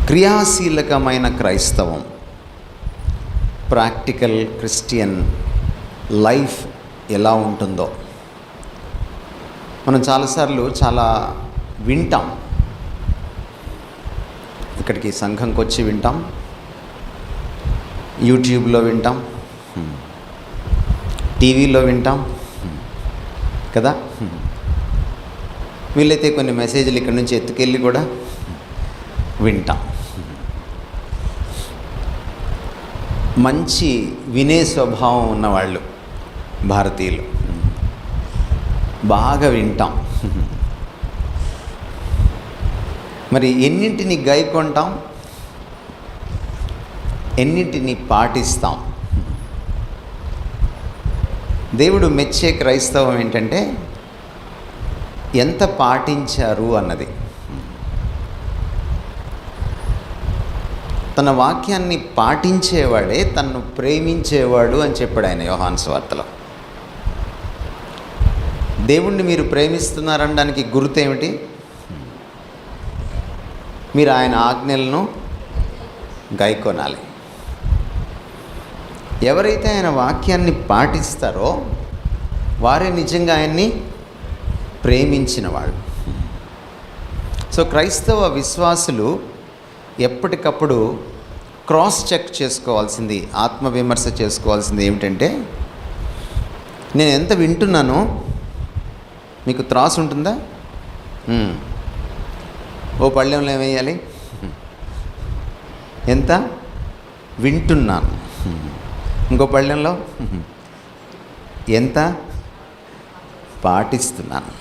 క్రియాశీలకమైన క్రైస్తవం, practical Christian life ఎలా ఉంటుందో మనం చాలాసార్లు చాలా వింటాం. ఇక్కడికి సంఘంకి వచ్చి వింటాం, యూట్యూబ్లో వింటాం, టీవీలో వింటాం కదా. వీళ్ళైతే కొన్ని మెసేజ్లు ఇక్కడి నుంచి ఎత్తుకెళ్ళి కూడా వింటాం. మంచి వినే స్వభావం ఉన్నవాళ్ళు భారతీయులు బాగా వింటాం. మరి ఎన్నింటిని గైకొంటాం, ఎన్నింటిని పాటిస్తాం? దేవుడు మెచ్చే క్రైస్తవం ఏంటంటే ఎంత పాటించారు అన్నది. తన వాక్యాన్ని పాటించేవాడే తన్ను ప్రేమించేవాడు అని చెప్పాడు ఆయన యోహాను సువార్తలో. దేవుణ్ణి మీరు ప్రేమిస్తున్నారనడానికి గుర్తు ఏమిటి? మీరు ఆయన ఆజ్ఞలను గైకొనాలి. ఎవరైతే ఆయన వాక్యాన్ని పాటిస్తారో వారే నిజంగా ఆయన్ని ప్రేమించిన వాళ్ళు. సో క్రైస్తవ విశ్వాసులు ఎప్పటికప్పుడు క్రాస్ చెక్ చేసుకోవాల్సింది, ఆత్మవిమర్శ చేసుకోవాల్సింది ఏమిటంటే, నేను ఎంత వింటున్నానో మీకు త్రాసు ఉంటుందా? ఓ పళ్ళెంలో ఏమేయాలి? ఎంత వింటున్నాను. ఇంకో పళ్ళెంలో ఎంత పాటిస్తున్నాను.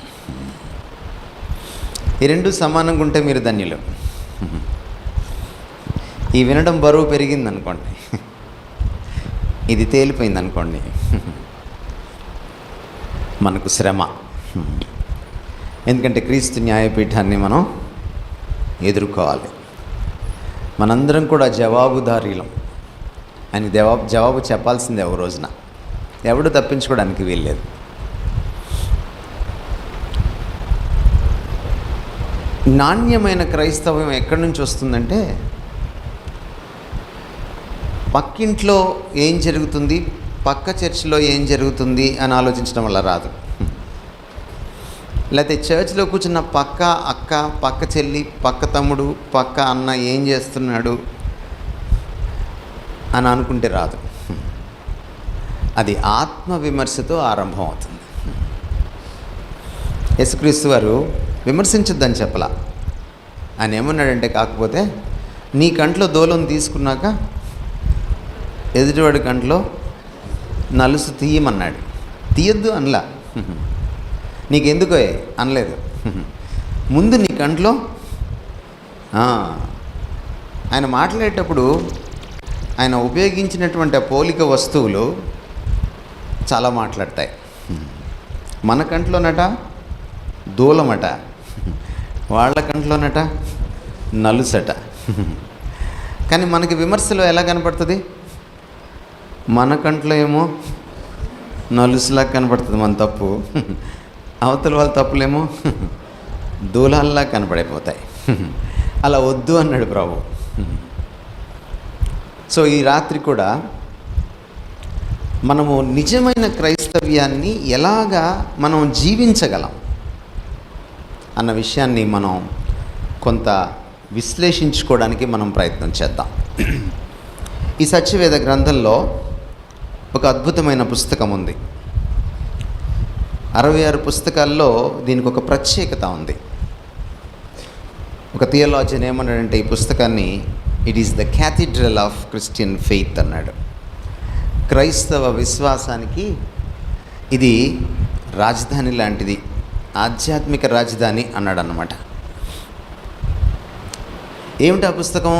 ఈ రెండు సమానంగా ఉంటే మీరు ధన్యులు. ఈ వినడం బరువు పెరిగింది అనుకోండి, ఇది తేలిపోయింది అనుకోండి, మనకు శ్రమ. ఎందుకంటే క్రీస్తు న్యాయపీఠాన్ని మనం ఎదుర్కోవాలి. మనందరం కూడా జవాబుదారీలం. ఆయన జవాబు చెప్పాల్సిందే ఒక రోజున. ఎవడు తప్పించుకోవడానికి వీల్లేదు. నాణ్యమైన క్రైస్తవం ఎక్కడి నుంచి వస్తుందంటే, పక్కింట్లో ఏం జరుగుతుంది, పక్క చర్చిలో ఏం జరుగుతుంది అని ఆలోచించడం వల్ల రాదు. లేకపోతే చర్చ్లో కూర్చున్న పక్క అక్క, పక్క చెల్లి, పక్క తమ్ముడు, పక్క అన్న ఏం చేస్తున్నాడు అని అనుకుంటే రాదు. అది ఆత్మవిమర్శతో ఆరంభం అవుతుంది. యేసుక్రీస్తు వారు విమర్శించొద్దని చెప్పలా. ఆయన ఏమన్నాడంటే, కాకపోతే నీ కంట్లో దూలం తీసుకున్నాక ఎదుటివాడి కంట్లో నలుసు తీయమన్నాడు. తీయొద్దు అనలా, నీకెందుకో అనలేదు. ముందు నీ కంట్లో ఆయన మాట్లాడేటప్పుడు ఆయన ఉపయోగించినటువంటి పోలిక వస్తువులు చాలా మాట్లాడతాయి. మన కంట్లోనట దూలమట, వాళ్ళ కంట్లోనట నలుసట. కానీ మనకి విమర్శలో ఎలా కనపడుతుంది? మన కంట్లో ఏమో నలుసులా కనపడుతుంది మన తప్పు, అవతల వాళ్ళ తప్పులేమో దూలాల్లా కనపడిపోతాయి. అలా వద్దు అన్నాడు ప్రభు. సో ఈ రాత్రి కూడా మనము నిజమైన క్రైస్తవ్యాన్ని ఎలాగా మనం జీవించగలం అన్న విషయాన్ని మనం కొంత విశ్లేషించుకోవడానికి మనం ప్రయత్నం చేద్దాం. ఈ సత్యవేద గ్రంథంలో ఒక అద్భుతమైన పుస్తకం ఉంది. 66 పుస్తకాల్లో దీనికి ఒక ప్రత్యేకత ఉంది. ఒక థియోలాజియన్ ఏమన్నాడంటే, ఈ పుస్తకాన్ని it is the క్యాథీడ్రల్ of Christian faith అన్నాడు. క్రైస్తవ విశ్వాసానికి ఇది రాజధాని లాంటిది, ఆధ్యాత్మిక రాజధాని అన్నాడు అన్నమాట. ఏమిటి ఆ పుస్తకం?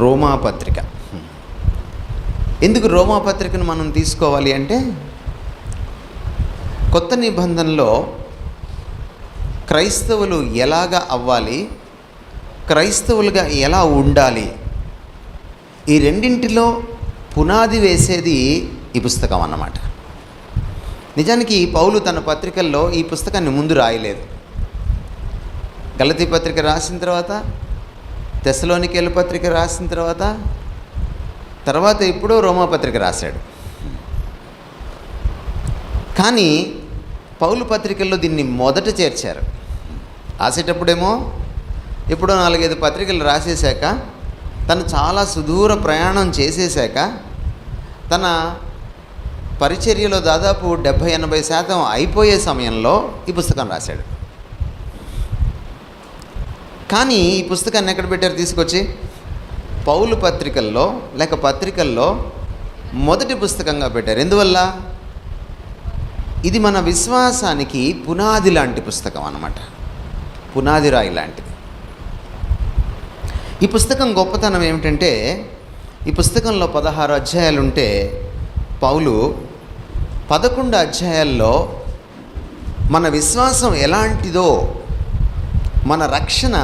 రోమాపత్రిక. ఎందుకు రోమాపత్రికను మనం తీసుకోవాలి అంటే, కొత్త నిబంధనలో క్రైస్తవులు ఎలాగా అవ్వాలి, క్రైస్తవులుగా ఎలా ఉండాలి, ఈ రెండింటిలో పునాది వేసేది ఈ పుస్తకం అన్నమాట. నిజానికి పౌలు తన పత్రికల్లో ఈ పుస్తకాన్ని ముందు రాయలేదు. గలతీ పత్రిక రాసిన తర్వాత తెస్సలోనికేయుల పత్రిక రాసిన తర్వాత ఎప్పుడో రోమాపత్రిక రాశాడు. కానీ పౌలు పత్రికల్లో దీన్ని మొదట చేర్చారు. రాసేటప్పుడేమో ఎప్పుడో 4-5 పత్రికలు రాసేశాక, తను చాలా సుదూర ప్రయాణం చేసేశాక, తన పరిచర్యలో దాదాపు 70-80% అయిపోయే సమయంలో ఈ పుస్తకం రాశాడు. కానీ ఈ పుస్తకాన్ని ఎక్కడ పెట్టారు తీసుకొచ్చి? పౌలు పత్రికల్లో లేక పత్రికల్లో మొదటి పుస్తకంగా పెట్టారు. ఎందువల్ల? ఇది మన విశ్వాసానికి పునాది లాంటి పుస్తకం అన్నమాట. పునాది రాయి లాంటిది. ఈ పుస్తకం గొప్పతనం ఏమిటంటే, ఈ పుస్తకంలో 16 అధ్యాయాలు ఉంటే పౌలు 11 అధ్యాయాల్లో మన విశ్వాసం ఎలాంటిదో, మన రక్షణ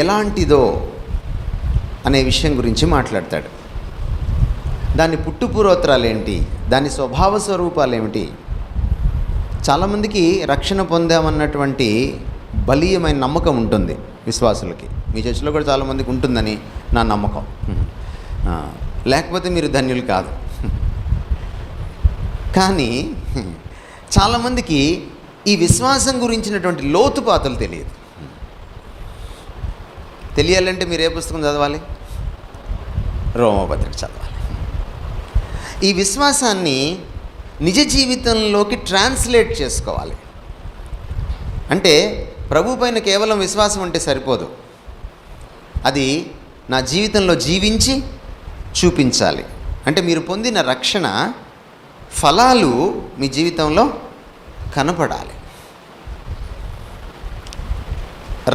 ఎలాంటిదో అనే విషయం గురించి మాట్లాడతాడు. దాని పుట్టుపూర్వోత్తరాలు ఏంటి, దాని స్వభావ స్వరూపాలు ఏమిటి. చాలామందికి రక్షణ పొందామన్నటువంటి బలీయమైన నమ్మకం ఉంటుంది విశ్వాసులకి. మీ చర్చిలో కూడా చాలామందికి ఉంటుందని నా నమ్మకం. లేకపోతే మీరు ధన్యులు కాదు. కానీ చాలామందికి ఈ విశ్వాసం గురించినటువంటి లోతుపాతులు తెలియదు. తెలియాలంటే మీరు ఏ పుస్తకం చదవాలి? రోమాపత్రిక చదవాలి. ఈ విశ్వాసాన్ని నిజ జీవితంలోకి ట్రాన్స్లేట్ చేసుకోవాలి. అంటే ప్రభు పైన కేవలం విశ్వాసం ఉంటే సరిపోదు, అది నా జీవితంలో జీవించి చూపించాలి. అంటే మీరు పొందిన రక్షణ ఫలాలు మీ జీవితంలో కనపడాలి.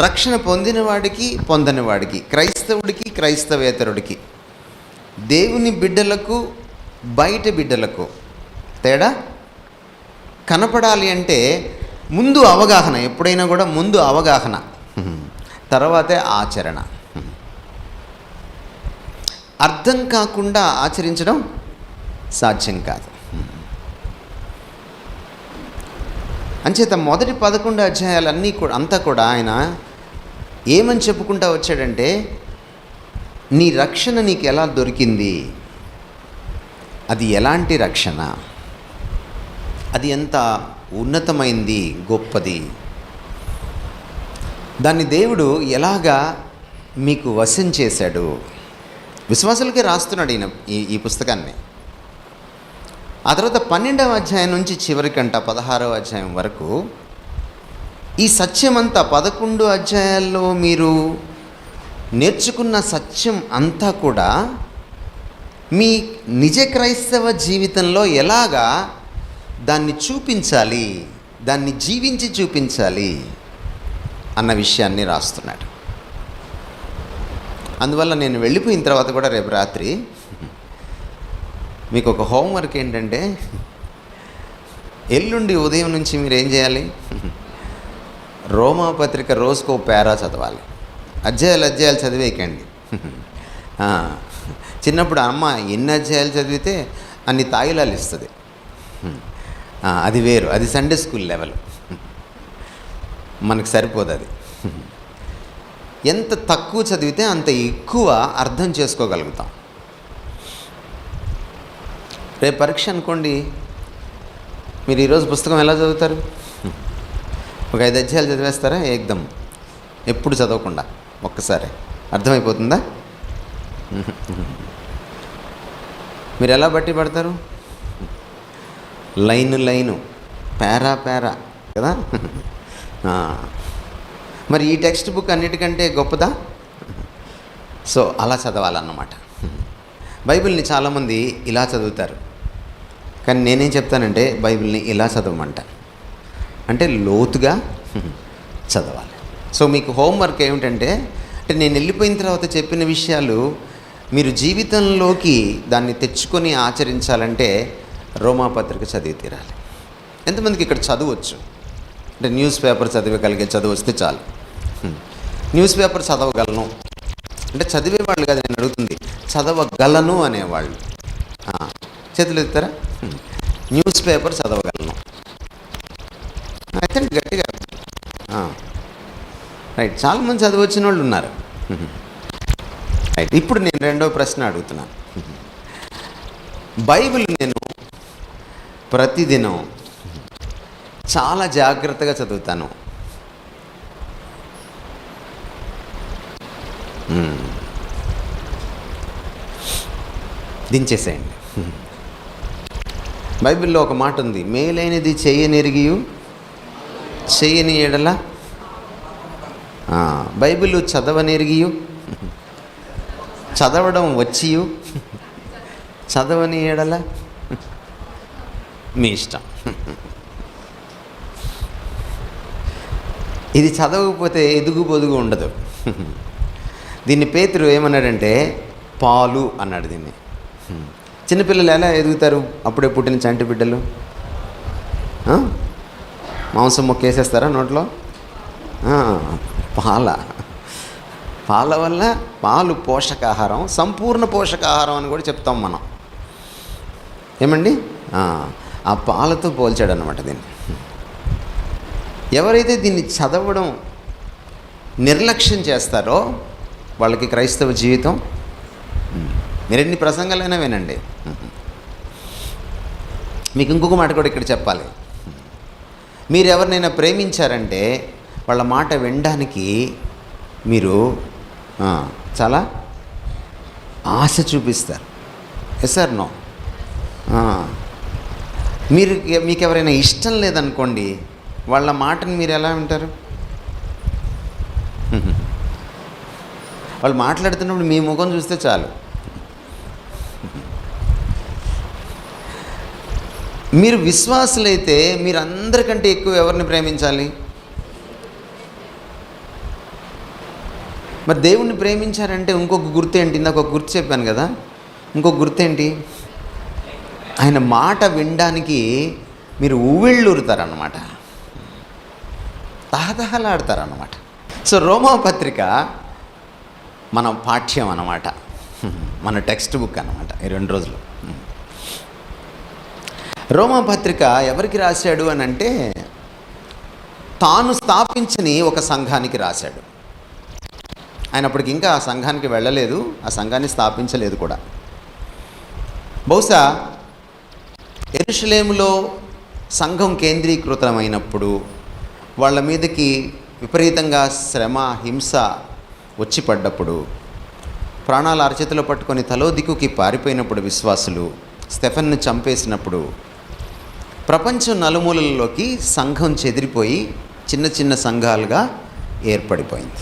రక్షణ పొందినవాడికి పొందనివాడికి, క్రైస్తవుడికి క్రైస్తవేతరుడికి, దేవుని బిడ్డలకు బయట బిడ్డలకు తేడా కనపడాలి. అంటే ముందు అవగాహన, ఎప్పుడైనా కూడా ముందు అవగాహన, తర్వాతే ఆచరణ. అర్థం కాకుండా ఆచరించడం సాధ్యం కాదు. అంచేత మొదటి 11 అధ్యాయాలన్నీ కూడా అంతా కూడా ఆయన ఏమని చెప్పుకుంటా వచ్చాడంటే, నీ రక్షణ నీకు ఎలా దొరికింది, అది ఎలాంటి రక్షణ, అది ఎంత ఉన్నతమైంది, గొప్పది, దాన్ని దేవుడు ఎలాగా మీకు వశం చేశాడు. విశ్వాసులకే రాస్తున్నాడు ఈయన ఈ పుస్తకాన్ని. ఆ తర్వాత 12వ అధ్యాయం నుంచి చివరికంట 16వ అధ్యాయం వరకు ఈ సత్యమంతా 11 అధ్యాయాల్లో మీరు నేర్చుకున్న సత్యం అంతా కూడా మీ నిజ క్రైస్తవ జీవితంలో ఎలాగా దాన్ని చూపించాలి, దాన్ని జీవించి చూపించాలి అన్న విషయాన్ని రాస్తున్నాడు. అందువల్ల నేను వెళ్ళిపోయిన తర్వాత కూడా రేపు రాత్రి మీకు ఒక హోంవర్క్ ఏంటంటే, ఎల్లుండి ఉదయం నుంచి మీరు ఏం చేయాలి? రోమాపత్రిక రోజుకో పేరా చదవాలి. అధ్యాయాలు చదివేయకండి. చిన్నప్పుడు అమ్మ ఎన్ని అధ్యాయాలు చదివితే అన్ని తాయిలాలు ఇస్తుంది, అది వేరు, అది సండే స్కూల్ లెవెల్. మనకు సరిపోదు అది. ఎంత తక్కువ చదివితే అంత ఎక్కువ అర్థం చేసుకోగలుగుతాం. రేపు పరీక్ష అనుకోండి, మీరు ఈరోజు పుస్తకం ఎలా చదువుతారు? ఒక 5 అధ్యాయాలు చదివేస్తారా ఏకదం, ఎప్పుడు చదవకుండా ఒక్కసారి? అర్థమైపోతుందా? మీరు ఎలా బట్టి పడతారు? లైను పేరా కదా. మరి ఈ టెక్స్ట్ బుక్ అన్నిటికంటే గొప్పదా? సో అలా చదవాలన్నమాట. బైబిల్ని చాలామంది ఇలా చదువుతారు, కానీ నేనేం చెప్తానంటే బైబిల్ని ఇలా చదవమంట, అంటే లోతుగా చదవాలి. సో మీకు హోంవర్క్ ఏమిటంటే, అంటే నేను వెళ్ళిపోయిన తర్వాత చెప్పిన విషయాలు మీరు జీవితంలోకి దాన్ని తెచ్చుకొని ఆచరించాలంటే రోమాపత్రిక చదివి తీరాలి. ఎంతమందికి ఇక్కడ చదవచ్చు? అంటే న్యూస్ పేపర్ చదివగలిగే చదువు వస్తే చాలు. న్యూస్ పేపర్ చదవగలను అంటే చదివేవాళ్ళు కాదు నేను అడుగుతుంది, చదవగలను అనేవాళ్ళు చేతులు ఎత్తారా? న్యూస్ పేపర్ చదవగలను అయితే గట్టిగా రైట్. చాలామంది చదివచ్చిన వాళ్ళు ఉన్నారు. ఇప్పుడు నేను రెండో ప్రశ్న అడుగుతున్నాను. బైబిల్ నేను ప్రతిదినం చాలా జాగ్రత్తగా చదువుతాను. దించేసేయండి. బైబిల్లో ఒక మాట ఉంది, మేలైనది చేయనెరిగియు చేయని ఎడల. బైబిల్ చదవనెరిగియు చదవడం వచ్చియు చదవని ఎడల మీ ఇష్టం. ఇది చదవకపోతే ఎదుగు పొదుగు ఉండదు. దీన్ని పేతురు ఏమన్నాడంటే పాలు అన్నాడు దీన్ని. చిన్నపిల్లలు ఎలా ఎదుగుతారు? అప్పుడే పుట్టిన చంటి బిడ్డలు మాంసం మొక్కేసేస్తారా నోట్లో? పాల వల్ల, పాలు పోషకాహారం, సంపూర్ణ పోషకాహారం అని కూడా చెప్తాం మనం. ఏమండి? ఆ పాలతో పోల్చాడు అన్నమాట దీన్ని. ఎవరైతే దీన్ని చదవడం నిర్లక్ష్యం చేస్తారో వాళ్ళకి క్రైస్తవ జీవితం, మీరు ఎన్ని ప్రసంగాలైనా వినండి, మీకు ఇంకొక మాట కూడా ఇక్కడ చెప్పాలి. మీరు ఎవరినైనా ప్రేమించారంటే వాళ్ళ మాట వినడానికి మీరు చాలా ఆశ చూపిస్తారు. Yes or no? మీకు ఎవరైనా ఇష్టం లేదనుకోండి, వాళ్ళ మాటను మీరు ఎలా వింటారు? వాళ్ళు మాట్లాడుతున్నప్పుడు మీ ముఖం చూస్తే చాలు. మీరు విశ్వాసులైతే మీరు అందరికంటే ఎక్కువ ఎవరిని ప్రేమించాలి? మరి దేవుణ్ణి ప్రేమించారంటే ఇంకొక గుర్తు ఏంటి? ఇందాక ఒక గుర్తు చెప్పాను కదా, ఇంకొక గుర్తు ఏంటి? ఆయన మాట వినడానికి మీరు ఉవ్విళ్ళూరుతారన్నమాట, తహతహలాడతారన్నమాట. సో రోమాపత్రిక మన పాఠ్యం అన్నమాట, మన టెక్స్ట్ బుక్ అన్నమాట ఈ 2 రోజులు. రోమాపత్రిక ఎవరికి రాశాడు అని అంటే తాను స్థాపించని ఒక సంఘానికి రాశాడు. ఆయన అప్పటికి ఇంకా ఆ సంఘానికి వెళ్ళలేదు, ఆ సంఘాన్ని స్థాపించలేదు కూడా. బహుశా యెరూషలేములో సంఘం కేంద్రీకృతమైనప్పుడు వాళ్ళ మీదకి విపరీతంగా శ్రమ, హింస వచ్చి పడ్డప్పుడు, ప్రాణాలు అరచేతిలో పట్టుకొని తలో దిక్కుకి పారిపోయినప్పుడు, విశ్వాసులు స్టెఫెన్ను చంపేసినప్పుడు ప్రపంచం నలుమూలల్లోకి సంఘం చెదిరిపోయి చిన్న చిన్న సంఘాలుగా ఏర్పడిపోయింది.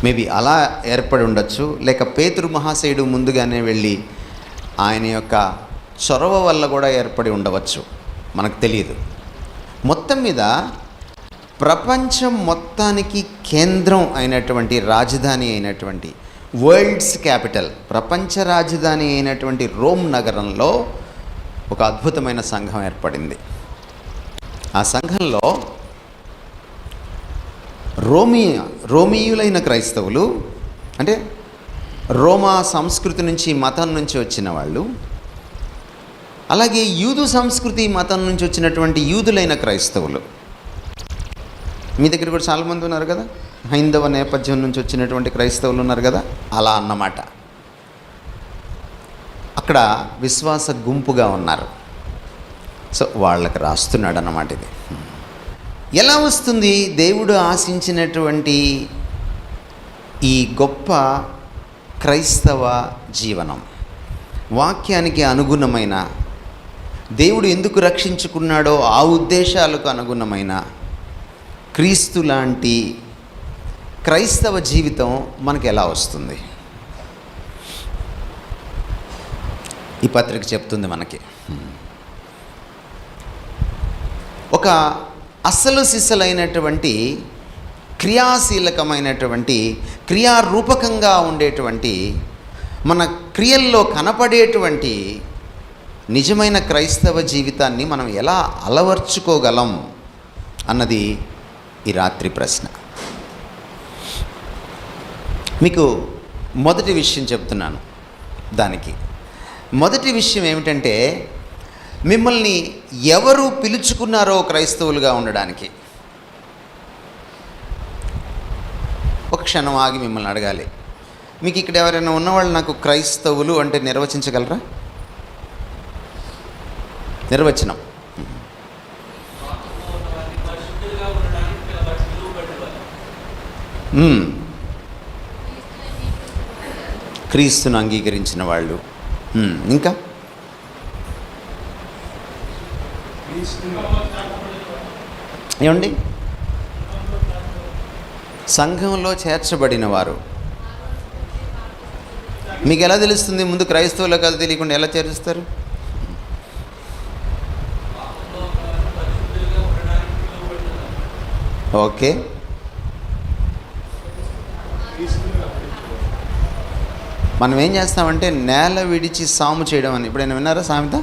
మేబీ అలా ఏర్పడి ఉండొచ్చు, లేక పేతురు మహాశయుడు ముందుగానే వెళ్ళి ఆయన యొక్క చొరవ వల్ల కూడా ఏర్పడి ఉండవచ్చు, మనకు తెలియదు. మొత్తం మీద ప్రపంచం మొత్తానికి కేంద్రం అయినటువంటి, రాజధాని అయినటువంటి, వరల్డ్స్ క్యాపిటల్, ప్రపంచ రాజధాని అయినటువంటి రోమ్ నగరంలో ఒక అద్భుతమైన సంఘం ఏర్పడింది. ఆ సంఘంలో రోమీయులైన క్రైస్తవులు, అంటే రోమా సంస్కృతి నుంచి, మతం నుంచి వచ్చిన వాళ్ళు, అలాగే యూదు సంస్కృతి మతం నుంచి వచ్చినటువంటి యూదులైన క్రైస్తవులు. మీ దగ్గర కూడా చాలామంది ఉన్నారు కదా, హైందవ నేపథ్యం నుంచి వచ్చినటువంటి క్రైస్తవులు ఉన్నారు కదా, అలా అన్నమాట. అక్కడ విశ్వాస గుంపుగా ఉన్నారు. సో వాళ్ళకి రాస్తున్నాడు అన్నమాట ఇది. ఎలా వస్తుంది దేవుడు ఆశించినటువంటి ఈ గొప్ప క్రైస్తవ జీవనం? వాక్యానికి అనుగుణమైన, దేవుడు ఎందుకు రక్షించుకున్నాడో ఆ ఉద్దేశాలకు అనుగుణమైన క్రీస్తు లాంటి క్రైస్తవ జీవితం మనకు ఎలా వస్తుంది? ఈ పత్రిక చెప్తుంది మనకి. ఒక అసలు సిసలైనటువంటి, క్రియాశీలకమైనటువంటి, క్రియారూపకంగా ఉండేటువంటి, మన క్రియల్లో కనపడేటువంటి నిజమైన క్రైస్తవ జీవితాన్ని మనం ఎలా అలవర్చుకోగలం అన్నది ఈ రాత్రి ప్రశ్న. మీకు మొదటి విషయం చెప్తున్నాను. దానికి మొదటి విషయం ఏమిటంటే, మిమ్మల్ని ఎవరు పిలుచుకున్నారో క్రైస్తవులుగా ఉండడానికి. ఒక క్షణం ఆగి మిమ్మల్ని అడగాలి, మీకు ఇక్కడ ఎవరైనా ఉన్నవాళ్ళు నాకు క్రైస్తవులు అంటే నిర్వచించగలరా? నిర్వచనం. క్రీస్తును అంగీకరించిన వాళ్ళు. ఇంకా ఏమండి? సంఘంలో చేర్చబడిన వారు. మీకు ఎలా తెలుస్తుంది ముందు క్రైస్తవులు కాదు తెలియకుండా ఎలా చేరుస్తారు? ఓకే, మనం ఏం చేస్తామంటే నేల విడిచి సాము చేయడం అని. ఎప్పుడైనా విన్నారా సామెత?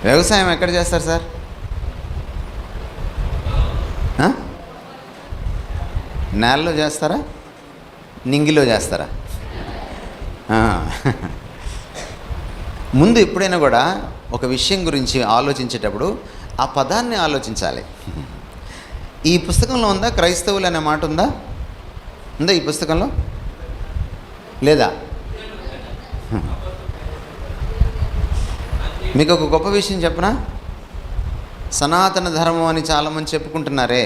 వ్యవసాయం ఎక్కడ చేస్తారు సార్? నేలలో చేస్తారా, నింగిలో చేస్తారా? ముందు ఎప్పుడైనా కూడా ఒక విషయం గురించి ఆలోచించేటప్పుడు ఆ పదాన్ని ఆలోచించాలి. ఈ పుస్తకంలో ఉందా క్రైస్తవులు అనే మాట? ఉందా ఈ పుస్తకంలో? లేదా? మీకు ఒక గొప్ప విషయం చెప్పనా? సనాతన ధర్మం అని చాలామంది చెప్పుకుంటున్నారే,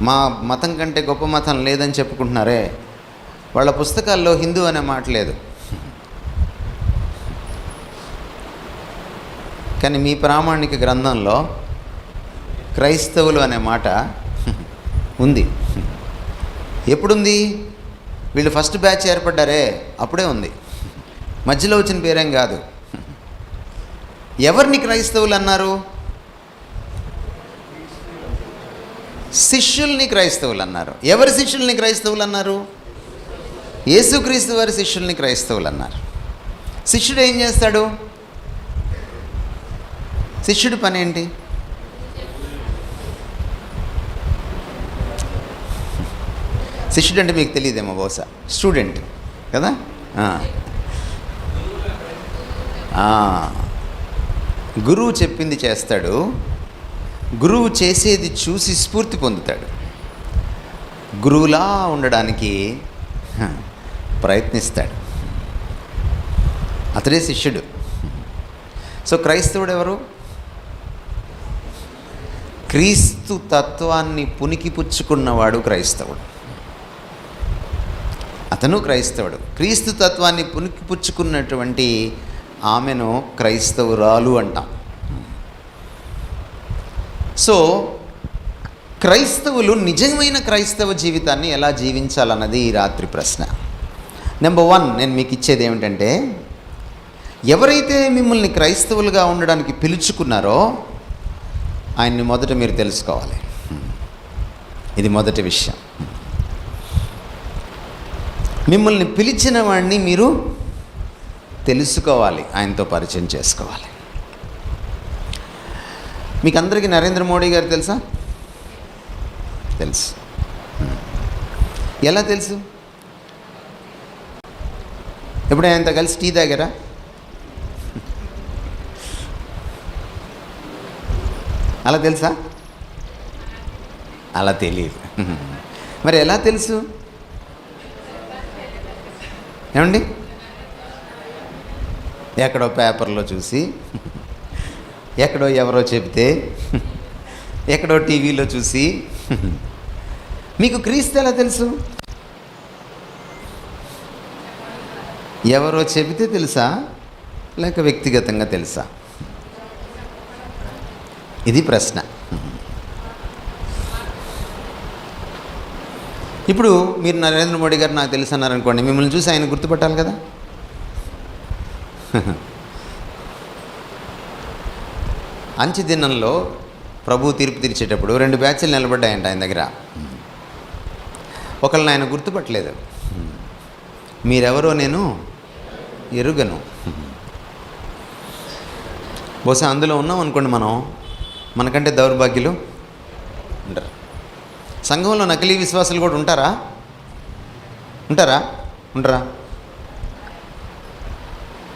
మా మతం కంటే గొప్ప మతం లేదని చెప్పుకుంటున్నారే, వాళ్ళ పుస్తకాల్లో హిందూ అనే మాట లేదు. కానీ మీ ప్రామాణిక గ్రంథంలో క్రైస్తవులు అనే మాట ఉంది. ఎప్పుడుంది? వీళ్ళు ఫస్ట్ బ్యాచ్ ఏర్పడ్డారే అప్పుడే ఉంది, మధ్యలో వచ్చిన పేరేం కాదు. ఎవరిని క్రైస్తవులు అన్నారు? శిష్యుల్ని క్రైస్తవులు అన్నారు. ఎవరి శిష్యుల్ని క్రైస్తవులు అన్నారు? యేసుక్రీస్తు వారి శిష్యుల్ని క్రైస్తవులు అన్నారు. శిష్యుడు ఏం చేస్తాడు? శిష్యుడి పని ఏంటి? శిష్యుడు అంటే మీకు తెలియదేమో బహుశా, స్టూడెంట్ కదా. గురువు చెప్పింది చేస్తాడు, గురువు చేసేది చూసి స్ఫూర్తి పొందుతాడు, గురువులా ఉండడానికి ప్రయత్నిస్తాడు. అతడే శిష్యుడు. సో క్రైస్తవుడు ఎవరు? క్రీస్తు తత్వాన్ని పుణికిపుచ్చుకున్నవాడు క్రైస్తవుడు. అతను క్రైస్తవుడు. క్రీస్తు తత్వాన్ని పుణికిపుచ్చుకున్నటువంటి ఆమెను క్రైస్తవురాలు అంటాం. సో క్రైస్తవులు నిజమైన క్రైస్తవ జీవితాన్ని ఎలా జీవించాలన్నది ఈ రాత్రి ప్రశ్న. నెంబర్ 1 నేను మీకు ఇచ్చేది ఏమిటంటే, ఎవరైతే మిమ్మల్ని క్రైస్తవులుగా ఉండడానికి పిలుచుకున్నారో ఆయన్ని మొదట మీరు తెలుసుకోవాలి. ఇది మొదటి విషయం. మిమ్మల్ని పిలిచిన వాడిని మీరు తెలుసుకోవాలి, ఆయనతో పరిచయం చేసుకోవాలి. మీకు అందరికీ నరేంద్ర మోడీ గారు తెలుసా? తెలుసు. ఎలా తెలుసు? ఎప్పుడు ఆయనతో కలిసి టీ తాగారా? అలా తెలుసా? అలా తెలియదు. మరి ఎలా తెలుసు? ఏమండి? ఎక్కడో పేపర్లో చూసి, ఎక్కడో ఎవరో చెబితే, ఎక్కడో టీవీలో చూసి. మీకు క్రీస్తు ఎలా తెలుసు? ఎవరో చెబితే తెలుసా, లేక వ్యక్తిగతంగా తెలుసా? ఇది ప్రశ్న. ఇప్పుడు మీరు నరేంద్ర మోడీ గారు నాకు తెలుసు అన్నారనుకోండి, మిమ్మల్ని చూసి ఆయన గుర్తుపట్టాలి కదా. అంచె దినంలో ప్రభు తీర్పు తీర్చేటప్పుడు 2 బ్యాచ్లు నిలబడ్డాయంట ఆయన దగ్గర. ఒకళ్ళని ఆయన గుర్తుపట్టలేదు. మీరెవరో నేను ఎరుగను. బహుశా అందులో ఉన్నాం అనుకోండి, మనకంటే దౌర్భాగ్యులు ఉంటారు. సంఘంలో నకిలీ విశ్వాసులు కూడా ఉంటారా? ఉండరా?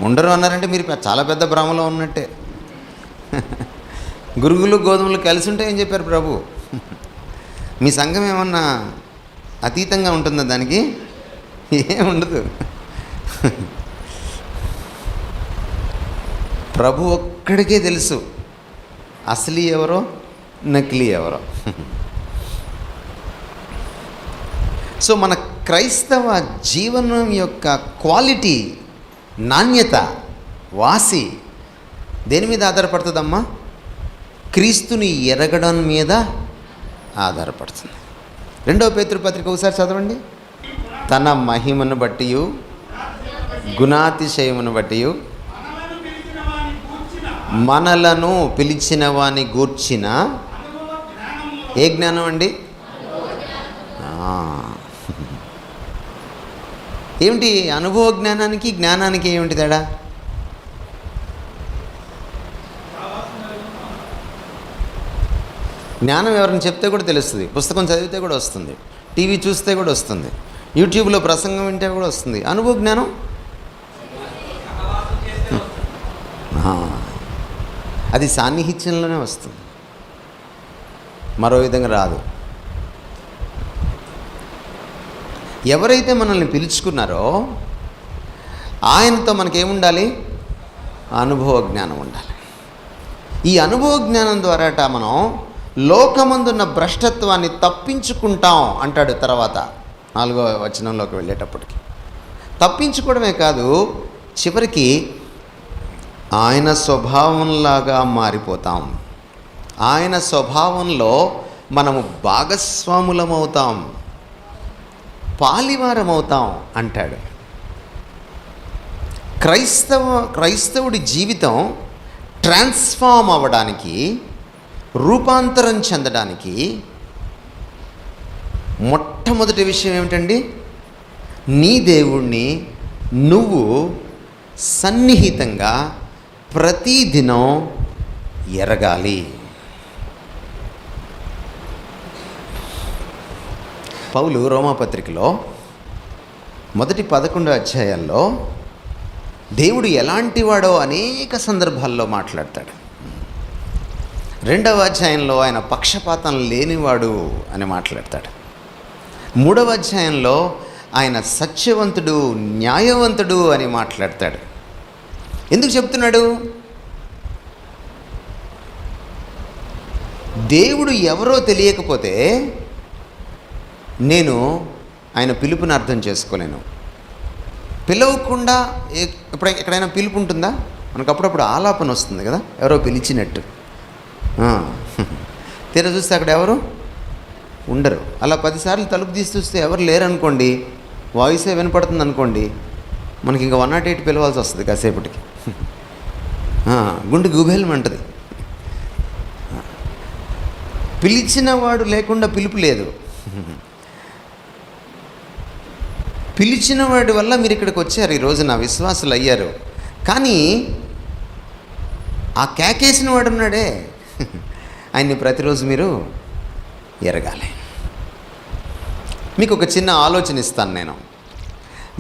ఉండరు అన్నారంటే మీరు చాలా పెద్ద భ్రమలో ఉన్నట్టే. గురుగులు గోధుమలు కలిసి ఉంటాయని చెప్పారు ప్రభు. మీ సంఘం ఏమన్నా అతీతంగా ఉంటుందా దానికి? ఏం ఉండదు. ప్రభు ఒక్కడికే తెలుసు అసలీ ఎవరో నకిలీ ఎవరో. సో మన క్రైస్తవ జీవనం యొక్క క్వాలిటీ, నాణ్యత, వాసి దేని మీద ఆధారపడుతుందమ్మా? క్రీస్తుని ఎరగడం మీద ఆధారపడుతుంది. 2వ పేతురు పత్రిక ఒకసారి చదవండి. తన మహిమను బట్టి, గుణాతిశయమును బట్టి మనలను పిలిచిన వాని గూర్చిన ఏ జ్ఞానం అండి? ఏమిటి అనుభవ జ్ఞానానికి జ్ఞానానికి ఏమిటి తేడా? జ్ఞానం ఎవరిని చెప్తే కూడా తెలుస్తుంది, పుస్తకం చదివితే కూడా వస్తుంది, టీవీ చూస్తే కూడా వస్తుంది, యూట్యూబ్లో ప్రసంగం వింటే కూడా వస్తుంది. అనుభవ జ్ఞానం అది సాన్నిహిత్యంలోనే వస్తుంది, మరో విధంగా రాదు. ఎవరైతే మనల్ని పిలుచుకున్నారో ఆయనతో మనకేముండాలి? అనుభవ జ్ఞానం ఉండాలి. ఈ అనుభవ జ్ఞానం ద్వారాట మనం లోకమందున్న భ్రష్టత్వాన్ని తప్పించుకుంటాం అంటాడు. తర్వాత 4వ వచనంలోకి వెళ్ళేటప్పటికి తప్పించుకోవడమే కాదు, చివరికి ఆయన స్వభావంలాగా మారిపోతాం. ఆయన స్వభావంలో మనము భాగస్వాములమవుతాం, పాలివారమవుతాం అంటాడు. క్రైస్తవుడి జీవితం ట్రాన్స్ఫార్మ్ అవ్వడానికి, రూపాంతరం చెందడానికి మొట్టమొదటి విషయం ఏమిటండి? నీ దేవుణ్ణి నువ్వు సన్నిహితంగా ప్రతిదినం ఎరగాలి. పౌలు రోమాపత్రికలో మొదటి 11వ అధ్యాయంలో దేవుడు ఎలాంటి వాడో అనేక సందర్భాల్లో మాట్లాడతాడు. 2వ అధ్యాయంలో ఆయన పక్షపాతం లేనివాడు అని మాట్లాడతాడు. 3వ అధ్యాయంలో ఆయన సత్యవంతుడు, న్యాయవంతుడు అని మాట్లాడతాడు. ఎందుకు చెప్తున్నాడు? దేవుడు ఎవరో తెలియకపోతే నేను ఆయన పిలుపుని అర్థం చేసుకోలేను. పిలవకుండా ఎక్కడైనా పిలుపు ఉంటుందా? మనకు అప్పుడప్పుడు ఆలాపన వస్తుంది కదా, ఎవరో పిలిచినట్టు. తీరా చూస్తే అక్కడ ఎవరు ఉండరు. అలా 10 సార్లు తలుపు తీసి చూస్తే ఎవరు లేరు అనుకోండి, వాయిసే వినపడుతుంది అనుకోండి, మనకి ఇంకా 108 పిలవాల్సి వస్తుంది కాసేపటికి. గుండె గుబేలమంటది. పిలిచిన వాడు లేకుండా పిలుపు లేదు. పిలిచిన వాడి వల్ల మీరు ఇక్కడికి వచ్చారు, ఈరోజు నా విశ్వాసులు అయ్యారు. కానీ ఆ కేకేసిన వాడు ఉన్నాడే, ఆయన్ని ప్రతిరోజు మీరు ఎరగాలి. మీకు ఒక చిన్న ఆలోచన ఇస్తాను నేను.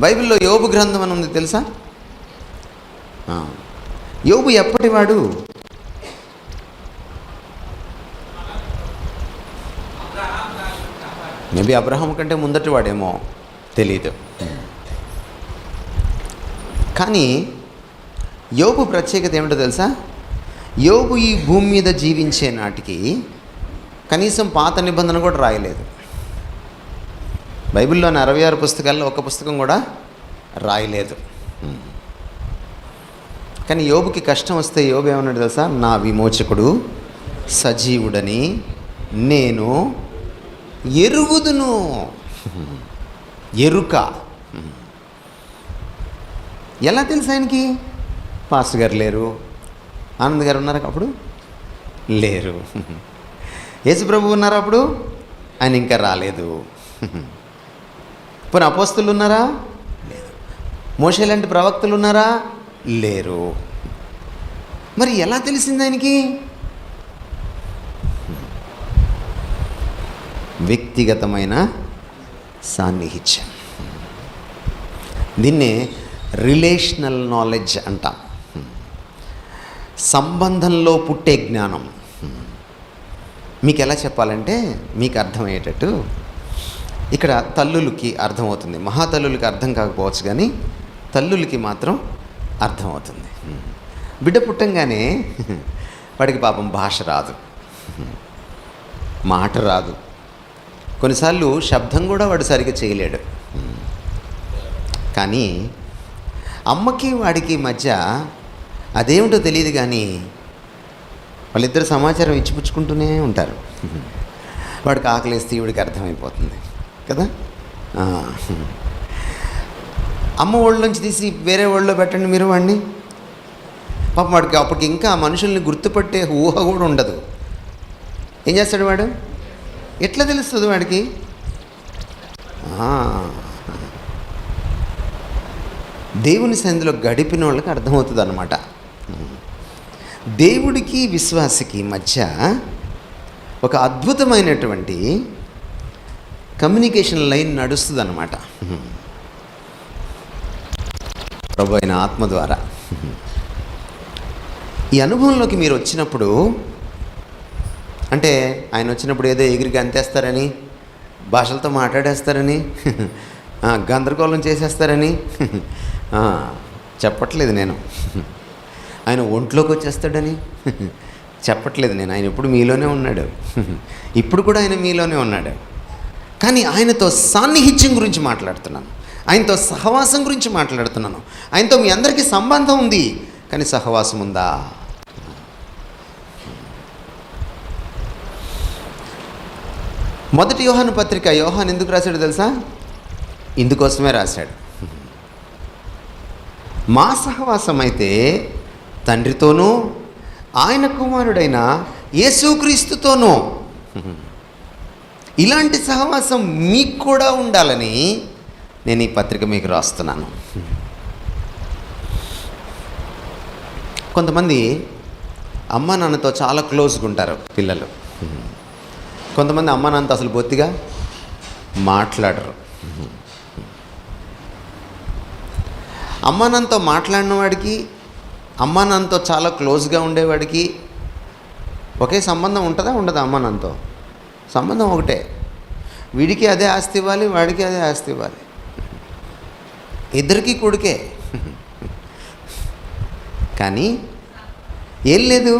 బైబిల్లో యోబు గ్రంథం అని ఉంది తెలుసా? యోబు ఎప్పటివాడు? మేబీ అబ్రహాం కంటే ముందటి వాడేమో, తెలీదు. కానీ యోబు ప్రత్యేకత ఏమిటో తెలుసా? యోబు ఈ భూమి మీద జీవించే నాటికి కనీసం పాత నిబంధన కూడా రాయలేదు. బైబిల్లోని 66 పుస్తకాల్లో ఒక పుస్తకం కూడా రాయలేదు. కానీ యోబుకి కష్టం వస్తే యోబు ఏమన్నాడు తెలుసా? నా విమోచకుడు సజీవుడని నేను ఎరుగుదును. ఎరుక. ఎలా తెలుసు ఆయనకి? పాస్టర్ గారు లేరు, ఆనంద్ గారు ఉన్నారు అప్పుడు లేరు, యేసుప్రభు ఉన్నారు అప్పుడు ఆయన ఇంకా రాలేదు, పోనీ అపోస్తలు ఉన్నారా? లేదు. మోషే లాంటి ప్రవక్తలు ఉన్నారా? లేరు. మరి ఎలా తెలిసింది ఆయనకి? వ్యక్తిగతమైన సాన్నిహిత్యం. దీన్నే రిలేషనల్ నాలెడ్జ్ అంటాం. సంబంధంలో పుట్టే జ్ఞానం. మీకు ఎలా చెప్పాలంటే మీకు అర్థమయ్యేటట్టు, ఇక్కడ తల్లులకి అర్థమవుతుంది, మహాతల్లులకి అర్థం కాకపోవచ్చు కానీ తల్లులకి మాత్రం అర్థమవుతుంది. బిడ్డ పుట్టంగానే వాడికి పాపం భాష రాదు, మాట రాదు, కొన్నిసార్లు శబ్దం కూడా వాడు సరిగ్గా చేయలేడు. కానీ అమ్మకి వాడికి మధ్య అదేమిటో తెలియదు కానీ వాళ్ళిద్దరు సమాచారం ఇచ్చిపుచ్చుకుంటూనే ఉంటారు. వాడికి ఆకలేస్తే వీడికి అర్థమైపోతుంది కదా. అమ్మ ఒళ్ళలోంచి తీసి వేరే ఒళ్ళో పెట్టండి మీరు వాడిని, పాపం వాడికి అప్పటికి ఇంకా మనుషుల్ని గుర్తుపట్టే ఊహ కూడా ఉండదు. ఏం చేస్తాడు వాడు? ఎట్లా తెలుస్తుంది వాడికి? దేవుని సన్నిధిలో గడిపిన వాళ్ళకి అర్థమవుతుంది అన్నమాట. దేవుడికి విశ్వాసికి మధ్య ఒక అద్భుతమైనటువంటి కమ్యూనికేషన్ లైన్ నడుస్తుంది అన్నమాట, ప్రభు అయిన ఆత్మ ద్వారా. ఈ అనుభవంలోకి మీరు వచ్చినప్పుడు, అంటే ఆయన వచ్చినప్పుడు ఏదో ఎగిరికి అంతేస్తారని, భాషలతో మాట్లాడేస్తారని, గందరగోళం చేసేస్తారని చెప్పట్లేదు నేను. ఆయన ఒంట్లోకి వచ్చేస్తాడని చెప్పట్లేదు నేను. ఆయన ఎప్పుడు మీలోనే ఉన్నాడు, ఇప్పుడు కూడా ఆయన మీలోనే ఉన్నాడు. కానీ ఆయనతో సాన్నిహిత్యం గురించి మాట్లాడుతున్నాను, ఆయనతో సహవాసం గురించి మాట్లాడుతున్నాను. ఆయనతో మీ అందరికీ సంబంధం ఉంది, కానీ సహవాసం ఉందా? మొదటి యోహాను పత్రిక యోహాను ఎందుకు రాశాడు తెలుసా? ఇందుకోసమే రాశాడు. మా సహవాసం అయితే తండ్రితోనూ ఆయన కుమారుడైన యేసుక్రీస్తుతోనూ, ఇలాంటి సహవాసం మీకు కూడా ఉండాలని నేను ఈ పత్రిక మీకు రాస్తున్నాను. కొంతమంది అమ్మ నాన్నతో చాలా క్లోజ్గా ఉంటారు పిల్లలు, కొంతమంది అమ్మ నాన్నతో అసలు బొత్తిగా మాట్లాడరు. అమ్మ నాన్నతో మాట్లాడిన వాడికి అమ్మ నాన్నతో చాలా క్లోజ్గా ఉండేవాడికి ఒకే సంబంధం ఉంటుందా ఉండదా? అమ్మ నాన్నతో సంబంధం ఒకటే. వీడికి అదే ఆస్తి ఇవ్వాలి, వాడికి అదే ఆస్తి ఇవ్వాలి, ఇద్దరికీ కొడుకే. కానీ ఏం లేదు,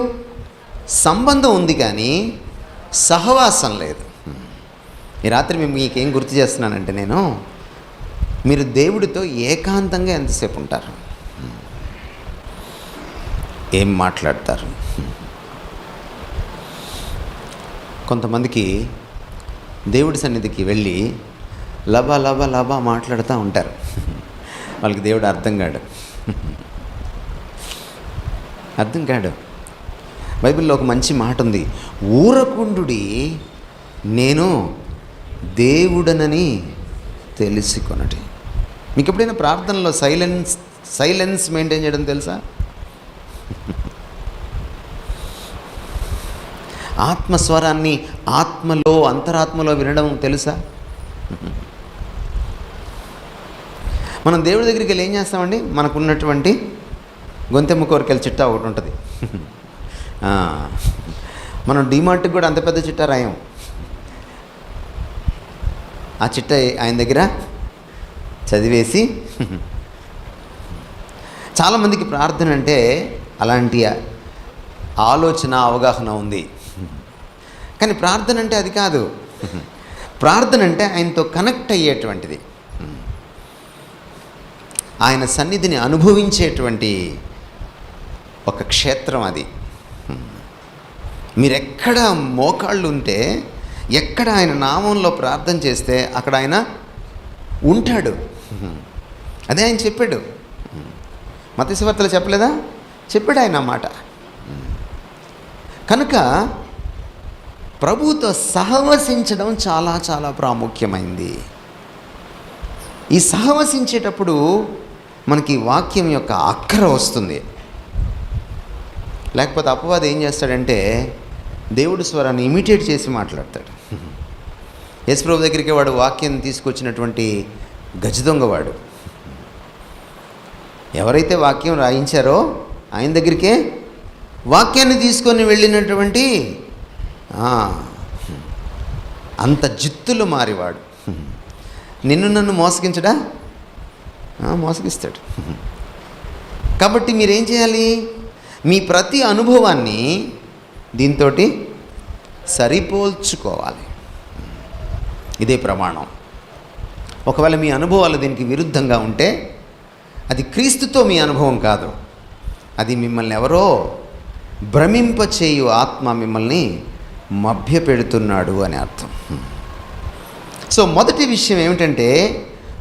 సంబంధం ఉంది కానీ సహవాసం లేదు. ఈ రాత్రి మీకేం గుర్తు చేస్తున్నానంటే, నేను మీరు దేవుడితో ఏకాంతంగా ఎంతసేపు ఉంటారు, ఏం మాట్లాడతారు? కొంతమందికి దేవుడి సన్నిధికి వెళ్ళి లబా లబా లబా మాట్లాడుతూ ఉంటారు, వాళ్ళకి దేవుడు అర్థం కాడు. బైబిల్లో ఒక మంచి మాట ఉంది, ఊరకుండుడి నేను దేవుడనని తెలుసుకొనటి. మీకు ఎప్పుడైనా ప్రార్థనలో సైలెన్స్ మెయింటైన్ చేయడం తెలుసా? ఆత్మస్వరాన్ని ఆత్మలో అంతరాత్మలో వినడం తెలుసా? మనం దేవుడి దగ్గరికి వెళ్ళి ఏం చేస్తామండి? మనకున్నటువంటి గొంతెమ్మ కోరికల చిట్టా ఒకటి ఉంటుంది. మనం డిమార్ట్కి కూడా అంత పెద్ద చిట్టా రాయం. ఆ చిట్టా ఆయన దగ్గర చదివేసి, చాలామందికి ప్రార్థన అంటే అలాంటి ఆలోచన అవగాహన ఉంది. కానీ ప్రార్థన అంటే అది కాదు. ప్రార్థన అంటే ఆయనతో కనెక్ట్ అయ్యేటువంటిది, ఆయన సన్నిధిని అనుభవించేటువంటి ఒక క్షేత్రం అది. మీరెక్కడ మోకాళ్ళు ఉంటే, ఎక్కడ ఆయన నామంలో ప్రార్థన చేస్తే అక్కడ ఆయన ఉంటాడు. అదే ఆయన చెప్పాడు. మత్తయి సువార్తలో చెప్పలేదా? చెప్పాడు ఆయన మాట. కనుక ప్రభువుతో సహవసించడం చాలా చాలా ప్రాముఖ్యమైంది. ఈ సహవసించేటప్పుడు మనకి వాక్యం యొక్క అక్కర వస్తుంది. లేకపోతే అపవాది ఏం చేస్తాడంటే దేవుడి స్వరాన్ని ఇమిటేట్ చేసి మాట్లాడతాడు. యేసుప్రభు దగ్గరికి వాడు వాక్యం తీసుకొచ్చినటువంటి గజదొంగవాడు. ఎవరైతే వాక్యం రాయించారో ఆయన దగ్గరికే వాక్యాన్ని తీసుకొని వెళ్ళినటువంటి అంత జిత్తులు మారివాడు. నిన్ను నన్ను మోసగించడా? మోసగిస్తాడు. కాబట్టి మీరేం చేయాలి? మీ ప్రతి అనుభవాన్ని దీంతో సరిపోల్చుకోవాలి. ఇదే ప్రమాణం. ఒకవేళ మీ అనుభవాలు దీనికి విరుద్ధంగా ఉంటే అది క్రీస్తుతో మీ అనుభవం కాదు, అది మిమ్మల్ని ఎవరో భ్రమింపచేయు ఆత్మ మిమ్మల్ని మభ్యపెడుతున్నాడు అని అర్థం. సో మొదటి విషయం ఏమిటంటే,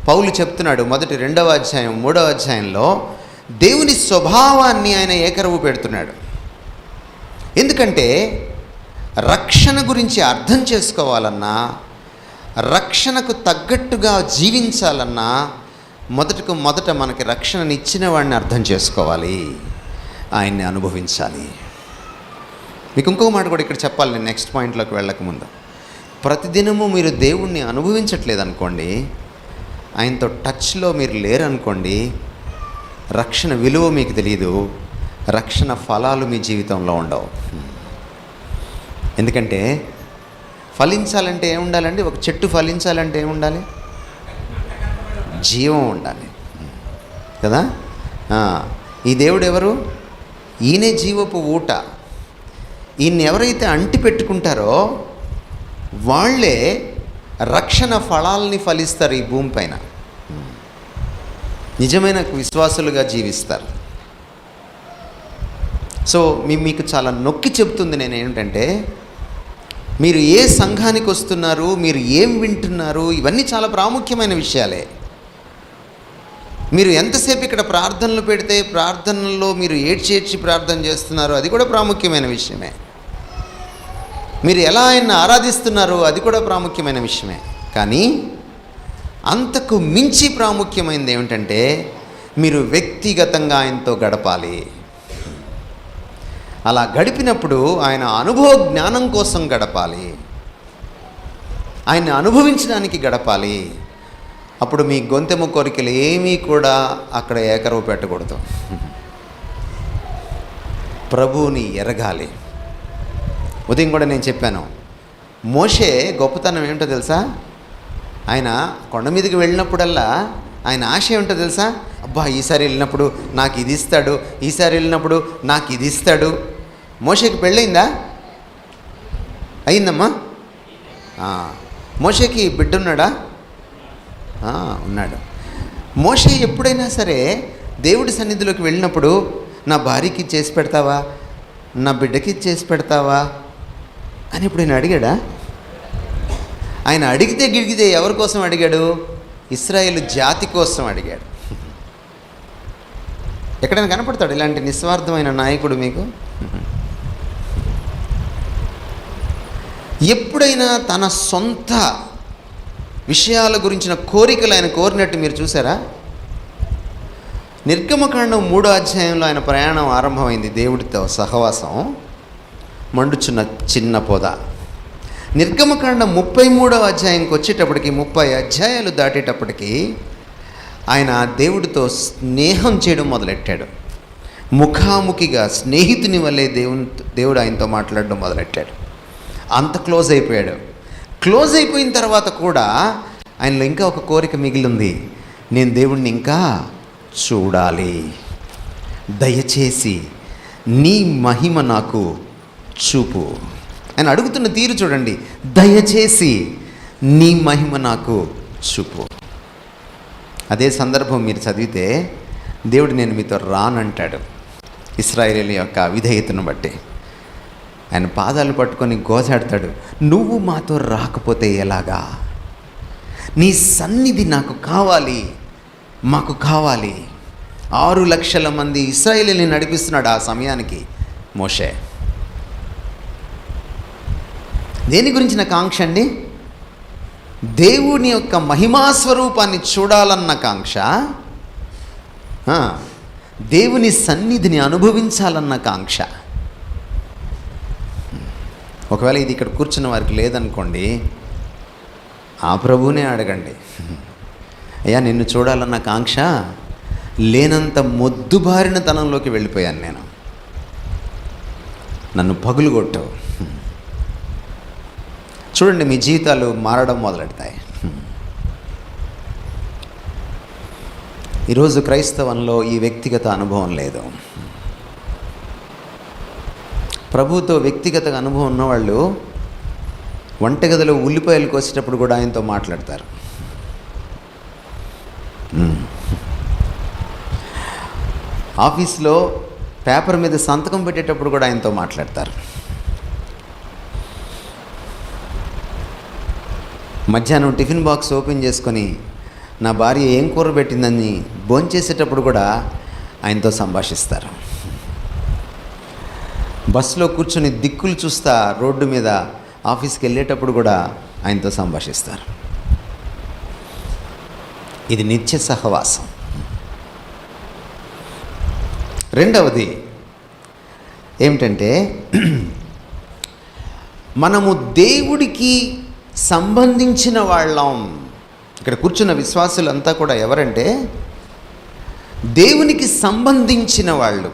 పౌలు చెప్తున్నాడు మొదటి 2వ అధ్యాయం 3వ అధ్యాయంలో దేవుని స్వభావాన్ని ఆయన ఏకరువు పెడుతున్నాడు. ఎందుకంటే రక్షణ గురించి అర్థం చేసుకోవాలన్నా, రక్షణకు తగ్గట్టుగా జీవించాలన్నా మొదట మనకి రక్షణనిచ్చిన వాడిని అర్థం చేసుకోవాలి, ఆయన్ని అనుభవించాలి. మీకు ఇంకొక మాట కూడా ఇక్కడ చెప్పాలి, నేను నెక్స్ట్ పాయింట్లోకి వెళ్ళకముందు. ప్రతిదినము మీరు దేవుణ్ణి అనుభవించట్లేదనుకోండి, ఆయనతో టచ్లో మీరు లేరనుకోండి, రక్షణ విలువ మీకు తెలియదు, రక్షణ ఫలాలు మీ జీవితంలో ఉండవు. ఎందుకంటే ఫలించాలంటే ఏముండాలండి? ఒక చెట్టు ఫలించాలంటే ఏముండాలి? జీవం ఉండాలి కదా. ఈ దేవుడు ఎవరు? ఈయనే జీవపు ఊట. ఈయన్ని ఎవరైతే అంటి పెట్టుకుంటారో వాళ్ళే రక్షణ ఫలాల్ని ఫలిస్తారు ఈ భూమిపైన, నిజమైన విశ్వాసులుగా జీవిస్తారు. సో మీకు చాలా నొక్కి చెప్తుంది నేను ఏంటంటే, మీరు ఏ సంఘానికి వస్తున్నారు, మీరు ఏం వింటున్నారు, ఇవన్నీ చాలా ప్రాముఖ్యమైన విషయాలే. మీరు ఎంతసేపు ఇక్కడ ప్రార్థనలు పెడితే ప్రార్థనల్లో మీరు ఏడ్చి ప్రార్థన చేస్తున్నారో అది కూడా ప్రాముఖ్యమైన విషయమే. మీరు ఎలా ఆయన్ని ఆరాధిస్తున్నారో అది కూడా ప్రాముఖ్యమైన విషయమే. కానీ అంతకు మించి ప్రాముఖ్యమైనది ఏమిటంటే, మీరు వ్యక్తిగతంగా ఆయనతో గడపాలి. అలా గడిపినప్పుడు ఆయన అనుభవ జ్ఞానం కోసం గడపాలి, ఆయన్ని అనుభవించడానికి గడపాలి. అప్పుడు మీ గొంతెమ్మ కోరికలు ఏమీ కూడా అక్కడ ఏకరువు పెట్టకూడదు. ప్రభువుని ఎరగాలి. ఉదయం కూడా నేను చెప్పాను, మోషే గొప్పతనం ఏమిటో తెలుసా? ఆయన కొండ మీదకి వెళ్ళినప్పుడల్లా ఆయన ఆశ ఏమిటో తెలుసా? అబ్బా, ఈసారి వెళ్ళినప్పుడు నాకు ఇది ఇస్తాడు, ఈసారి వెళ్ళినప్పుడు నాకు ఇది ఇస్తాడు. మోషేకి పెళ్ళయిందా? అయిందమ్మా. మోషేకి బిడ్డ ఉన్నాడా? ఉన్నాడు. మోషే ఎప్పుడైనా సరే దేవుడి సన్నిధిలోకి వెళ్ళినప్పుడు నా భార్యకి చేసి పెడతావా, నా బిడ్డకి చేసి పెడతావా అని ఎప్పుడైనా అడిగాడా? ఆయన అడిగితే ఎవరి కోసం అడిగాడు? ఇశ్రాయేలు జాతి కోసం అడిగాడు. ఎక్కడైనా కనపడతాడు ఇలాంటి నిస్వార్థమైన నాయకుడు మీకు? ఎప్పుడైనా తన సొంత విషయాల గురించిన కోరికలు ఆయన కోరినట్టు మీరు చూసారా? నిర్గమకాండం 3వ అధ్యాయంలో ఆయన ప్రయాణం ఆరంభమైంది దేవుడితో సహవాసం, మండుచున్న చిన్న పొద. నిర్గమకాండం 33వ అధ్యాయంకి వచ్చేటప్పటికి 30 అధ్యాయాలు దాటేటప్పటికి ఆయన దేవుడితో స్నేహం చేయడం మొదలెట్టాడు. ముఖాముఖిగా స్నేహితుని వల్లే దేవుడు ఆయనతో మాట్లాడడం మొదలెట్టాడు. అంత క్లోజ్ అయిపోయాడు. క్లోజ్ అయిపోయిన తర్వాత కూడా ఆయనలో ఇంకా ఒక కోరిక మిగిలింది, నేను దేవుణ్ణి ఇంకా చూడాలి, దయచేసి నీ మహిమ నాకు చూపు. ఆయన అడుగుతున్న తీరు చూడండి, దయచేసి నీ మహిమ నాకు చూపు. అదే సందర్భం మీరు చదివితే దేవుడు నేను మీతో రానంటాడు. ఇశ్రాయేలు యొక్క అవిధేయతను బట్టి ఆయన పాదాలు పట్టుకొని గోజాడతాడు, నువ్వు మాతో రాకపోతే ఎలాగా? నీ సన్నిధి నాకు కావాలి, మాకు కావాలి. 6 లక్షల మంది ఇశ్రాయేలుని నడిపిస్తున్నాడు ఆ సమయానికి మోషే. దేని గురించిన కాంక్ష అండి? దేవుని యొక్క మహిమాస్వరూపాన్ని చూడాలన్న కాంక్ష, దేవుని సన్నిధిని అనుభవించాలన్న కాంక్ష. ఒకవేళ ఇది ఇక్కడ కూర్చున్న వారికి లేదనుకోండి, ఆ ప్రభువునే అడగండి, అయ్యా నిన్ను చూడాలన్న కాంక్ష లేనంత మొద్దుబారిన తనంలోకి వెళ్ళిపోయాను నేను, నన్ను పగులుగొట్టావు. చూడండి, మీ జీవితాలు మారడం మొదలెడతాయి. ఈరోజు క్రైస్తవంలో ఈ వ్యక్తిగత అనుభవం లేదు. ప్రభువుతో వ్యక్తిగత అనుభవం ఉన్నవాళ్ళు వంటగదిలో ఉల్లిపాయలు కోసేటప్పుడు కూడా ఆయనతో మాట్లాడతారు. ఆఫీస్లో పేపర్ మీద సంతకం పెట్టేటప్పుడు కూడా ఆయనతో మాట్లాడతారు. మధ్యాహ్నం టిఫిన్ బాక్స్ ఓపెన్ చేసుకొని నా భార్య ఏం కూర పెట్టిందని భోంచేసేటప్పుడు కూడా ఆయనతో సంభాషిస్తారు. బస్సులో కూర్చొని దిక్కులు చూస్తా రోడ్డు మీద ఆఫీస్కి వెళ్ళేటప్పుడు కూడా ఆయనతో సంభాషిస్తారు. ఇది నిత్య సహవాసం. రెండవది ఏమిటంటే, మనము దేవుడికి సంబంధించిన వాళ్ళం. ఇక్కడ కూర్చున్న విశ్వాసులంతా కూడా ఎవరంటే దేవునికి సంబంధించిన వాళ్ళు,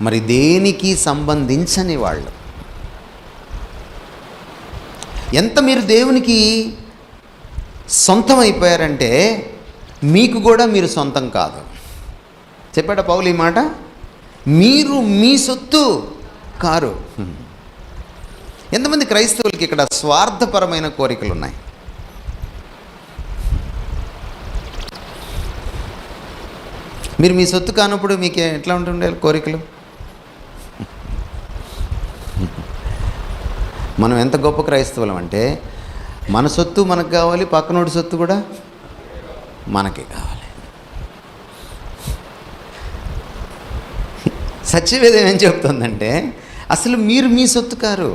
మరి దేనికి సంబంధించని వాళ్ళు. ఎంత మీరు దేవునికి సొంతం అయిపోయారంటే మీకు కూడా మీరు సొంతం కాదు. చెప్పాడా పౌలు ఈ మాట? మీరు మీ సొత్తు కారు. ఎంతమంది క్రైస్తవులకి ఇక్కడ స్వార్థపరమైన కోరికలు ఉన్నాయి? మీరు మీ సొత్తు కానప్పుడు మీకు ఎట్లా ఉంటుండే కోరికలు? మనం ఎంత గొప్ప క్రైస్తవులం అంటే మన సొత్తు మనకు కావాలి, పక్కనోడి సొత్తు కూడా మనకే కావాలి. సత్యవేదం ఏం చెప్తుందంటే అసలు మీరు మీ సొత్తు కారు.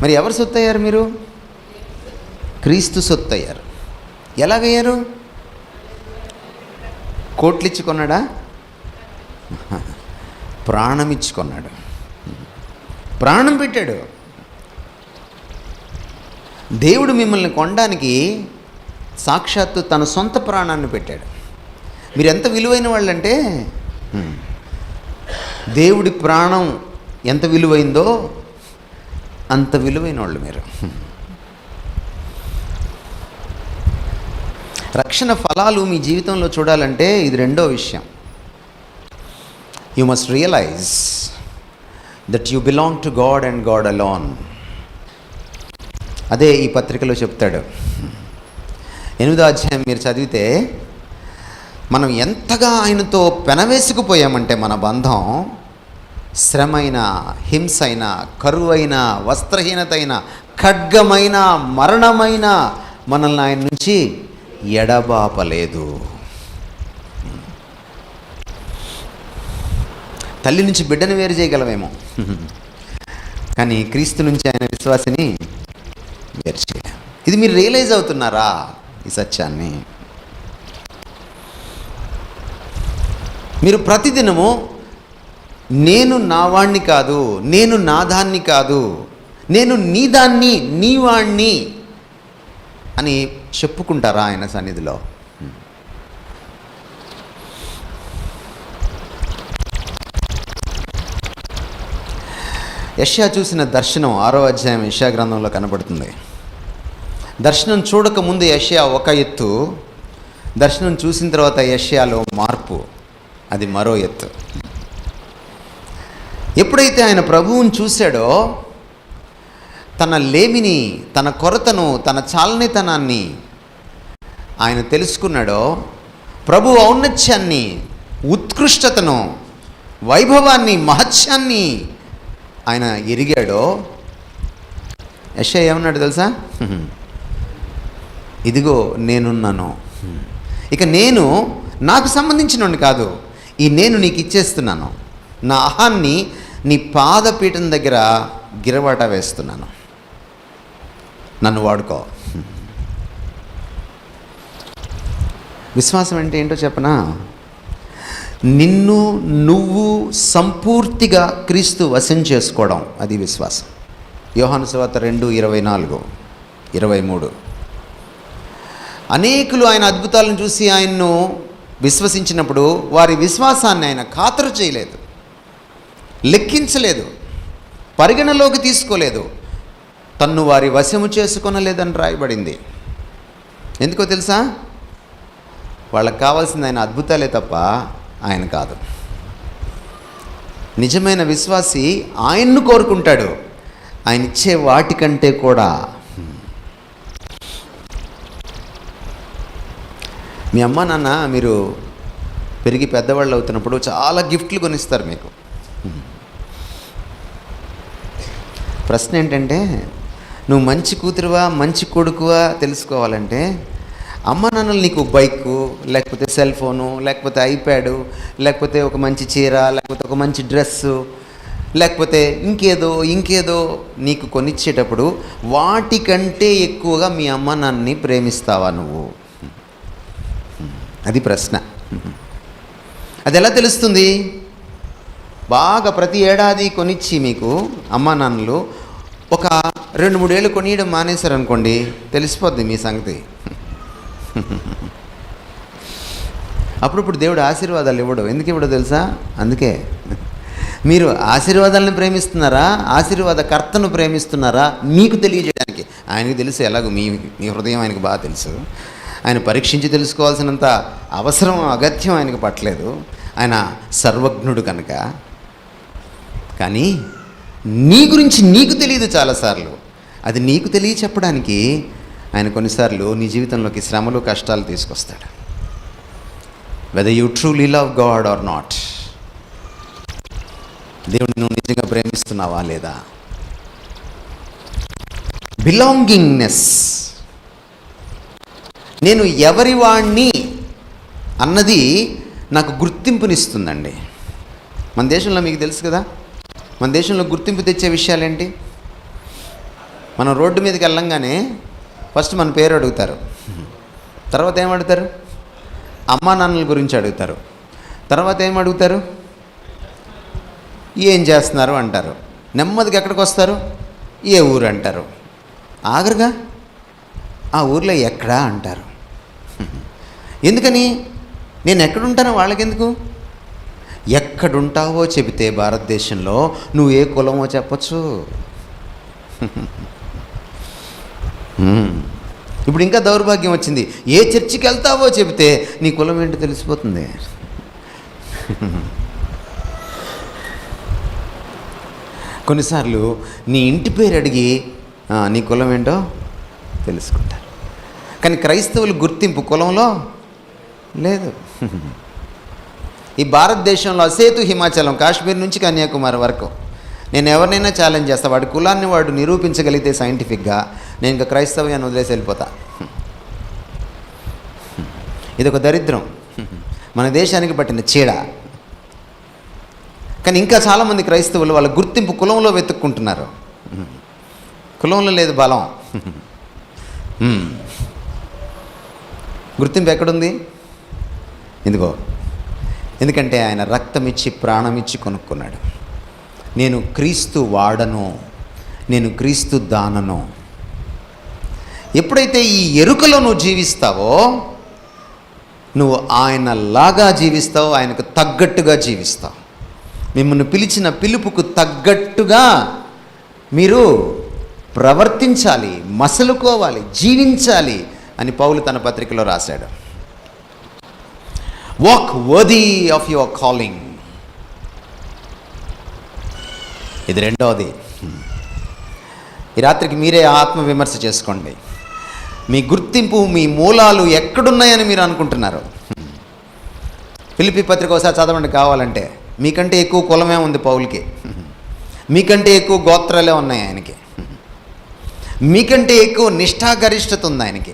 మరి ఎవరు సొత్తు అయ్యారు? మీరు క్రీస్తు సొత్తు అయ్యారు. ఎలాగయ్యారు? కోట్లు ఇచ్చి కొన్నాడా? ప్రాణం ఇచ్చి కొన్నాడు. ప్రాణం పెట్టాడు. దేవుడు మిమ్మల్ని కొనడానికి సాక్షాత్తు తన సొంత ప్రాణాన్ని పెట్టాడు. మీరు ఎంత విలువైన వాళ్ళంటే దేవుడి ప్రాణం ఎంత విలువైందో అంత విలువైన వాళ్ళు మీరు. రక్షణ ఫలాలు మీ జీవితంలో చూడాలంటే ఇది రెండో విషయం. You must realize that you belong to God and God alone. అదే ఈ పత్రికలో చెప్తాడు. 8వ అధ్యాయం మీరు చదివితే మనం ఎంతగా ఆయనతో పెనవేసుకుపోయామంటే మన బంధం శ్రమైన, హింసైన, కరువైన, వస్త్రహీనతైన, ఖడ్గమైన, మరణమైన మనల్ని ఆయన నుంచి ఎడబాపలేదు. తల్లి నుంచి బిడ్డను వేరు చేయగలమేమో, కానీ క్రీస్తు నుంచి ఆయన విశ్వాసిని వేరు చేయలేం. ఇది మీరు రియలైజ్ అవుతున్నారా ఈ సత్యాన్ని? మీరు ప్రతిదినము నేను నా వాణ్ణి కాదు, నేను నా దాన్ని కాదు, నేను నీ దాన్ని, నీ వాణ్ణి అని చెప్పుకుంటారా ఆయన సన్నిధిలో? యెషయా చూసిన దర్శనం 6వ అధ్యాయం యెషయా గ్రంథంలో కనబడుతుంది. దర్శనం చూడకముందు యెషయా ఒక ఎత్తు, దర్శనం చూసిన తర్వాత యెషయాలో మార్పు, అది మరో ఎత్తు. ఎప్పుడైతే ఆయన ప్రభువుని చూశాడో తన లేమిని, తన కొరతను, తన చాలనితనాన్ని ఆయన తెలుసుకున్నాడో, ప్రభు ఔన్నత్యాన్ని, ఉత్కృష్టతను, వైభవాన్ని, మహత్యాన్ని ఆయన ఎరిగాడో, యెషయా ఏమన్నాడు తెలుసా? ఇదిగో నేనున్నాను, ఇక నేను నాకు సంబంధించినోడిని కాదు, ఈ నేను నీకు ఇచ్చేస్తున్నాను, నా అహాన్ని నీ పాదపీఠం దగ్గర గిరవాట వేస్తున్నాను, నన్ను వాడుకో. విశ్వాసం అంటే ఏంటో చెప్పనా? నిన్ను నువ్వు సంపూర్తిగా క్రీస్తు వశం చేసుకోవడం, అది విశ్వాసం. యోహాను సువార్త 2:24, 23. అనేకులు ఆయన అద్భుతాలను చూసి ఆయన్ను విశ్వసించినప్పుడు వారి విశ్వాసాన్ని ఆయన ఖాతరు చేయలేదు, లెక్కించలేదు. పరిగణలోకి తీసుకోలేదు. తన్ను వారి వశము చేసుకొనలేదని రాయబడింది. ఎందుకో తెలుసా? వాళ్ళకి కావాల్సింది ఆయన అద్భుతాలే తప్ప ఆయన కాదు. నిజమైన విశ్వాసి ఆయన్ను కోరుకుంటాడు, ఆయన ఇచ్చే వాటికంటే కూడా. మీ అమ్మ నాన్న మీరు పెరిగి పెద్దవాళ్ళు అవుతున్నప్పుడు చాలా గిఫ్ట్లు కొనిస్తారు మీకు. ప్రశ్న ఏంటంటే, నువ్వు మంచి కూతురువా మంచి కొడుకువా తెలుసుకోవాలంటే అమ్మ నాన్నలు నీకు బైకు, లేకపోతే సెల్ ఫోను, లేకపోతే ఐప్యాడు, లేకపోతే ఒక మంచి చీర, లేకపోతే ఒక మంచి డ్రెస్సు, లేకపోతే ఇంకేదో నీకు కొనిచ్చేటప్పుడు వాటికంటే ఎక్కువగా మీ అమ్మ నాన్నని ప్రేమిస్తావా నువ్వు? అది ప్రశ్న. అది ఎలా తెలుస్తుంది? బాగా ప్రతి ఏడాది కొనిచ్చి మీకు అమ్మా నాన్నలు ఒక 2-3 ఏళ్ళు కొనియడం మానేశారనుకోండి, తెలిసిపోద్ది మీ సంగతి. అప్పుడప్పుడు దేవుడు ఆశీర్వాదాలు ఇవ్వడు. ఎందుకు ఇవ్వడో తెలుసా? అందుకే మీరు ఆశీర్వాదాలను ప్రేమిస్తున్నారా, ఆశీర్వాద కర్తను ప్రేమిస్తున్నారా మీకు తెలియజేయడానికి. ఆయనకు తెలుసు, ఎలాగో మీ హృదయం ఆయనకు బాగా తెలుసు. ఆయన పరీక్షించి తెలుసుకోవాల్సినంత అవసరం అగత్యం ఆయనకు పట్టలేదు, ఆయన సర్వజ్ఞుడు కనుక. కానీ నీ గురించి నీకు తెలియదు చాలాసార్లు. అది నీకు తెలియ చెప్పడానికి ఆయన కొన్నిసార్లు నీ జీవితంలోకి శ్రమలు కష్టాలు తీసుకొస్తాడు. Whether you truly love God or not, దేవుడిని నువ్వు నిజంగా ప్రేమిస్తున్నావా లేదా? బిలాంగింగ్నెస్, నేను ఎవరి వాణ్ణి అన్నది నాకు గుర్తింపునిస్తుందండి. మన దేశంలో మీకు తెలుసు కదా, మన దేశంలో గుర్తింపు తెచ్చే విషయాలేంటి? మనం రోడ్డు మీదకి వెళ్ళంగానే ఫస్ట్ మన పేరు అడుగుతారు, తర్వాత ఏం అడుగుతారు? అమ్మా నాన్నల గురించి అడుగుతారు, తర్వాత ఏం అడుగుతారు? ఏం చేస్తున్నారు అంటారు. నెమ్మదిగా ఎక్కడికి వస్తారు? ఏ ఊరు అంటారు. ఆఖరుగా ఆ ఊర్లో ఎక్కడా అంటారు. ఎందుకని? నేను ఎక్కడుంటానో వాళ్ళకెందుకు? ఎక్కడుంటావో చెబితే భారతదేశంలో నువ్వు ఏ కులమో చెప్పచ్చు. ఇప్పుడు ఇంకా దౌర్భాగ్యం వచ్చింది, ఏ చర్చికి వెళ్తావో చెబితే నీ కులం ఏంటో తెలిసిపోతుంది. కొన్నిసార్లు నీ ఇంటి పేరు అడిగి నీ కులం ఏంటో తెలుసుకుంటారు. కానీ క్రైస్తవుల గుర్తింపు కులంలో లేదు. ఈ భారతదేశంలో అసేతు హిమాచలం, కాశ్మీర్ నుంచి కన్యాకుమారి వరకు నేను ఎవరినైనా ఛాలెంజ్ చేస్తా, వాడి కులాన్ని వాడు నిరూపించగలిగితే సైంటిఫిక్గా, నేను ఇంకా క్రైస్తవ్యాన్ని వదిలేసి వెళ్ళిపోతా. ఇది ఒక దరిద్రం, మన దేశానికి పట్టిన చీడ. కానీ ఇంకా చాలామంది క్రైస్తవులు వాళ్ళ గుర్తింపు కులంలో వెతుక్కుంటున్నారు. కులంలో లేదు బలం. గుర్తింపు ఎక్కడుంది? ఎందుకో, ఎందుకంటే ఆయన రక్తం ఇచ్చి ప్రాణం ఇచ్చి కొనుక్కున్నాడు. నేను క్రీస్తు వాడను, నేను క్రీస్తు దానను. ఎప్పుడైతే ఈ ఎరుకలో నువ్వు జీవిస్తావో, నువ్వు ఆయనలాగా జీవిస్తావు, ఆయనకు తగ్గట్టుగా జీవిస్తావు. మిమ్మల్ని పిలిచిన పిలుపుకు తగ్గట్టుగా మీరు ప్రవర్తించాలి, మసలుకోవాలి, జీవించాలి అని పౌలు తన పత్రికలో రాశాడు. Walk worthy of your calling. ఇది రెండవది. ఈ రాత్రికి మీరే ఆత్మవిమర్శ చేసుకోండి. మీ గుర్తింపు, మీ మూలాలు ఎక్కడున్నాయని మీరు అనుకుంటున్నారు? ఫిలిప్పీ పత్రిక ఒకసారి చదవండి కావాలంటే. మీకంటే ఎక్కువ కులమే ఉంది పౌలుకి, మీకంటే ఎక్కువ గోత్రాలే ఉన్నాయి ఆయనకి, మీకంటే ఎక్కువ నిష్ఠాగరిష్టత ఉంది ఆయనకి,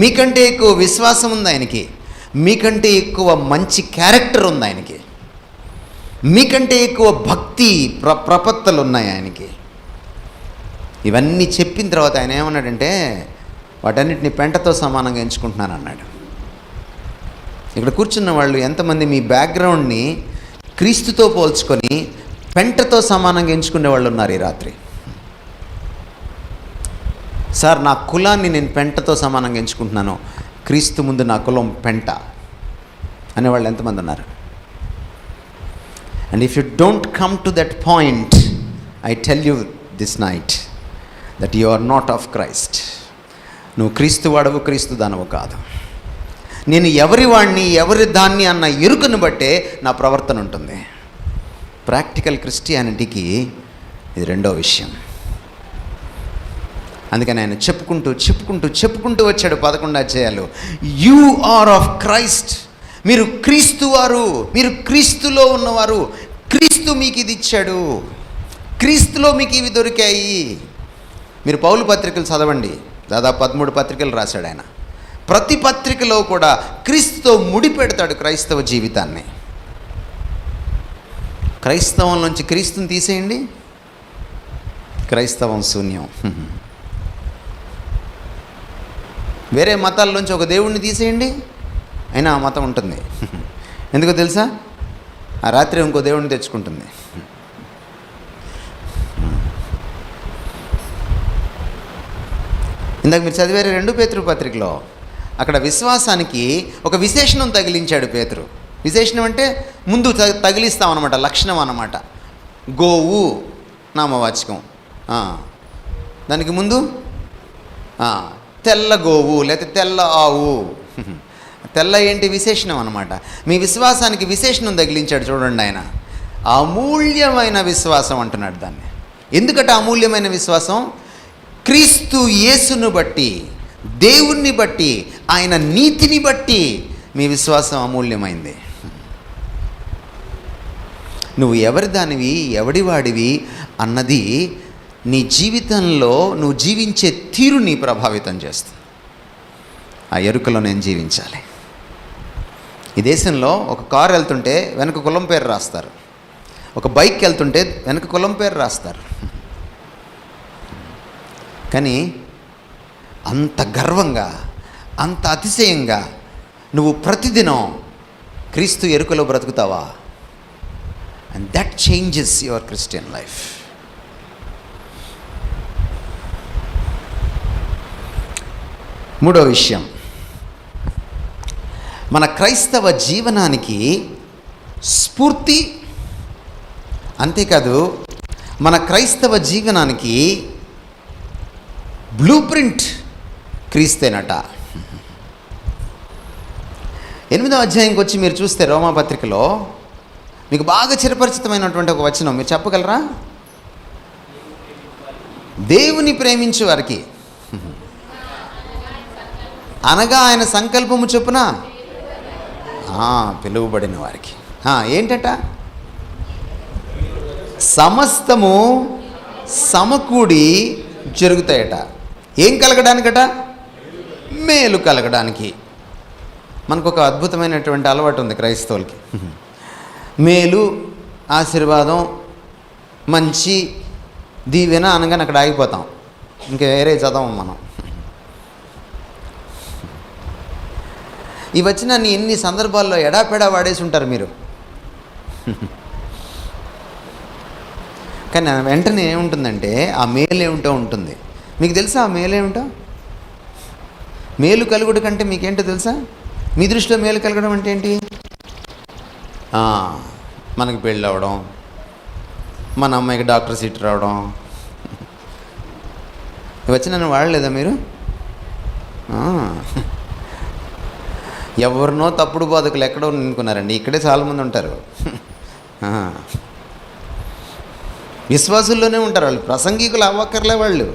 మీకంటే ఎక్కువ విశ్వాసం ఉంది ఆయనకి, మీకంటే ఎక్కువ మంచి క్యారెక్టర్ ఉంది ఆయనకి, మీకంటే ఎక్కువ భక్తి ప్రపత్తులు ఉన్నాయి ఆయనకి. ఇవన్నీ చెప్పిన తర్వాత ఆయన ఏమన్నాడంటే, వాటన్నిటిని పెంటతో సమానంగా ఎంచుకుంటున్నాను అన్నాడు. ఇక్కడ కూర్చున్న వాళ్ళు ఎంతమంది మీ బ్యాక్గ్రౌండ్ని క్రీస్తుతో పోల్చుకొని పెంటతో సమానంగా ఎంచుకునే వాళ్ళు ఉన్నారు ఈ రాత్రి? సార్, నా కులాన్ని నేను పెంటతో సమానంగా ఎంచుకుంటున్నాను, క్రీస్తు ముందు నా కులం పెంట అనేవాళ్ళు ఎంతమంది ఉన్నారు? And if you don't come to that point, I tell you this night that you are not of Christ. నువ్వు క్రీస్తు వాడవు, క్రీస్తు దానవు కాదు. నేను ఎవరి వాడిని, ఎవరి దాన్ని అన్న ఎరుకను బట్టే నా ప్రవర్తన ఉంటుంది. ప్రాక్టికల్ క్రిస్టియానిటీకి ఇది రెండో విషయం. అందుకని ఆయన చెప్పుకుంటూ వచ్చాడు 11 అధ్యాయాలు. You are of Christ. మీరు క్రీస్తు వారు, మీరు క్రీస్తులో ఉన్నవారు. క్రీస్తు మీకు ఇది ఇచ్చాడు, క్రీస్తులో మీకు ఇవి దొరికాయి. మీరు పౌలు పత్రికలు చదవండి, దాదాపు 13 పత్రికలు రాశాడు ఆయన. ప్రతి పత్రికలో కూడా క్రీస్తుతో ముడిపెడతాడు క్రైస్తవ జీవితాన్ని. క్రైస్తవం నుంచి క్రీస్తుని తీసేయండి, క్రైస్తవం శూన్యం. వేరే మతాల నుంచి ఒక దేవుణ్ణి తీసేయండి, అయినా ఆ మతం ఉంటుంది. ఎందుకో తెలుసా? ఆ రాత్రి ఇంకో దేవుణ్ణి తెచ్చుకుంటుంది. ఇందాక మీరు చదివారు 2 పేతురు పత్రికలో, అక్కడ విశ్వాసానికి ఒక విశేషణం తగిలించాడు పేతురు. విశేషణం అంటే ముందు తగిలిస్తాం అన్నమాట, లక్షణం అన్నమాట. గోవు నామవాచకం, దానికి ముందు తెల్ల గోవు లేకపోతే తెల్ల ఆవు. తెల్ల ఏంటి? విశేషణం అన్నమాట. మీ విశ్వాసానికి విశేషణం తగిలించాడు చూడండి ఆయన. అమూల్యమైన విశ్వాసం అంటున్నాడు దాన్ని. ఎందుకంటే అమూల్యమైన విశ్వాసం, క్రీస్తు యేసును బట్టి, దేవుణ్ణి బట్టి, ఆయన నీతిని బట్టి మీ విశ్వాసం అమూల్యమైంది. నువ్వు ఎవరి దానివి, ఎవడివాడివి అన్నది నీ జీవితంలో నువ్వు జీవించే తీరుని ప్రభావితం చేస్తుంది. ఆ ఎరుకలో నేను జీవించాలి. ఈ దేశంలో ఒక కారు వెళ్తుంటే వెనక కులం పేరు రాస్తారు, ఒక బైక్ వెళ్తుంటే వెనక కులం పేరు రాస్తారు. కానీ అంత గర్వంగా, అంత అతిశయంగా నువ్వు ప్రతిదినం క్రీస్తు ఎరుకలో బ్రతుకుతావా? And that changes your Christian life. మూడో విషయం, మన క్రైస్తవ జీవనానికి స్ఫూర్తి, అంతేకాదు మన క్రైస్తవ జీవనానికి బ్లూ ప్రింట్ క్రీస్తేనట. 8వ అధ్యాయంకి వచ్చి మీరు చూస్తే రోమాపత్రికలో మీకు బాగా చిరపరిచితమైనటువంటి ఒక వచనం మీరు చెప్పగలరా? దేవుని ప్రేమించు వారికి అనగా ఆయన సంకల్పము చొప్పున పిలువబడిన వారికి ఏంటట? సమస్తము సమకూడి జరుగుతాయట. ఏం కలగడానికట? మేలు కలగడానికి. మనకు ఒక అద్భుతమైనటువంటి అలవాటు ఉంది క్రైస్తవులకి. మేలు, ఆశీర్వాదం, మంచి, దీవెన అనగానే అక్కడ ఆగిపోతాం, ఇంకా వేరే చదవం మనం. ఈ వచనాన్ని ఎన్ని సందర్భాల్లో ఎడాపెడా వాడేసి ఉంటారు మీరు. కానీ వెంటనే ఏముంటుందంటే ఆ మేలు ఏమిటో ఉంటుంది. మీకు తెలుసా ఆ మేలు ఏమిటో? మేలు కలుగుడు కంటే మీకేంటో తెలుసా? మీ దృష్టిలో మేలు కలగడం అంటే ఏంటి? మనకి పెళ్ళి అవ్వడం, మన అమ్మాయికి డాక్టర్ సీట్ రావడం. వచ్చి నన్ను వాడలేదా మీరు? ఎవరినో తప్పుడు బోధకులు ఎక్కడో నిన్నుకున్నారండి, ఇక్కడే చాలామంది ఉంటారు. విశ్వాసుల్లోనే ఉంటారు వాళ్ళు, ప్రసంగికులు అవ్వక్కర్లే వాళ్ళు.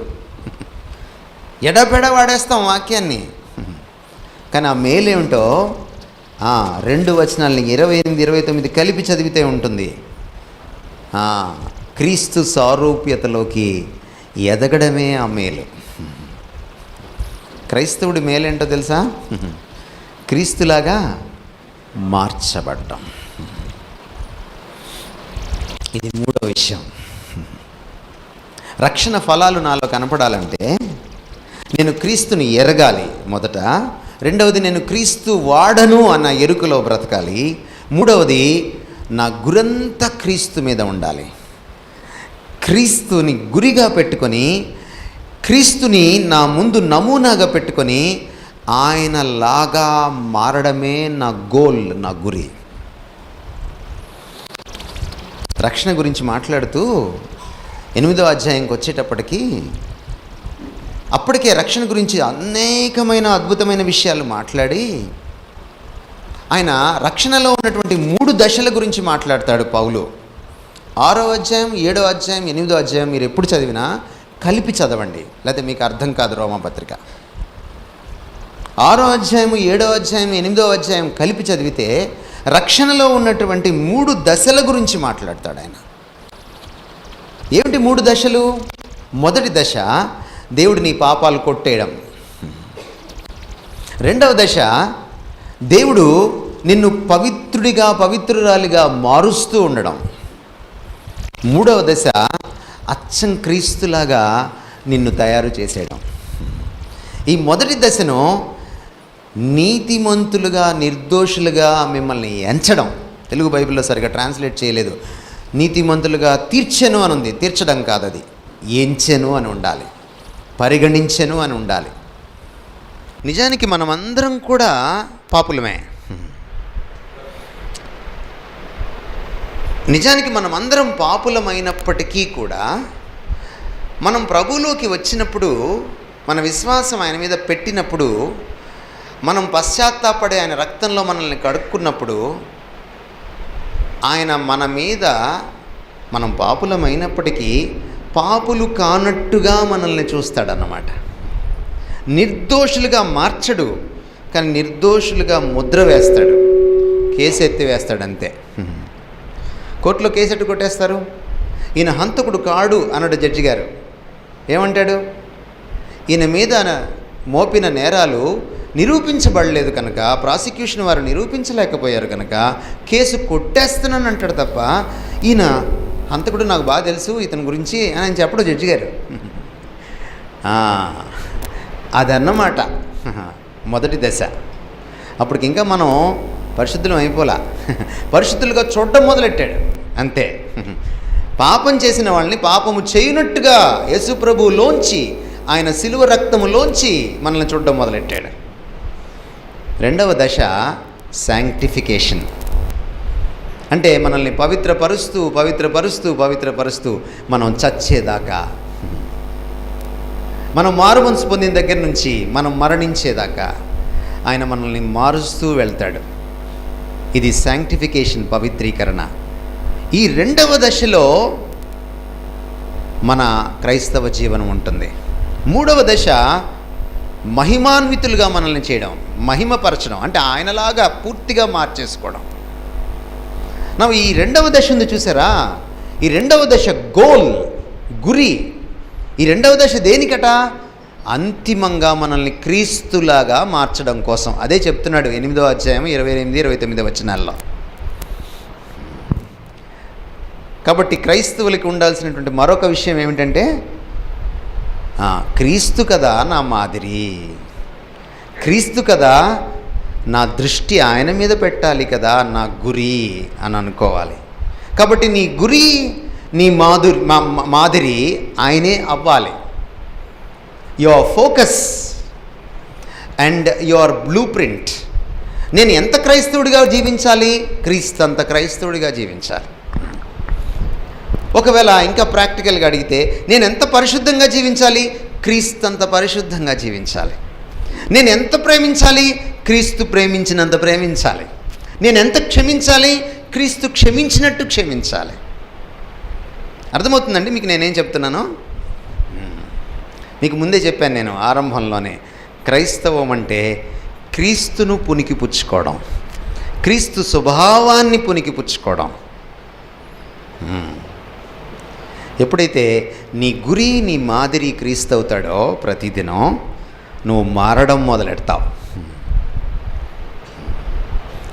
ఎడపెడ వాడేస్తాం వాక్యాన్ని. కానీ ఆ మేలేమిటో 2 వచనాలని 28, 29 కలిపి చదివితే ఉంటుంది. క్రీస్తు సారూప్యతలోకి ఎదగడమే ఆ మేలు. క్రైస్తవుడి మేలేంటో తెలుసా? క్రీస్తులాగా మార్చబడ్డం. ఇది మూడో విషయం. రక్షణ ఫలాలు నాలో కనపడాలంటే నేను క్రీస్తుని ఎరగాలి మొదట. రెండవది, నేను క్రీస్తు వాడను అన్న ఎరుకలో బ్రతకాలి. మూడవది, నా గురంతా క్రీస్తు మీద ఉండాలి. క్రీస్తుని గురిగా పెట్టుకొని, క్రీస్తుని నా ముందు నమూనాగా పెట్టుకొని ఆయనలాగా మారడమే నా గోల్, నా గురి. రక్షణ గురించి మాట్లాడుతూ 8వ అధ్యాయంకి వచ్చేటప్పటికి అప్పటికే రక్షణ గురించి అనేకమైన అద్భుతమైన విషయాలు మాట్లాడి ఆయన రక్షణలో ఉన్నటువంటి 3 దశల గురించి మాట్లాడతాడు పౌలు. 6వ అధ్యాయం, 7వ అధ్యాయం, 8వ అధ్యాయం మీరు ఎప్పుడు చదివినా కలిపి చదవండి, లేకపోతే మీకు అర్థం కాదు రోమాపత్రిక. 6వ అధ్యాయం, 7వ అధ్యాయం, 8వ అధ్యాయం కలిపి చదివితే రక్షణలో ఉన్నటువంటి 3 దశల గురించి మాట్లాడతాడు ఆయన. ఏమిటి 3 దశలు? మొదటి దశ దేవుడు నీ పాపాలు కొట్టేయడం. 2వ దశ దేవుడు నిన్ను పవిత్రుడిగా పవిత్రురాలిగా మారుస్తూ ఉండడం. 3వ దశ అచ్చం క్రీస్తులాగా నిన్ను తయారు చేసేయడం. ఈ మొదటి దశను నీతిమంతులుగా నిర్దోషులుగా మిమ్మల్ని ఎంచడం. తెలుగు బైబిల్లో సరిగా ట్రాన్స్లేట్ చేయలేదు. నీతిమంతులుగా తీర్చెను అని ఉంది. తీర్చడం కాదు, అది ఎంచెను అని ఉండాలి, పరిగణించెను అని ఉండాలి. నిజానికి మనమందరం కూడా పాపులమే. నిజానికి మనమందరం పాపులమైనప్పటికీ కూడా మనం ప్రభువులోకి వచ్చినప్పుడు, మన విశ్వాసం ఆయన మీద పెట్టినప్పుడు, మనం పశ్చాత్తాపడి ఆయన రక్తంలో మనల్ని కడుక్కున్నప్పుడు ఆయన మన మీద, మనం పాపులమైనప్పటికీ పాపులు కానట్టుగా మనల్ని చూస్తాడన్నమాట. నిర్దోషులుగా మార్చడు, కానీ నిర్దోషులుగా ముద్ర వేస్తాడు, కేసు ఎత్తి వేస్తాడు అంతే. కోర్టులో కేసు ఎట్టు కొట్టేస్తారు? ఈయన హంతకుడు కాడు అన్నాడు జడ్జి గారు. ఏమంటాడు? ఈయన మీద మోపిన నేరాలు నిరూపించబడలేదు కనుక, ప్రాసిక్యూషన్ వారు నిరూపించలేకపోయారు కనుక కేసు కొట్టేస్తున్నాను అంటాడు తప్ప, ఈయన హంతకుడు నాకు బాగా తెలుసు ఇతని గురించి అని ఆయన చెప్పడు జడ్జి గారు. అదన్నమాట మొదటి దశ. అప్పటికి ఇంకా మనం పరిశుద్ధులం అయిపోలా, పరిశుద్ధులుగా చూడడం మొదలెట్టాడు అంతే. పాపం చేసిన వాళ్ళని పాపము చేయునట్టుగా యేసు ప్రభువులోంచి, ఆయన శిలువ రక్తములోంచి మనల్ని చూడడం మొదలెట్టాడు. 2వ దశ శాంక్టిఫికేషన్. అంటే మనల్ని పవిత్రపరుస్తూ పవిత్రపరుస్తూ పవిత్రపరుస్తూ మనం చచ్చేదాకా, మనం మారుమనసు పొందిన దగ్గర నుంచి మనం మరణించేదాకా ఆయన మనల్ని మారుస్తూ వెళ్తాడు. ఇది శాంక్టిఫికేషన్, పవిత్రీకరణ. ఈ 2వ దశలో మన క్రైస్తవ జీవనం ఉంటుంది. 3వ దశ మహిమాన్వితులుగా మనల్ని చేయడం, మహిమపరచడం, అంటే ఆయనలాగా పూర్తిగా మార్చేసుకోవడం. ఈ 2వ దశ ఉంది చూసారా? ఈ 2వ దశ గోల్, గురి. ఈ 2వ దశ దేనికట? అంతిమంగా మనల్ని క్రీస్తులాగా మార్చడం కోసం. అదే చెప్తున్నాడు 8వ అధ్యాయం 28, 29 వచనాల్లో. కాబట్టి క్రైస్తవులకి ఉండాల్సినటువంటి మరొక విషయం ఏమిటంటే, క్రీస్తు కదా నా మాదిరి, క్రీస్తు కదా నా దృష్టి ఆయన మీద పెట్టాలి కదా, నా గురి అని అనుకోవాలి. కాబట్టి నీ గురి, నీ మాదిరి ఆయనే అవ్వాలి. Your focus and your blue print. నేను ఎంత క్రైస్తవుడిగా జీవించాలి? క్రీస్తు అంత క్రైస్తవుడిగా జీవించాలి. ఒకవేళ ఇంకా ప్రాక్టికల్గా అడిగితే, నేను ఎంత పరిశుద్ధంగా జీవించాలి? క్రీస్తు అంత పరిశుద్ధంగా జీవించాలి. నేను ఎంత ప్రేమించాలి? క్రీస్తు ప్రేమించినంత ప్రేమించాలి. నేను ఎంత క్షమించాలి? క్రీస్తు క్షమించినట్టు క్షమించాలి. అర్థమవుతుందండి మీకు నేనేం చెప్తున్నానో? మీకు ముందే చెప్పాను నేను ఆరంభంలోనే, క్రైస్తవం అంటే క్రీస్తును పుణికిపుచ్చుకోవడం, క్రీస్తు స్వభావాన్ని పుణికిపుచ్చుకోవడం. ఎప్పుడైతే నీ గురి, నీ మాదిరి క్రీస్తు అవుతాడో, ప్రతిదినం నువ్వు మారడం మొదలెడతావు.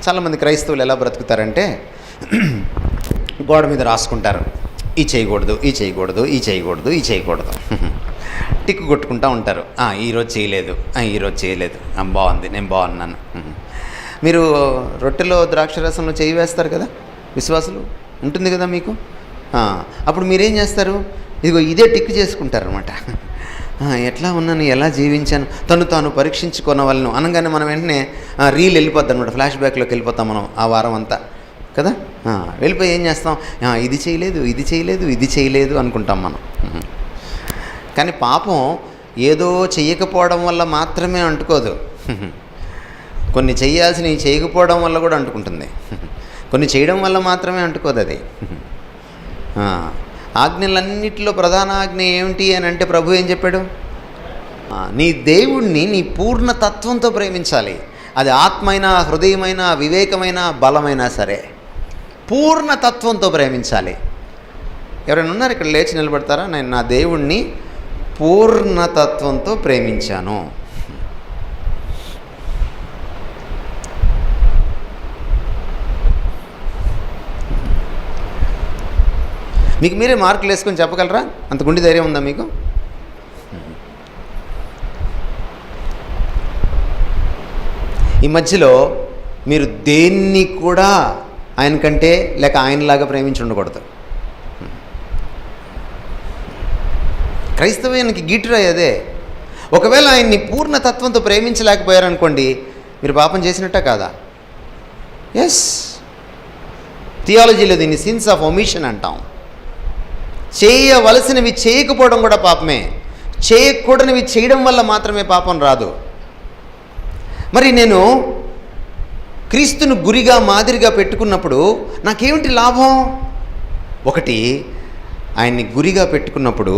చాలామంది క్రైస్తవులు ఎలా బ్రతుకుతారంటే, గోడ మీద రాసుకుంటారు, ఈ చేయకూడదు, ఈ చేయకూడదు, ఈ చేయకూడదు, ఈ చేయకూడదు, టిక్కు కొట్టుకుంటూ ఉంటారు. ఈరోజు చేయలేదు, ఈరోజు చేయలేదు, బాగుంది, నేను బాగున్నాను. మీరు రొట్టెలో ద్రాక్షరసంలో చేయి వేస్తారు కదా, విశ్వాసులు ఉంటుంది కదా మీకు. అప్పుడు మీరేం చేస్తారు? ఇదిగో ఇదే టిక్ చేసుకుంటారనమాట. ఎట్లా ఉన్నాను, ఎలా జీవించాను, తను తాను పరీక్షించుకున్న వాళ్ళను అనగానే మనం వెంటనే రీల్ వెళ్ళిపోద్ది అనమాట, ఫ్లాష్ బ్యాక్లోకి వెళ్ళిపోతాం మనం ఆ వారం అంతా. కదా. వెళ్ళిపోయి ఏం చేస్తాం, ఇది చేయలేదు, ఇది చేయలేదు, ఇది చేయలేదు అనుకుంటాం మనం. కానీ పాపం ఏదో చెయ్యకపోవడం వల్ల మాత్రమే అంటుకోదు. కొన్ని చేయాల్సినవి చేయకపోవడం వల్ల కూడా అంటుకుంటుంది. కొన్ని చేయడం వల్ల మాత్రమే అంటుకోదు అది. ఆజ్ఞలన్నిటిలో ప్రధాన ఆజ్ఞ ఏమిటి అని అంటే ప్రభు ఏం చెప్పాడు? నీ దేవుణ్ణి నీ పూర్ణ తత్వంతో ప్రేమించాలి. అది ఆత్మైనా, హృదయమైనా, వివేకమైన, బలమైనా సరే పూర్ణ తత్వంతో ప్రేమించాలి. ఎవరైనా ఉన్నారు ఇక్కడ? లేచి నిలబడతారా? నేను నా దేవుణ్ణి పూర్ణతత్వంతో ప్రేమించాను. మీకు మీరే మార్కులు వేసుకొని చెప్పగలరా? అంత గుండె ధైర్యం ఉందా మీకు? ఈ మధ్యలో మీరు దేన్ని కూడా ఆయన కంటే లేక ఆయనలాగా ప్రేమించి ఉండకూడదు. క్రైస్తవానికి గీటురాయి అదే. ఒకవేళ ఆయన్ని పూర్ణతత్వంతో ప్రేమించలేకపోయారనుకోండి, మీరు పాపం చేసినట్ట కాదా? ఎస్, థియాలజీలో దీన్ని సిన్స్ ఆఫ్ ఒమిషన్ అంటాం. చేయవలసినవి చేయకపోవడం కూడా పాపమే. చేయకూడనివి చేయడం వల్ల మాత్రమే పాపం రాదు. మరి నేను క్రీస్తును గురిగా, మాదిరిగా పెట్టుకున్నప్పుడు నాకేమిటి లాభం? ఒకటి, ఆయన్ని గురిగా పెట్టుకున్నప్పుడు,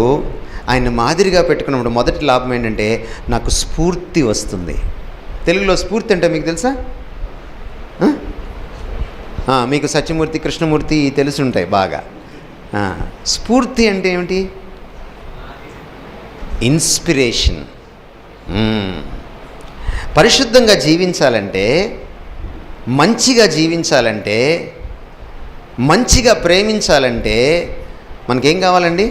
ఆయన్ని మాదిరిగా పెట్టుకున్నప్పుడు మొదటి లాభం ఏంటంటే నాకు స్ఫూర్తి వస్తుంది. తెలుగులో స్ఫూర్తి అంటే మీకు తెలుసా? మీకు సత్యమూర్తి, కృష్ణమూర్తి తెలుసుంటాయి బాగా. స్ఫూర్తి అంటే ఏమిటి? ఇన్స్పిరేషన్. పరిశుద్ధంగా జీవించాలంటే, మంచిగా జీవించాలంటే, మంచిగా ప్రేమించాలంటే మనకేం కావాలండి?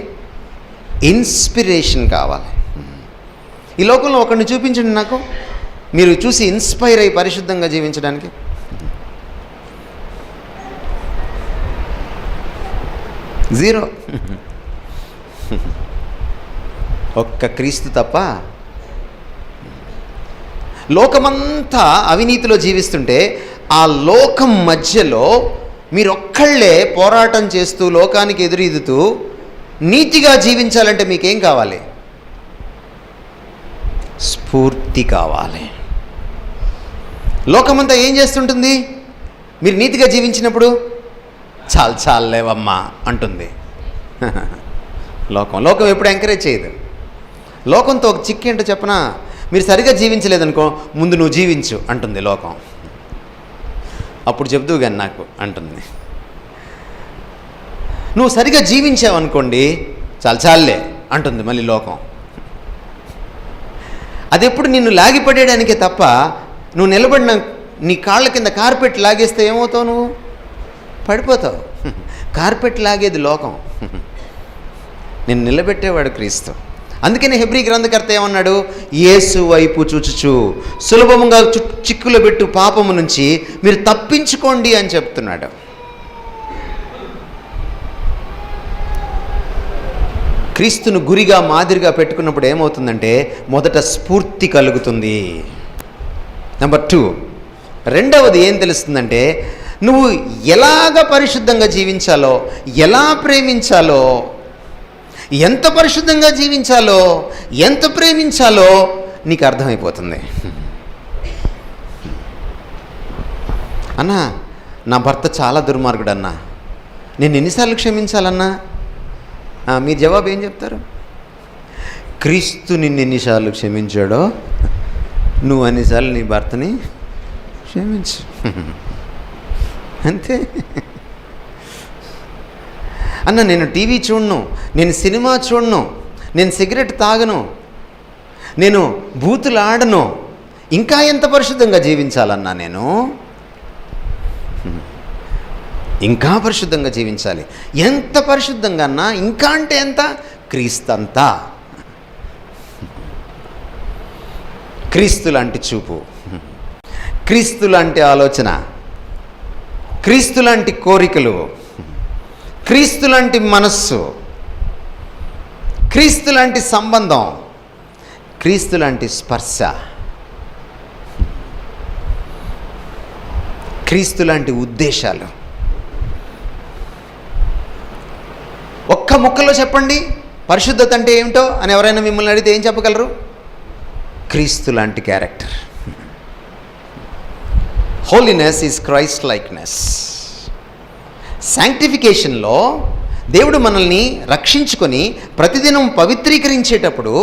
ఇన్స్పిరేషన్ కావాలి. ఈ లోకంలో ఒకరిని చూపించండి నాకు, మీరు చూసి ఇన్స్పైర్ అయ్యి పరిశుద్ధంగా జీవించడానికి. జీరో. ఒక్క క్రీస్తు తప్ప. లోకమంతా అవినీతిలో జీవిస్తుంటే ఆ లోకం మధ్యలో మీరొక్కళ్ళే పోరాటం చేస్తూ లోకానికి ఎదురీదుతూ నీతిగా జీవించాలంటే మీకేం కావాలి? స్ఫూర్తి కావాలి. లోకమంతా ఏం చేస్తుంటుంది? మీరు నీతిగా జీవించినప్పుడు చాలేవమ్మా అంటుంది. లోకం ఎప్పుడు ఎంకరేజ్ చేయదు. లోకంతో ఒక చిక్కు ఏంటో చెప్పనా? మీరు సరిగా జీవించలేదనుకో, ముందు నువ్వు జీవించు అంటుంది లోకం. అప్పుడు చెబుతూ కానీ నాకు అంటుంది. నువ్వు సరిగా జీవించావనుకోండి, చాలే అంటుంది మళ్ళీ లోకం. అది ఎప్పుడు నిన్ను లాగిపడేయడానికే తప్ప, నువ్వు నిలబడిన నీ కాళ్ళ కింద కార్పెట్ లాగేస్తే ఏమవుతావు? నువ్వు పడిపోతావు. కార్పెట్ లాగేది లోకం, నేను నిలబెట్టేవాడు క్రీస్తు. అందుకని హెబ్రీ గ్రంథకర్త ఏమన్నాడు? యేసు వైపు చూచుచు సులభంగా చిక్కులు పెట్టు పాపము నుంచి మీరు తప్పించుకోండి అని చెప్తున్నాడు. క్రీస్తును గురిగా, మాదిరిగా పెట్టుకున్నప్పుడు ఏమవుతుందంటే మొదట స్ఫూర్తి కలుగుతుంది. నెంబర్ 2, రెండవది ఏం తెలుస్తుందంటే నువ్వు ఎలాగ పరిశుద్ధంగా జీవించాలో, ఎలా ప్రేమించాలో, ఎంత పరిశుద్ధంగా జీవించాలో, ఎంత ప్రేమించాలో నీకు అర్థమైపోతుంది. అన్నా, నా భర్త చాలా దుర్మార్గుడు అన్నా, నేను ఎన్నిసార్లు క్షమించాలన్నా? మీ జవాబు ఏం చెప్తారు? క్రీస్తు నిన్ను ఎన్నిసార్లు క్షమించాడో నువ్వు అన్నిసార్లు నీ భర్తని క్షమించు. అంతే. అన్న, నేను టీవీ చూడను, నేను సినిమా చూడను, నేను సిగరెట్ తాగను, నేను బూతులు ఆడను, ఇంకా ఎంత పరిశుద్ధంగా జీవించాలన్నా? నేను ఇంకా పరిశుద్ధంగా జీవించాలి. ఎంత పరిశుద్ధంగా అన్నా? ఇంకా అంటే ఎంత? క్రీస్తంతా. క్రీస్తు లాంటి చూపు, క్రీస్తు లాంటి ఆలోచన, క్రీస్తు లాంటి కోరికలు, క్రీస్తు లాంటి మనస్సు, క్రీస్తు లాంటి సంబంధం, క్రీస్తు లాంటి స్పర్శ, క్రీస్తు లాంటి ఉద్దేశాలు, ఒక్క ముక్కలో చెప్పండి పరిశుద్ధత అంటే ఏమిటో అని ఎవరైనా మిమ్మల్ని అడిగితే ఏం చెప్పగలరు? క్రీస్తు లాంటి character. Holiness is Christ likeness. శాంక్టిఫికేషన్లో దేవుడు మనల్ని రక్షించుకొని ప్రతిదినం పవిత్రీకరించేటప్పుడు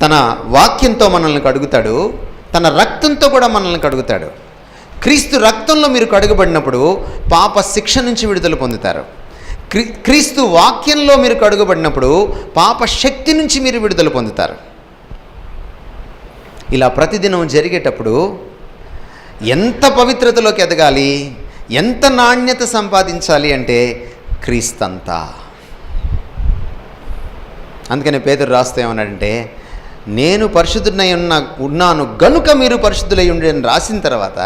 తన వాక్యంతో మనల్ని కడుగుతాడు, తన రక్తంతో కూడా మనల్ని కడుగుతాడు. క్రీస్తు రక్తంలో మీరు కడుగబడినప్పుడు పాప శిక్ష నుంచి విడుదల పొందుతారు. క్రీస్తు వాక్యంలో మీరు కడుగబడినప్పుడు పాప శక్తి నుంచి మీరు విడుదల పొందుతారు. ఇలా ప్రతిదినం జరిగేటప్పుడు ఎంత పవిత్రతలోకి ఎదగాలి, ఎంత నాణ్యత సంపాదించాలి అంటే క్రీస్తంతా. అందుకని పేతురు రాస్తూ ఏమన్నాడంటే, నేను పరిశుద్ధుడై ఉన్నాను గనుక మీరు పరిశుద్ధులై ఉండి అని రాసిన తర్వాత,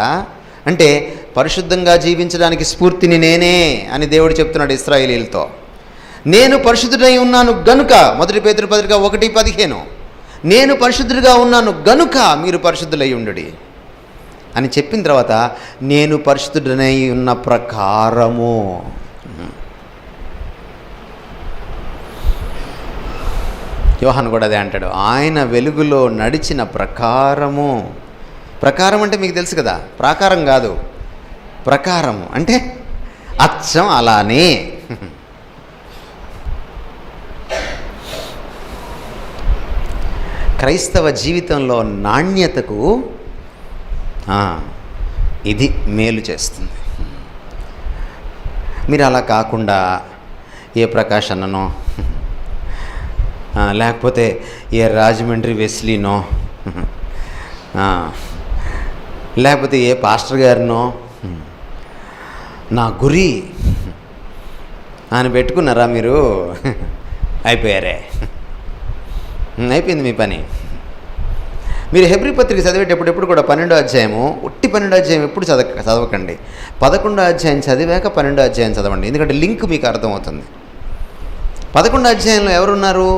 అంటే పరిశుద్ధంగా జీవించడానికి స్ఫూర్తిని నేనే అని దేవుడు చెప్తున్నాడు ఇశ్రాయేలీయులతో. నేను పరిశుద్ధుడై ఉన్నాను గనుక, 1 పేతురు పత్రిక 1:15, నేను పరిశుద్ధుడిగా ఉన్నాను గనుక మీరు పరిశుద్ధులై ఉండుడి అని చెప్పిన తర్వాత, నేను పరిశుద్ధుడనై ఉన్న ప్రకారము. యోహాను కూడా అదే అంటాడు, ఆయన వెలుగులో నడిచిన ప్రకారము. ప్రకారం అంటే మీకు తెలుసు కదా, ప్రాకారం కాదు, ప్రకారం అంటే అచ్చం అలానే. క్రైస్తవ జీవితంలో నాణ్యతకు ఇది మేలు చేస్తుంది. మీరు అలా కాకుండా ఏ ప్రకాష్ అన్ననో లేకపోతే ఏ రాజమండ్రి వెస్లీనో లేకపోతే ఏ పాస్టర్ గారినో నా గురి అని పెట్టుకున్నారా మీరు, అయిపోయారే, అయిపోయింది మీ పని. మీరు హెబ్రీ పత్రిక చదివేటప్పుడు ఎప్పుడు కూడా 12వ అధ్యాయము, ఒట్టి 12వ అధ్యాయం ఎప్పుడు చదవకండి. 11వ అధ్యాయం చదివాక 12వ అధ్యాయం చదవండి, ఎందుకంటే లింక్ మీకు అర్థమవుతుంది. 11వ అధ్యాయంలో ఎవరున్నారు?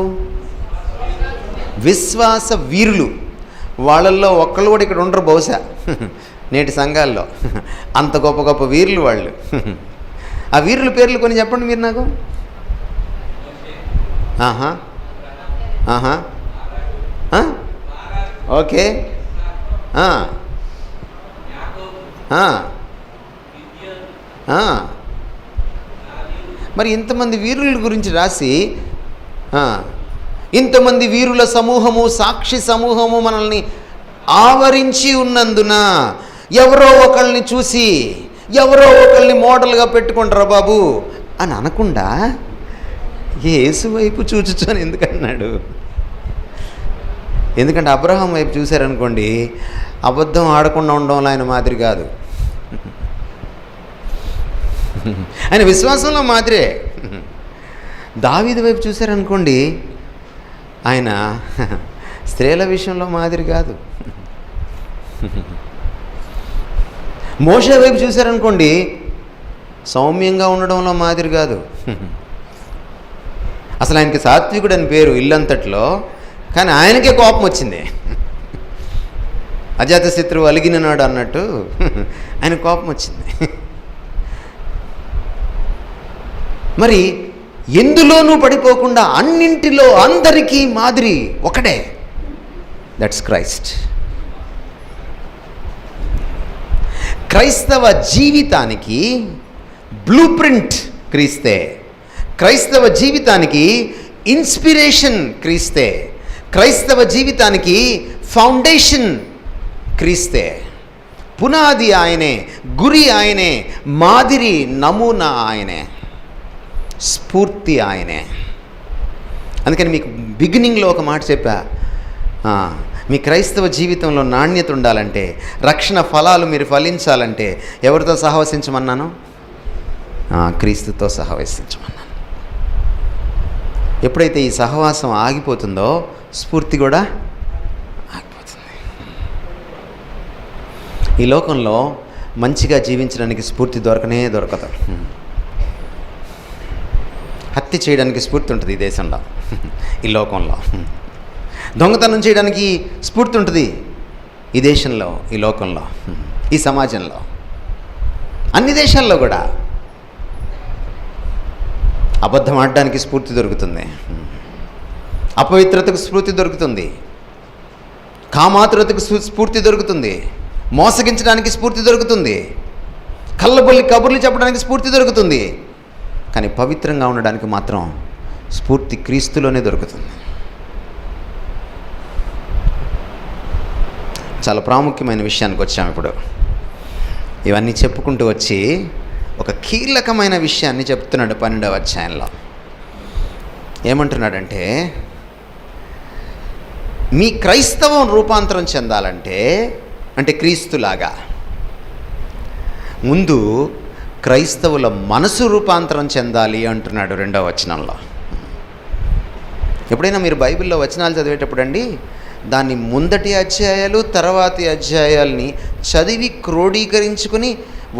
విశ్వాస వీరులు. వాళ్ళల్లో ఒక్కళ్ళు కూడా ఇక్కడ ఉండరు బహుశా నేటి సంఘాల్లో. అంత గొప్ప గొప్ప వీరులు వాళ్ళు. ఆ వీరుల పేర్లు కొన్ని చెప్పండి మీరు నాకు. ఓకే. మరి ఇంతమంది వీరుల గురించి రాసి, ఇంతమంది వీరుల సమూహము, సాక్షి సమూహము మనల్ని ఆవరించి ఉన్నందున ఎవరో ఒకళ్ళని చూసి ఎవరో ఒకళ్ళని మోడల్గా పెట్టుకుంటారా బాబు అని అనకుండా యేసు వైపు చూచుచని ఎందుకన్నాడు? ఎందుకంటే అబ్రహాం వైపు చూశారనుకోండి, అబద్ధం ఆడకుండా ఉండడం ఆయన మాదిరి కాదు, ఆయన విశ్వాసంలో మాదిరే. దావీదు వైపు చూశారనుకోండి, ఆయన స్త్రీల విషయంలో మాదిరి కాదు. మోషే వైపు చూశారనుకోండి, సౌమ్యంగా ఉండడంలో మాదిరి కాదు. అసలు ఆయనకి సాత్వికుడు అని పేరు ఇల్లంతట్లో, కానీ ఆయనకే కోపం వచ్చింది. అజాత శత్రువు అలిగిననాడు అన్నట్టు ఆయన కోపం వచ్చింది. మరి ఎందులోనూ పడిపోకుండా అన్నింటిలో అందరికీ మాదిరి ఒకడే, దట్స్ క్రైస్ట్. క్రైస్తవ జీవితానికి బ్లూ ప్రింట్ క్రీస్తే, క్రైస్తవ జీవితానికి ఇన్స్పిరేషన్ క్రీస్తే, క్రైస్తవ జీవితానికి ఫౌండేషన్ క్రీస్తే. పునాది ఆయనే, గురి ఆయనే, మాదిరి నమూనా ఆయనే, స్ఫూర్తి ఆయనే. అందుకని మీకు బిగినింగ్లో ఒక మాట చెప్పా, మీ క్రైస్తవ జీవితంలో నాణ్యత ఉండాలంటే, రక్షణ ఫలాలు మీరు ఫలించాలంటే ఎవరితో సహవసించమన్నాను? క్రీస్తుతో సహవసించమన్నాను. ఎప్పుడైతే ఈ సహవాసం ఆగిపోతుందో స్ఫూర్తి కూడా ఆగిపోతుంది. ఈ లోకంలో మంచిగా జీవించడానికి స్ఫూర్తి దొరకదు. హత్య చేయడానికి స్ఫూర్తి ఉంటుంది ఈ దేశంలో, ఈ లోకంలో. దొంగతనం చేయడానికి స్ఫూర్తి ఉంటుంది ఈ దేశంలో, ఈ లోకంలో, ఈ సమాజంలో, అన్ని దేశాల్లో కూడా. అబద్ధం ఆడడానికి స్ఫూర్తి దొరుకుతుంది, అపవిత్రతకు స్ఫూర్తి దొరుకుతుంది, కామాతురతకు స్ఫూర్తి దొరుకుతుంది, మోసగించడానికి స్ఫూర్తి దొరుకుతుంది, కళ్ళబొల్లి కబుర్లు చెప్పడానికి స్ఫూర్తి దొరుకుతుంది. కానీ పవిత్రంగా ఉండడానికి మాత్రం స్ఫూర్తి క్రీస్తులోనే దొరుకుతుంది. చాలా ప్రాముఖ్యమైన విషయానికి వచ్చాము ఇప్పుడు. ఇవన్నీ చెప్పుకుంటూ వచ్చి ఒక కీలకమైన విషయాన్ని చెప్తున్నాడు 12వ అధ్యాయంలో. ఏమంటున్నాడంటే, మీ క్రైస్తవం రూపాంతరం చెందాలంటే, అంటే క్రీస్తులాగా, ముందు క్రైస్తవుల మనసు రూపాంతరం చెందాలి అంటున్నాడు 2వ వచనంలో. ఎప్పుడైనా మీరు బైబిల్లో వచనాలు చదివేటప్పుడు అండి, దాన్ని ముందటి అధ్యాయాలు తర్వాతి అధ్యాయాల్ని చదివి క్రోడీకరించుకుని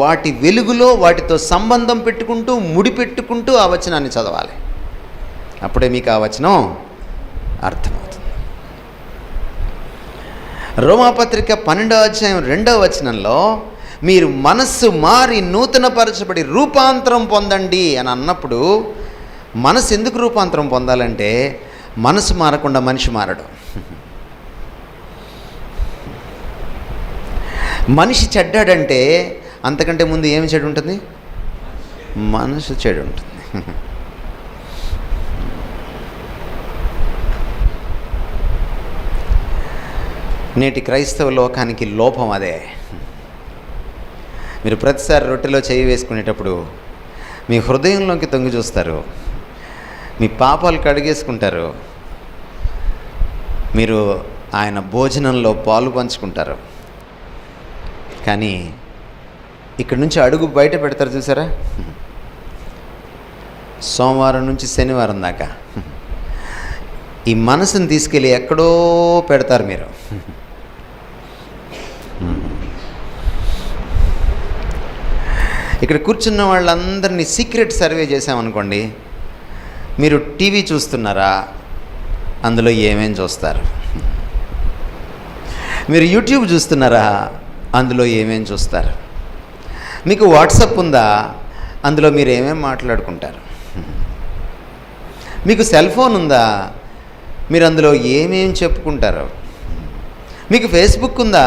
వాటి వెలుగులో వాటితో సంబంధం పెట్టుకుంటూ ముడిపెట్టుకుంటూ ఆ వచనాన్ని చదవాలి. అప్పుడే మీకు ఆ వచనం అర్థమవుతుంది. రోమాపత్రిక 12వ అధ్యాయం 2వ వచనంలో మీరు మనస్సు మారి నూతనపరచబడి రూపాంతరం పొందండి అని అన్నప్పుడు, మనసు ఎందుకు రూపాంతరం పొందాలంటే, మనసు మారకుండా మనిషి మారడు. మనిషి చెడ్డాడంటే అంతకంటే ముందు ఏమి చెడు ఉంటుంది? మనసు చెడు ఉంటుంది. నేటి క్రైస్తవ లోకానికి లోపం అదే. మీరు ప్రతిసారి రొట్టెలో చేయి వేసుకునేటప్పుడు మీ హృదయంలోకి తొంగి చూస్తారు, మీ పాపాలు కడిగేసుకుంటారు, మీరు ఆయన భోజనంలో పాలు పంచుకుంటారు. కానీ ఇక్కడ నుంచి అడుగు బయట పెడతారు చూసారా, సోమవారం నుంచి శనివారం దాకా ఈ మనసుని తీసుకెళ్ళి ఎక్కడో పెడతారు మీరు. ఇక్కడ కూర్చున్న వాళ్ళందరినీ సీక్రెట్ సర్వే చేసామనుకోండి, మీరు టీవీ చూస్తున్నారా, అందులో ఏమేమి చూస్తారు? మీరు యూట్యూబ్ చూస్తున్నారా, అందులో ఏమేమి చూస్తారు? మీకు వాట్సాప్ ఉందా, అందులో మీరు ఏమేమి మాట్లాడుకుంటారు? మీకు సెల్ ఫోన్ ఉందా, మీరు అందులో ఏమేమి చెప్పుకుంటారు? మీకు ఫేస్బుక్ ఉందా,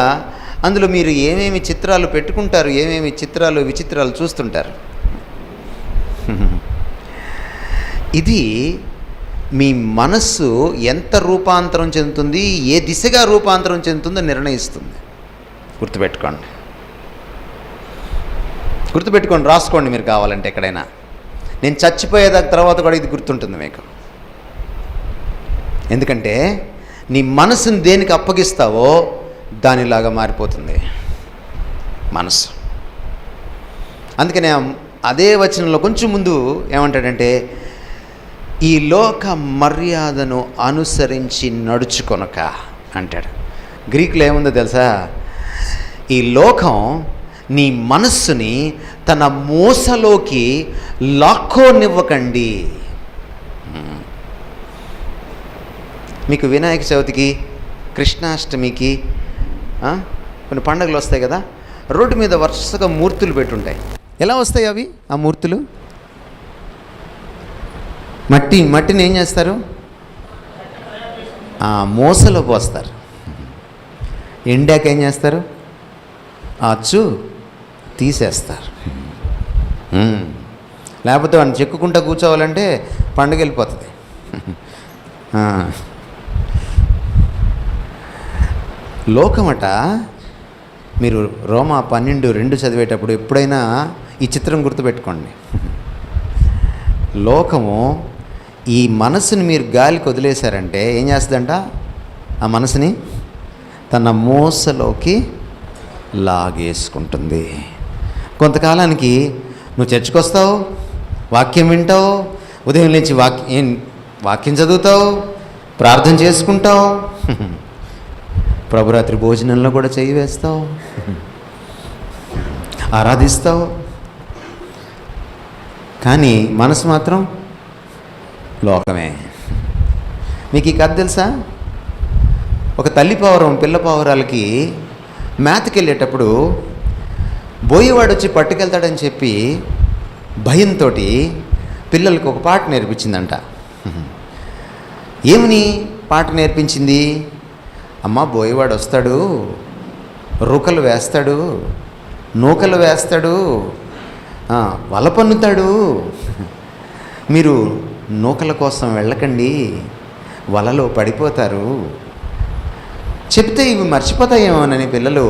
అందులో మీరు ఏమేమి చిత్రాలు పెట్టుకుంటారు, ఏమేమి చిత్రాలు విచిత్రాలు చూస్తుంటారు? ఇది మీ మనస్సు ఎంత రూపాంతరం చెందుతుంది, ఏ దిశగా రూపాంతరం చెందుతుందో నిర్ణయిస్తుంది. గుర్తుపెట్టుకోండి, రాసుకోండి మీరు కావాలంటే ఎక్కడైనా. నేను చచ్చిపోయేదా తర్వాత కూడా ఇది గుర్తుంటుంది మీకు. ఎందుకంటే నీ మనసుని దేనికి అప్పగిస్తావో దానిలాగా మారిపోతుంది మనసు. అందుకనే అదే వచనంలో కొంచెం ముందు ఏమంటాడంటే, ఈ లోక మర్యాదను అనుసరించి నడుచుకొనక అంటాడు. గ్రీకులో ఏముందో తెలుసా? ఈ లోకం నీ మనస్సుని తన మోసలోకి లాక్కోనివ్వకండి. మీకు వినాయక చవితికి, కృష్ణాష్టమికి కొన్ని పండుగలు వస్తాయి కదా, రోడ్డు మీద వరుసగా మూర్తులు పెట్టుంటాయి. ఎలా వస్తాయి అవి? ఆ మూర్తులు మట్టిని ఏం చేస్తారు? మోసలో పోస్తారు. ఎండాక ఏం చేస్తారు? అచ్చు తీసేస్తారు. లేకపోతే వాడిని చెక్కుకుంటూ కూర్చోవాలంటే పండుగ వెళ్ళిపోతుంది. లోకమట, మీరు రోమా 12:2 చదివేటప్పుడు ఎప్పుడైనా ఈ చిత్రం గుర్తుపెట్టుకోండి. లోకము ఈ మనసుని మీరు గాలికి వదిలేశారంటే ఏం చేస్తుందంట? ఆ మనసుని తన మోసలోకి లాగేసుకుంటుంది. కొంతకాలానికి నువ్వు చర్చికి వస్తావు, వాక్యం వింటావు, ఉదయం నుంచి వాక్యం చదువుతావు, ప్రార్థన చేసుకుంటావు, ప్రభురాత్రి భోజనంలో కూడా చేయి వేస్తావు, ఆరాధిస్తావు. కానీ మనసు మాత్రం లోకమే. మీకు ఈ కథ తెలుసా? ఒక తల్లి పావురం పిల్ల పావురాలకి మేతకెళ్ళేటప్పుడు బోయేవాడు వచ్చి పట్టుకెళ్తాడని చెప్పి భయంతో పిల్లలకు ఒక పాట నేర్పించిందంట. ఏమని పాట నేర్పించింది? అమ్మ, బోయేవాడు వస్తాడు, రుకలు వేస్తాడు, నూకలు వేస్తాడు, వల పన్నుతాడు. మీరు నూకల కోసం వెళ్ళకండి, వలలో పడిపోతారు. చెప్తే ఇవి మర్చిపోతాయేమోనని పిల్లలు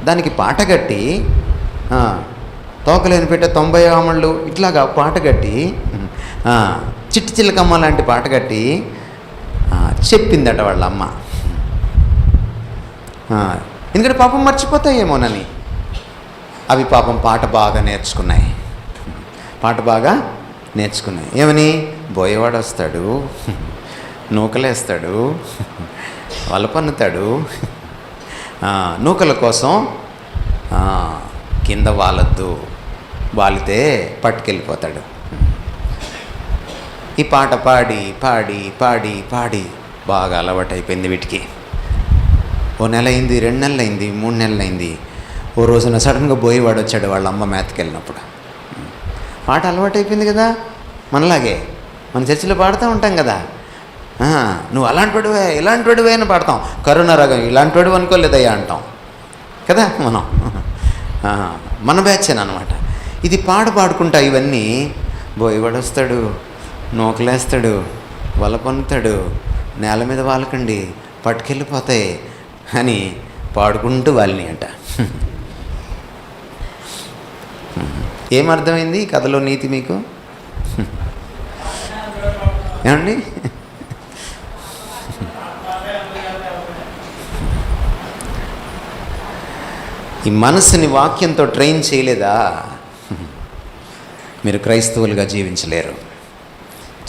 దానికి పాట కట్టి, తోకలేని పెట్టే 90 ఆమళ్ళు ఇట్లాగా పాట కట్టి, చిట్టి చిల్లకమ్మ లాంటి పాట కట్టి చెప్పిందట వాళ్ళ అమ్మ. ఎందుకంటే పాపం మర్చిపోతాయేమోనని. అవి పాపం పాట బాగా నేర్చుకున్నాయి. ఏమని? బోయేవాడు వస్తాడు, నూకలేస్తాడు, వల పన్నుతాడు, నూకల కోసం కింద వాలద్దు, వాలితే పట్టుకెళ్ళిపోతాడు. ఈ పాట పాడి పాడి పాడి పాడి బాగా అలవాటైపోయింది వీటికి. ఓ నెల అయింది, 2 నెలలు అయింది, 3 నెలలు అయింది. ఓ రోజున సడన్గా బోయేవాడు వచ్చాడు వాళ్ళ అమ్మ మేతకి వెళ్ళినప్పుడు. పాట అలవాటైపోయింది కదా, మనలాగే మన చర్చిలో పాడుతూ ఉంటాం కదా. నువ్వు అలాంటివాడివే, ఇలాంటివాడివే అని పాడతాం. కరోనా రాగం ఇలాంటివాడివి అనుకోలేదయ్యా అంటాం కదా మనం. మన బ్యాచేనమాట ఇది. పాడుకుంటా ఇవన్నీ బోయేవాడు వస్తాడు, నూకలేస్తాడు, వల పన్నుతాడు, నేల మీద వాలకండి, పట్టుకెళ్ళిపోతాయి అని పాడుకుంటూ వాళ్ళని అంట. ఏమర్థమైంది ఈ కథలో నీతి మీకు? ఏమండి? ఈ మనసుని వాక్యంతో ట్రైన్ చేయలేదా, మీరు క్రైస్తవులుగా జీవించలేరు.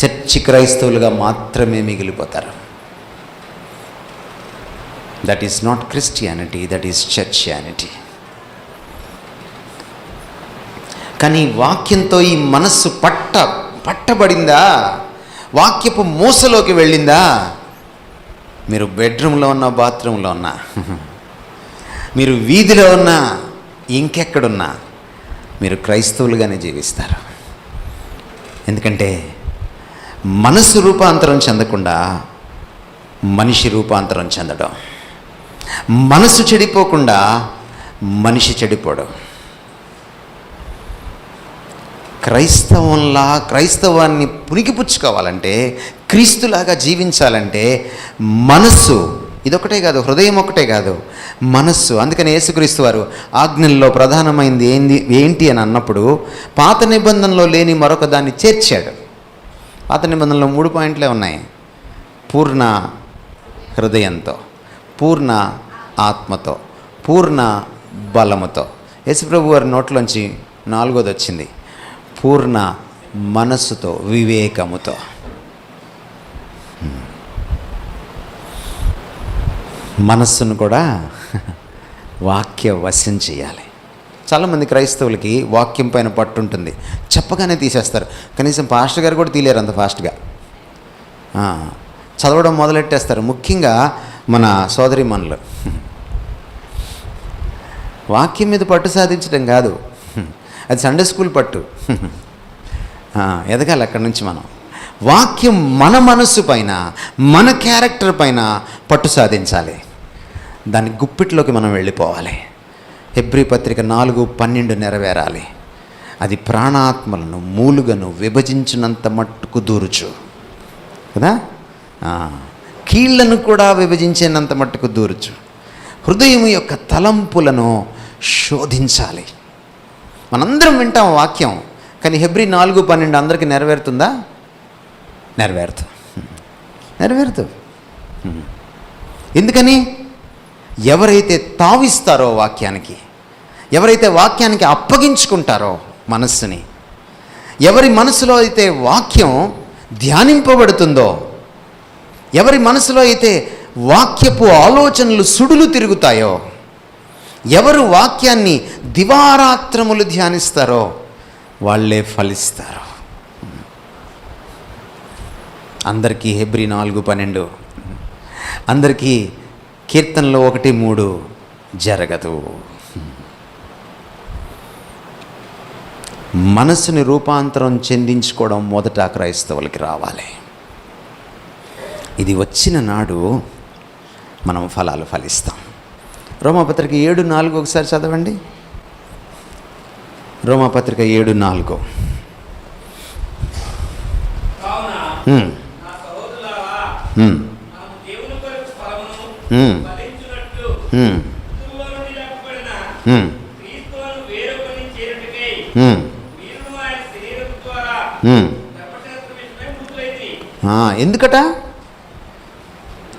చర్చి క్రైస్తవులుగా మాత్రమే మిగిలిపోతారు. That is not Christianity, that is churchianity. కానీ వాక్యంతో ఈ మనస్సు పట్టబడిందా, వాక్యపు మూసలోకి వెళ్ళిందా, మీరు బెడ్రూమ్లో ఉన్నా, బాత్రూంలో ఉన్నా, మీరు వీధిలో ఉన్నా, ఇంకెక్కడున్నా మీరు క్రైస్తవులుగానే జీవిస్తారు. ఎందుకంటే మనసు రూపాంతరం చెందకుండా మనిషి రూపాంతరం చెందడం, మనసు చెడిపోకుండా మనిషి చెడిపోవడం. క్రైస్తవాన్ని పుణికిపుచ్చుకోవాలంటే, క్రీస్తులాగా జీవించాలంటే మనస్సు ఇదొకటే కాదు, హృదయం ఒకటే కాదు, మనస్సు. అందుకని యేసుక్రీస్తు వారు ఆజ్ఞల్లో ప్రధానమైనది ఏంటి అని అన్నప్పుడు పాత నిబంధనలో లేని మరొక దాన్ని చేర్చాడు. పాత నిబంధనలో 3 పాయింట్లే ఉన్నాయి: పూర్ణ హృదయంతో, పూర్ణ ఆత్మతో, పూర్ణ బలముతో. యేసుప్రభు వారి నోట్లోంచి 4వది వచ్చింది: పూర్ణ మనస్సుతో, వివేకముతో. మనస్సును కూడా వాక్య వశం చేయాలి. చాలామంది క్రైస్తవులకి వాక్యం పైన పట్టు ఉంటుంది, చెప్పగానే తీసేస్తారు. కనీసం పాస్టర్ గారు కూడా తీలేరు అంత ఫాస్ట్గా. చదవడం మొదలెట్టేస్తారు. ముఖ్యంగా మన సోదరీమణులు. వాక్యం మీద పట్టు సాధించడం కాదు, అది సండే స్కూల్ పట్టు. ఎదగాలి అక్కడి నుంచి మనం. వాక్యం మన మనస్సు పైన, మన క్యారెక్టర్ పైన పట్టు సాధించాలి. దాని గుప్పిట్లోకి మనం వెళ్ళిపోవాలి. హెబ్రీ పత్రిక 4:12 నెరవేరాలి. అది ప్రాణాత్మలను మూలుగను విభజించినంత మట్టుకు దూరుచు కదా, కీళ్లను కూడా విభజించేంత మట్టుకు దూరుచు. హృదయం యొక్క తలంపులను శోధించాలి. మనందరం వింటాం వాక్యం, కానీ హెబ్రీ 4:12 అందరికీ నెరవేరుతుందా? నెరవేరుతుంది. ఎందుకని? ఎవరైతే తావిస్తారో వాక్యానికి, ఎవరైతే వాక్యానికి అప్పగించుకుంటారో మనస్సుని, ఎవరి మనసులో అయితే వాక్యం ధ్యానింపబడుతుందో, ఎవరి మనసులో అయితే వాక్యపు ఆలోచనలు సుడులు తిరుగుతాయో, ఎవరు వాక్యాన్ని దివారాత్రములు ధ్యానిస్తారో వాళ్ళే ఫలిస్తారు. అందరికీ హెబ్రీ 4:12, అందరికీ కీర్తనలో 1:3 జరగదు. మనసుని రూపాంతరం చెందించుకోవడం మొదట క్రైస్తవులకి రావాలి. ఇది వచ్చిన నాడు మనం ఫలాలు ఫలిస్తాం. రోమాపత్రిక 7:4 ఒకసారి చదవండి. రోమాపత్రిక 7:4.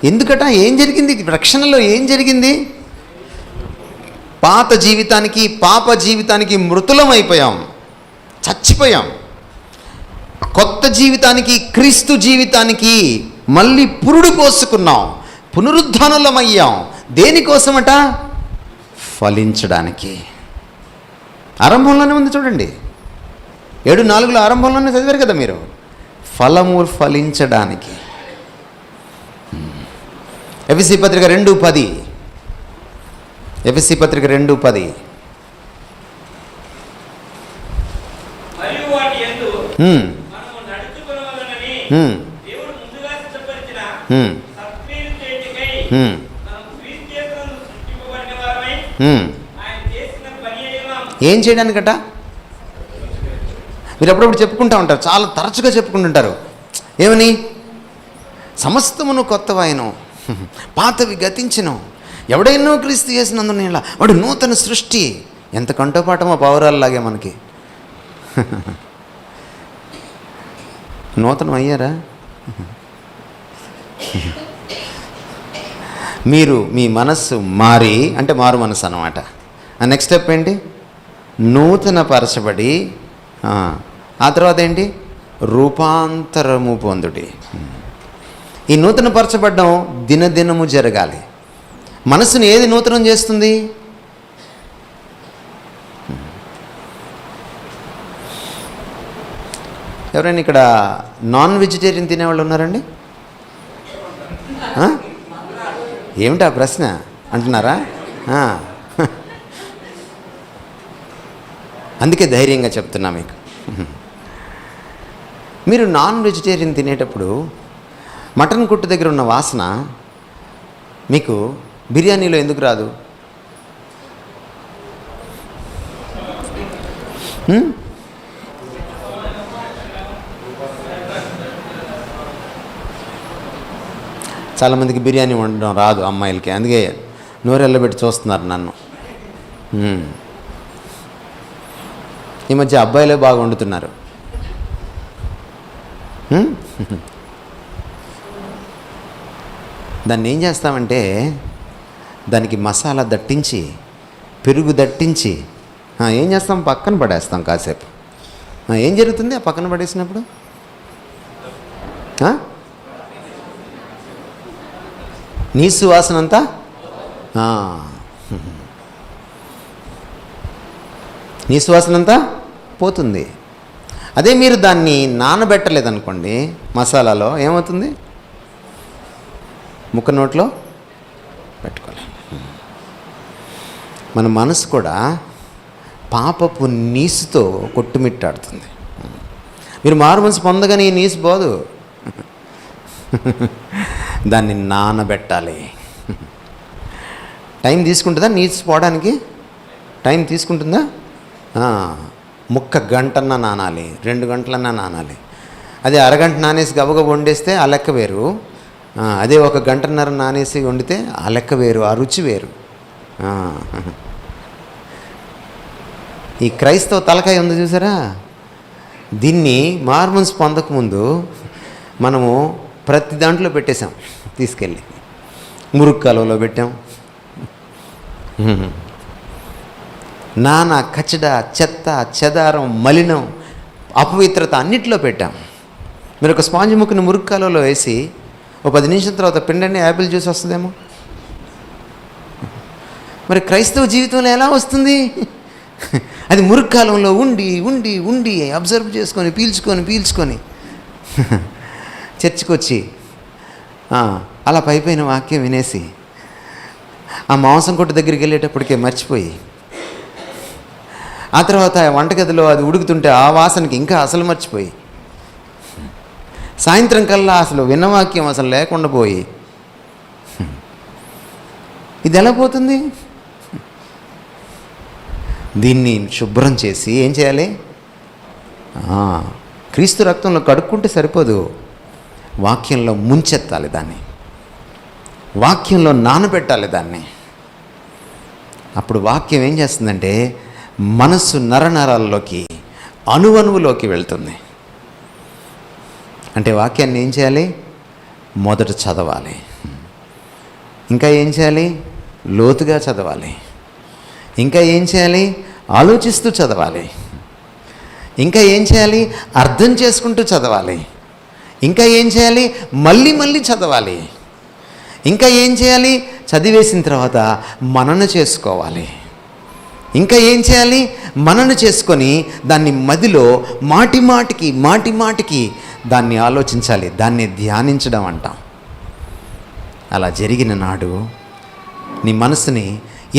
ఎందుకట ఏం జరిగింది? రక్షణలో ఏం జరిగింది? పాత జీవితానికి, పాప జీవితానికి మృతులం అయిపోయాం, చచ్చిపోయాం. కొత్త జీవితానికి, క్రీస్తు జీవితానికి మళ్ళీ పురుడు పోసుకున్నాం, పునరుద్ధానులమయ్యాం. దేనికోసమట? ఫలించడానికి. ఆరంభంలోనే ఉంది చూడండి, 7:4 ఆరంభంలోనే చదివారు కదా మీరు. ఫలము ఫలించడానికి. ఎఫెసీ పత్రిక 2:10. ఎఫెసీ పత్రిక 2:10. ఏం చేయడానికట? మీరు అప్పుడప్పుడు చెప్పుకుంటూ ఉంటారు, చాలా తరచుగా చెప్పుకుంటుంటారు. ఏమని? సమస్తమును కొత్తవాయను, పాతవి గతించను, ఎవడైనా క్రీస్తు చేసినందున ఇలా వాడు నూతన సృష్టి. ఎంత కంటోపాఠమో పౌరాల్లాగే మనకి. నూతనం అయ్యారా? మీరు మీ మనస్సు మారి, అంటే మారు మనస్సు అన్నమాట. నెక్స్ట్ స్టెప్ ఏంటి? నూతన పరచబడి, ఆ తర్వాత ఏంటి? రూపాంతరము పొందుడి. ఈ నూతన పరచబడ్డం దినదినము జరగాలి. మనసుని ఏది నూతనం చేస్తుంది? ఎవరైనా ఇక్కడ నాన్ వెజిటేరియన్ తినేవాళ్ళు ఉన్నారండి? ఏమిటా ప్రశ్న అంటున్నారా? అందుకే ధైర్యంగా చెప్తున్నా మీకు. మీరు నాన్ వెజిటేరియన్ తినేటప్పుడు మటన్ కొట్టు దగ్గర ఉన్న వాసన మీకు బిర్యానీలో ఎందుకు రాదు? చాలామందికి బిర్యానీ వండడం రాదు అమ్మాయిలకి, అందుకే నోరెళ్ళబెట్టి చూస్తున్నారు నన్ను. ఈ మధ్య అబ్బాయిలే బాగా వండుతున్నారు. దాన్ని ఏం చేస్తామంటే, దానికి మసాలా దట్టించి, పెరుగు దట్టించి ఏం చేస్తాం? పక్కన పడేస్తాం కాసేపు. ఏం జరుగుతుంది ఆ పక్కన పడేసినప్పుడు? నీసు వాసన అంతా నీసు వాసన అంతా పోతుంది. అదే మీరు దాన్ని నానబెట్టలేదనుకోండి మసాలాలో, ఏమవుతుంది? ముక్క నోట్లో పెట్టుకోలేము. మన మనసు కూడా పాపపు నీసుతో కొట్టుమిట్టాడుతుంది. మీరు మారు మనసు పొందగానే ఈ నీసు పోదు, దాన్ని నానబెట్టాలి. టైం తీసుకుంటుందా నీసు పోవడానికి? టైం తీసుకుంటుందా? ముక్క గంటన్నా నానాలి, 2 గంటలన్నా నానాలి. అదే అరగంట నానేసి గబగబ వండేస్తే ఆ లెక్క వేరు. అదే 1 గంటన్నర నానేసి వండితే ఆ లెక్క వేరు, ఆ రుచి వేరు. ఈ క్రైస్తవ తలకాయ ఉంది చూసారా, దీన్ని మార్మన్స్ పొందకముందు మనము ప్రతి దాంట్లో పెట్టేశాం. తీసుకెళ్ళి మురుగు కాలువలో పెట్టాం, నానా కచడ, చెత్త, చెదారం, మలినం, అపవిత్రత అన్నిట్లో పెట్టాం. మీరు ఒక స్పాంజ్ ముక్కని మురుగు కాలువలో వేసి 10 నిమిషాల తర్వాత పిండండి, యాపిల్ జ్యూస్ వస్తుందేమో. మరి క్రైస్తవ జీవితంలో ఎలా వస్తుంది? అది మురుగు కాలంలో ఉండి ఉండి ఉండి అబ్జర్వ్ చేసుకొని పీల్చుకొని చర్చికి వచ్చి అలా పైపైన వాక్యం వినేసి ఆ మాంసం కొట్టు దగ్గరికి వెళ్ళేటప్పటికే మర్చిపోయి ఆ తర్వాత వంటగదిలో అది ఉడుకుతుంటే ఆ వాసనకి ఇంకా అసలు మర్చిపోయి, సాయంత్రం కల్లా అసలు విన్నవాక్యం అసలు లేకుండా పోయి, ఇది ఎలా పోతుంది? దీన్ని శుభ్రం చేసి ఏం చేయాలి? క్రీస్తు రక్తంలో కడుక్కుంటే సరిపోదు, వాక్యంలో ముంచెత్తాలి దాన్ని, వాక్యంలో నానబెట్టాలి దాన్ని. అప్పుడు వాక్యం ఏం చేస్తుందంటే మనస్సు నరనరాల్లోకి, అణువణువులోకి వెళ్తుంది. అంటే వాక్యాన్ని ఏం చేయాలి? మొదట చదవాలి. ఇంకా ఏం చేయాలి? లోతుగా చదవాలి. ఇంకా ఏం చేయాలి? ఆలోచిస్తూ చదవాలి. ఇంకా ఏం చేయాలి? అర్థం చేసుకుంటూ చదవాలి. ఇంకా ఏం చేయాలి? మళ్ళీ మళ్ళీ చదవాలి. ఇంకా ఏం చేయాలి? చదివేసిన తర్వాత మనన చేసుకోవాలి. ఇంకా ఏం చేయాలి? మనన చేసుకొని దాన్ని మదిలో మాటి మాటికి దాన్ని ఆలోచించాలి. దాన్ని ధ్యానించడం అంటాం. అలా జరిగిన నాడు నీ మనసుని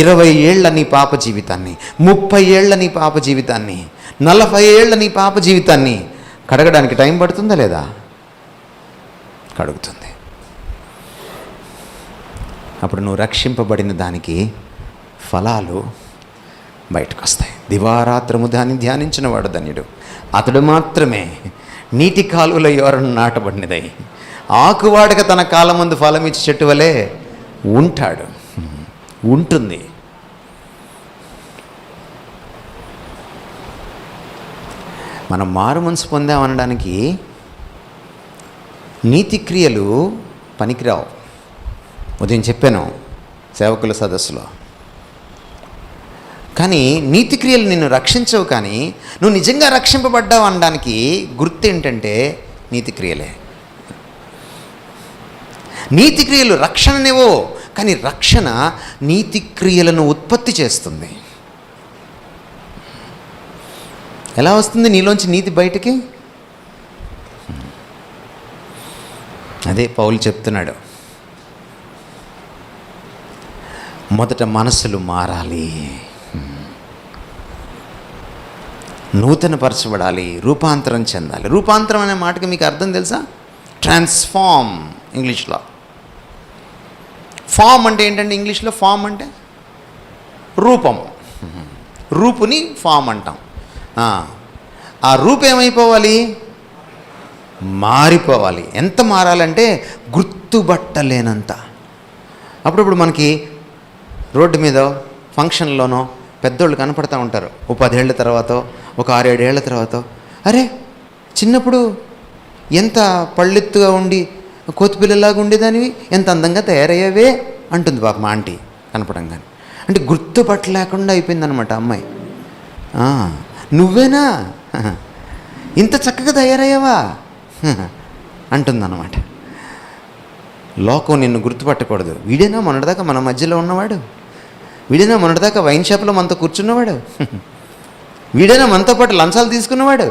20 ఏళ్ల నీ పాప జీవితాన్ని, 30 ఏళ్ల నీ పాప జీవితాన్ని, 40 ఏళ్ల నీ పాప జీవితాన్ని కడగడానికి టైం పడుతుందా లేదా? కడుగుతుంది. అప్పుడు నువ్వు రక్షింపబడిన దానికి ఫలాలు బయటకు వస్తాయి. దివారాత్రము దాన్ని ధ్యానించిన వాడు ధన్యుడు, అతడు మాత్రమే నీటి కాలువలో ఎవరన్నా నాటబడినదై ఆకువాడక తన కాలమందు ఫలమిచ్చి చెట్టు వలె ఉంటాడు, ఉంటుంది. మనం మారు మనసు పొందామనడానికి నీతి క్రియలు పనికిరావు. ఉదయం చెప్పాను సేవకుల సదస్సులో. కానీ నీతి క్రియలు నిన్ను రక్షించవు. కానీ నువ్వు నిజంగా రక్షింపబడ్డావు అనడానికి గుర్తు ఏంటంటే నీతి క్రియలే. నీతి క్రియలు రక్షణనేవో, కానీ రక్షణ నీతి క్రియలను ఉత్పత్తి చేస్తుంది. ఎలా వస్తుంది నీలోంచి నీతి బయటికి? అదే పౌలు చెప్తున్నాడు, మొదట మనసులు మారాలి, నూతనపరచబడాలి, రూపాంతరం చెందాలి. రూపాంతరం అనే మాటకి మీకు అర్థం తెలుసా? ట్రాన్స్ఫార్మ్ ఇంగ్లీష్లో. ఫామ్ అంటే ఏంటంటే ఇంగ్లీష్లో ఫామ్ అంటే రూపం. రూపుని ఫామ్ అంటాం. ఆ రూపు ఏమైపోవాలి? మారిపోవాలి. ఎంత మారాలంటే గుర్తుపట్టలేనంత. అప్పుడప్పుడు మనకి రోడ్డు మీద ఫంక్షన్లోనో పెద్దోళ్ళు కనపడతా ఉంటారు. ఓ 10 ఏళ్ల తర్వాత, ఒక 6-7 ఏళ్ల తర్వాత, అరే చిన్నప్పుడు ఎంత పళ్ళెత్తుగా ఉండి కోతిపిల్లలాగా ఉండేదానివి, ఎంత అందంగా తయారయ్యావే అంటుంది పాప మా ఆంటీ కనపడంగానే. అంటే గుర్తుపట్టలేకుండా అయిపోయిందనమాట అమ్మాయి. నువ్వేనా ఇంత చక్కగా తయారయ్యావా అంటుందన్నమాట. లోకం నిన్ను గుర్తుపట్టకూడదు. వీడేనా మొన్నటిదాకా మన మధ్యలో ఉన్నవాడు? వీడేనా మొన్నటిదాకా వైన్ షాప్లో మనతో కూర్చున్నవాడు? వీడైనా మనతో పాటు లంచాలు తీసుకున్నవాడు?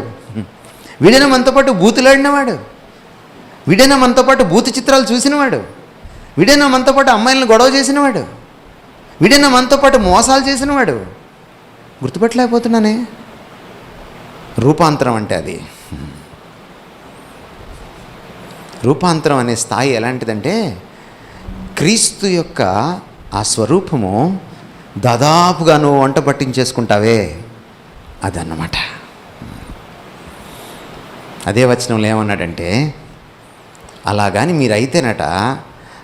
వీడైనా మనతో పాటు బూతులాడినవాడు? వీడైనా మనతో పాటు బూతు చిత్రాలు చూసినవాడు? వీడైనా మనతో పాటు అమ్మాయిలను గొడవ చేసినవాడు? వీడైనా మనతో పాటు మోసాలు చేసినవాడు? గుర్తుపట్టలేకపోతున్నానే. రూపాంతరం అంటే అది. రూపాంతరం అనే స్థాయి ఎలాంటిదంటే క్రీస్తు యొక్క ఆ స్వరూపము దాదాపుగా నువ్వు వంట పట్టించేసుకుంటావే అదన్నమాట. అదే వచనంలో ఏమన్నాడంటే, అలాగాని మీరు అయితేనట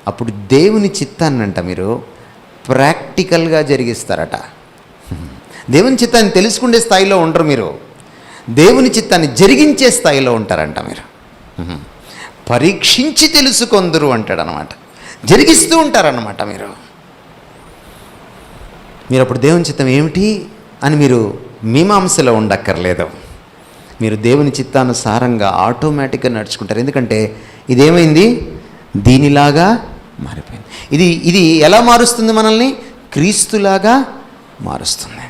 అప్పుడు దేవుని చిత్తాన్నంట మీరు ప్రాక్టికల్గా జరిగిస్తారట. దేవుని చిత్తాన్ని తెలుసుకునే స్థాయిలో ఉండరు మీరు, దేవుని చిత్తాన్ని జరిగించే స్థాయిలో ఉంటారంట మీరు. పరీక్షించి తెలుసుకొందురు అంటాడనమాట. జరిగిస్తూ ఉంటారన్నమాట మీరు. అప్పుడు దేవుని చిత్తం ఏమిటి అని మీరు మీమాంసలో ఉండక్కర్లేదు. మీరు దేవుని చిత్తానుసారంగా ఆటోమేటిక్గా నడుచుకుంటారు. ఎందుకంటే ఇదేమైంది? దీనిలాగా మారిపోయింది. ఇది ఎలా మారుస్తుంది? మనల్ని క్రీస్తులాగా మారుస్తుంది.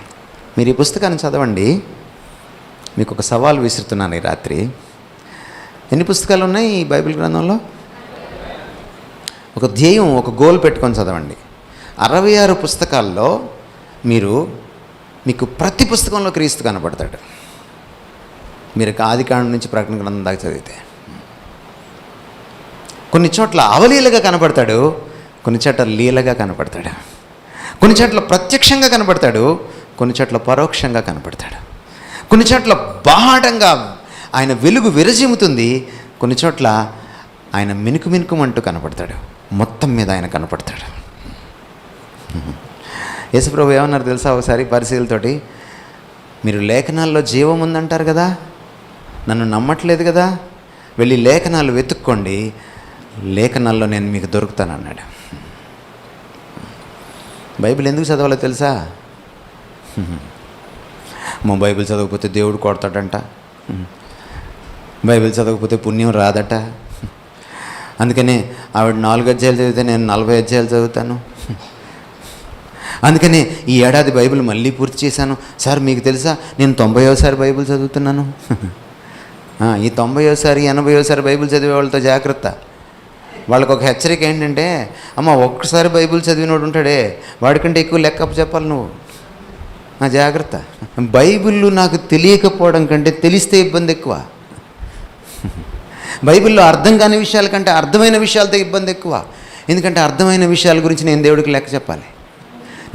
మీరు ఈ పుస్తకాన్ని చదవండి. మీకు ఒక సవాల్ విసురుతున్నాను ఈ రాత్రి. ఎన్ని పుస్తకాలు ఉన్నాయి ఈ బైబిల్ గ్రంథంలో? ఒక ధ్యేయం, ఒక గోల్ పెట్టుకొని చదవండి. 66 పుస్తకాల్లో మీరు మీకు ప్రతి పుస్తకంలో క్రీస్తు కనపడతాడు. మీరు ఆదికాండం నుంచి ప్రకటన గ్రంథం దాకా చదివితే కొన్ని చోట్ల అవలీలగా కనపడతాడు, కొన్ని చోట్ల లీలగా కనపడతాడు, కొన్ని చోట్ల ప్రత్యక్షంగా కనపడతాడు, కొన్ని చోట్ల పరోక్షంగా కనపడతాడు, కొన్ని చోట్ల బాహటంగా ఆయన వెలుగు విరజిమ్ముతుంది, కొన్ని చోట్ల ఆయన మినుకుమంటూ కనపడతాడు. మొత్తం మీద ఆయన కనపడతాడు. యేసుప్రభు ఏమన్నారు తెలుసా? ఒకసారి పరిశీలతోటి, మీరు లేఖనాల్లో జీవం ఉందంటారు కదా, నన్ను నమ్మట్లేదు కదా, వెళ్ళి లేఖనాలు వెతుక్కోండి, లేఖనాల్లో నేను మీకు దొరుకుతాను అన్నాడు. బైబిల్ ఎందుకు చదవాలో తెలుసా? మా బైబిల్ చదవకపోతే దేవుడు కొడతాడంట, బైబిల్ చదవకపోతే పుణ్యం రాదట, అందుకని ఆవిడ 4 అధ్యాయాలు చదివితే నేను 40 అధ్యాయాలు చదువుతాను, అందుకని ఈ ఏడాది బైబిల్ మళ్ళీ పూర్తి చేశాను. సార్ మీకు తెలుసా నేను 90వ బైబిల్ చదువుతున్నాను. ఈ 90వ 80వ బైబిల్ చదివే వాళ్ళతో జాగ్రత్త. వాళ్ళకు ఒక హెచ్చరిక ఏంటంటే, అమ్మ ఒక్కసారి బైబిల్ చదివినోడు ఉంటాడే, వాడికంటే ఎక్కువ లెక్క చెప్పాలి నువ్వు, జాగ్రత్త. బైబిల్ నాకు తెలియకపోవడం కంటే తెలిస్తే ఇబ్బంది ఎక్కువ. బైబిల్లో అర్థం కాని విషయాల కంటే అర్థమైన విషయాలతో ఇబ్బంది ఎక్కువ. ఎందుకంటే అర్థమైన విషయాల గురించి నేను దేవుడికి లెక్క చెప్పాలి.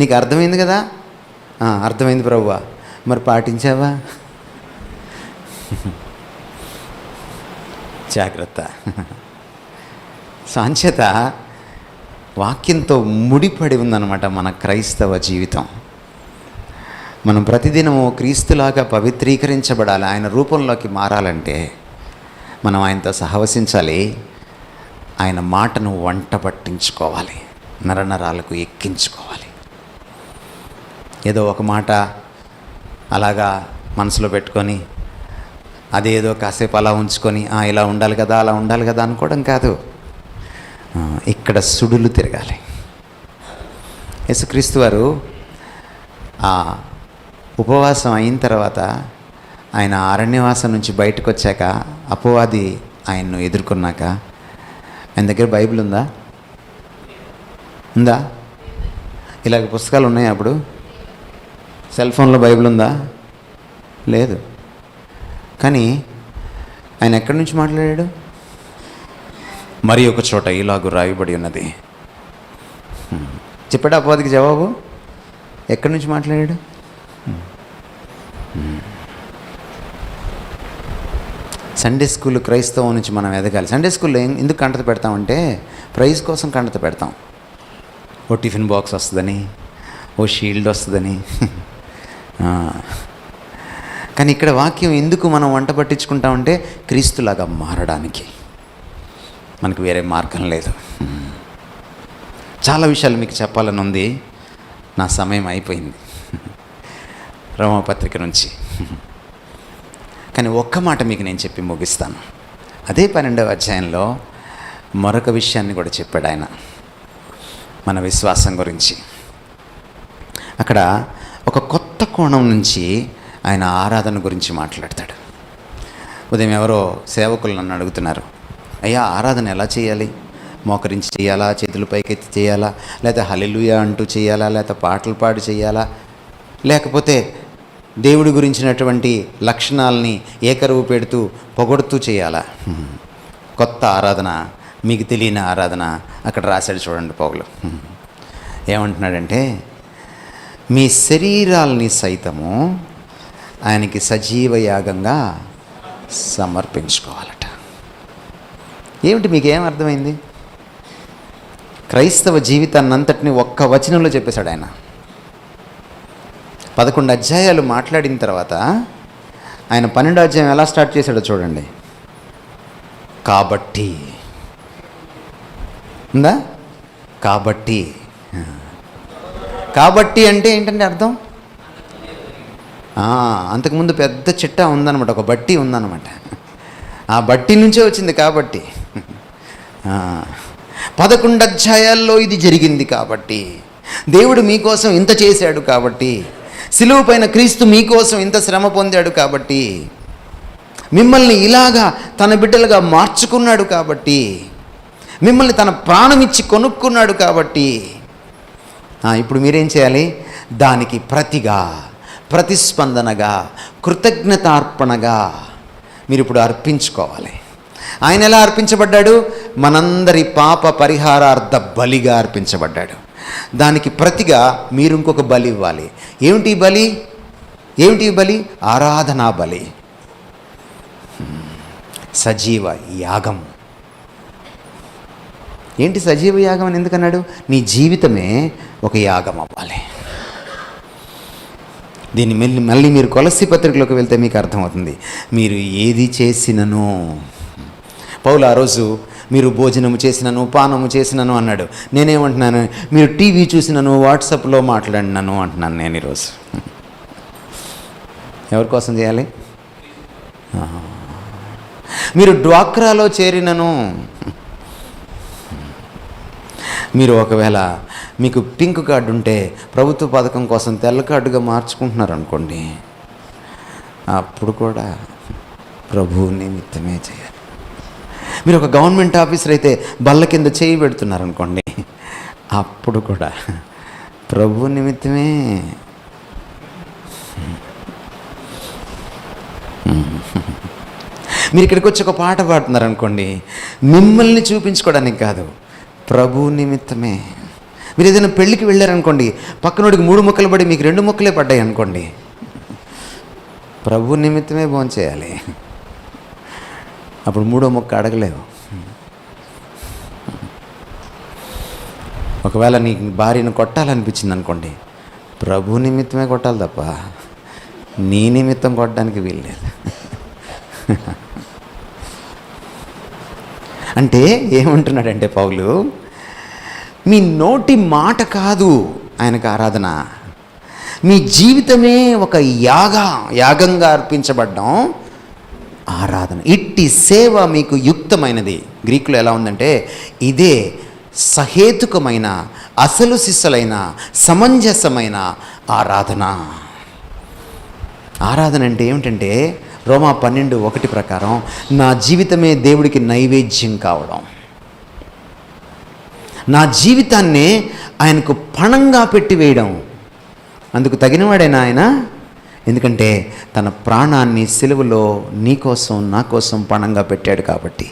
నీకు అర్థమైంది కదా? అర్థమైంది ప్రభువా, మరి పాటించావా? జాగ్రత్త. సాంఖ్యత వాక్యంతో ముడిపడి ఉందన్నమాట మన క్రైస్తవ జీవితం. మనం ప్రతిదినము క్రీస్తులాగా పవిత్రీకరించబడాలి. ఆయన రూపంలోకి మారాలంటే మనం ఆయనతో సహవసించాలి, ఆయన మాటను వంట పట్టించుకోవాలి, నరనరాలకు ఎక్కించుకోవాలి. ఏదో ఒక మాట అలాగా మనసులో పెట్టుకొని అదేదో కాసేపు అలా ఉంచుకొని ఇలా ఉండాలి కదా, అలా ఉండాలి కదా అనుకోవడం కాదు. ఇక్కడ సుడులు తిరగాలి. యేసుక్రీస్తు వారు ఉపవాసం అయిన తర్వాత ఆయన అరణ్యవాసం నుంచి బయటకు వచ్చాక, అపవాది ఆయన్ను ఎదుర్కొన్నాక, ఆయన దగ్గర బైబిల్ ఉందా? ఇలాగ పుస్తకాలు ఉన్నాయి. అప్పుడు సెల్ ఫోన్లో బైబిల్ ఉందా? లేదు. కానీ ఆయన ఎక్కడి నుంచి మాట్లాడాడు? మరి ఒక చోట ఇలాగూ రాయబడి ఉన్నది. చెప్పాడు అపవాదికి జవాబు? ఎక్కడి నుంచి మాట్లాడాడు? సండే స్కూల్ క్రైస్తవం నుంచి మనం ఎదగాలి. సండే స్కూల్లో ఎందుకు కంటత పెడతామంటే ప్రైజ్ కోసం కంటత పెడతాం. ఓ టిఫిన్ బాక్స్ వస్తుందని, ఓ షీల్డ్ వస్తుందని. కానీ ఇక్కడ వాక్యం ఎందుకు మనం వంట పట్టించుకుంటామంటే క్రీస్తులాగా మారడానికి. మనకు వేరే మార్గం లేదు. చాలా విషయాలు మీకు చెప్పాలని ఉంది, నా సమయం అయిపోయింది రోమాపత్రిక నుంచి. కానీ ఒక్క మాట మీకు నేను చెప్పి ముగిస్తాను. అదే 12వ అధ్యాయంలో మరొక విషయాన్ని కూడా చెప్పాడు ఆయన, మన విశ్వాసం గురించి. అక్కడ ఒక కొత్త కోణం నుంచి ఆయన ఆరాధన గురించి మాట్లాడతాడు. ఉదయం ఎవరో సేవకులు నన్ను అడుగుతున్నారు, అయ్యా ఆరాధన ఎలా చేయాలి? మోకరించి చేయాలా, చేతులు పైకెత్తి చేయాలా, లేకపోతే హల్లెలూయా అంటూ చేయాలా, లేకపోతే పాటలు పాడి చేయాలా, లేకపోతే దేవుడి గురించినటువంటి లక్షణాలని ఏకరువు పెడుతూ పొగడుతూ చేయాలా? కొత్త ఆరాధన, మీకు తెలియని ఆరాధన అక్కడ రాశాడు చూడండి పౌలు. ఏమంటున్నాడంటే, మీ శరీరాల్ని సైతము ఆయనకి సజీవ యాగంగా సమర్పించుకోవాలట. ఏమిటి మీకేం అర్థమైంది? క్రైస్తవ జీవితాన్ని అంతటిని ఒక్క వచనంలో చెప్పేశాడు ఆయన. 11 అధ్యాయాలు మాట్లాడిన తర్వాత ఆయన 12వ అధ్యాయం ఎలా స్టార్ట్ చేశాడో చూడండి. కాబట్టి ఉందా? కాబట్టి అంటే ఏంటంటే అర్థం, అంతకుముందు పెద్ద చిట్టా ఉందన్నమాట, ఒక బట్టి ఉందన్నమాట. ఆ బట్టి నుంచే వచ్చింది కాబట్టి. 11 అధ్యాయాల్లో ఇది జరిగింది కాబట్టి, దేవుడు మీకోసం ఇంత చేశాడు కాబట్టి, సిలువ పైన క్రీస్తు మీకోసం ఇంత శ్రమ పొందాడు కాబట్టి, మిమ్మల్ని ఇలాగా తన బిడ్డలుగా మార్చుకున్నాడు కాబట్టి, మిమ్మల్ని తన ప్రాణం ఇచ్చి కొనుక్కున్నాడు కాబట్టి, ఇప్పుడు మీరేం చేయాలి? దానికి ప్రతిగా ప్రతిస్పందనగా, కృతజ్ఞతార్పణగా మీరు ఇప్పుడు అర్పించుకోవాలి. ఆయన ఎలా అర్పించబడ్డాడు? మనందరి పాప పరిహారార్థ బలిగా అర్పించబడ్డాడు. దానికి ప్రతిగా మీరు ఇంకొక బలి ఇవ్వాలి. ఏమిటి బలి? ఏమిటి బలి? ఆరాధనా బలి, సజీవ యాగం. ఏంటి సజీవ యాగం అని ఎందుకన్నాడు? నీ జీవితమే ఒక యాగం అవ్వాలి. దీన్ని మళ్ళీ మీరు కొలస్సీ పత్రికలోకి వెళ్తే మీకు అర్థమవుతుంది. మీరు ఏది చేసినను, పౌలు ఆ రోజు మీరు భోజనము చేసినను, పానము చేసినను అన్నాడు. నేనేమంటున్నాను? మీరు టీవీ చూసినను, వాట్సాప్లో మాట్లాడినాను అంటున్నాను నేను ఈరోజు. ఎవరి కోసం చేయాలి? మీరు డ్వాక్రాలో చేరినను, మీరు ఒకవేళ మీకు పింక్ కార్డు ఉంటే ప్రభుత్వ పథకం కోసం తెల్ల కార్డుగా మార్చుకుంటున్నారు అనుకోండి, అప్పుడు కూడా ప్రభు నిమిత్తమే చేయాలి. మీరు ఒక గవర్నమెంట్ ఆఫీసర్ అయితే బల్ల కింద చేయి పెడుతున్నారనుకోండి, అప్పుడు కూడా ప్రభు నిమిత్తమే. మీరు ఇక్కడికి వచ్చి ఒక పాట పాడుతున్నారనుకోండి, మిమ్మల్ని చూపించుకోవడానికి కాదు, ప్రభు నిమిత్తమే. మీరు ఏదైనా పెళ్ళికి వెళ్ళారనుకోండి, పక్కనోడికి 3 ముక్కలు పడి మీకు 2 ముక్కలే పడ్డాయి అనుకోండి, ప్రభు నిమిత్తమే భోంచేయాలి. అప్పుడు 3వ ముక్క అడగలేవు. ఒకవేళ నీకు భార్యను కొట్టాలనిపించింది అనుకోండి, ప్రభు నిమిత్తమే కొట్టాలి తప్ప నీ నిమిత్తం కొట్టడానికి వీల్లేదు. అంటే ఏమంటున్నాడంటే పౌలు, మీ నోటి మాట కాదు ఆయనకు ఆరాధన, మీ జీవితమే ఒక యాగంగా అర్పించబడ్డం ఆరాధన. ఇట్టి సేవ మీకు యుక్తమైనది. గ్రీకులో ఎలా ఉందంటే, ఇదే సహేతుకమైన, అసలు సిస్సలైన, సమంజసమైన ఆరాధన. ఆరాధన అంటే ఏమిటంటే, రోమా 12:1 ప్రకారం నా జీవితమే దేవుడికి నైవేద్యం కావడం, నా జీవితాన్నే ఆయనకు పణంగా పెట్టివేయడం. అందుకు తగినవాడైనా ఆయన, ఎందుకంటే తన ప్రాణాన్ని సిలువలో నీ కోసం నా కోసం పణంగా పెట్టాడు కాబట్టి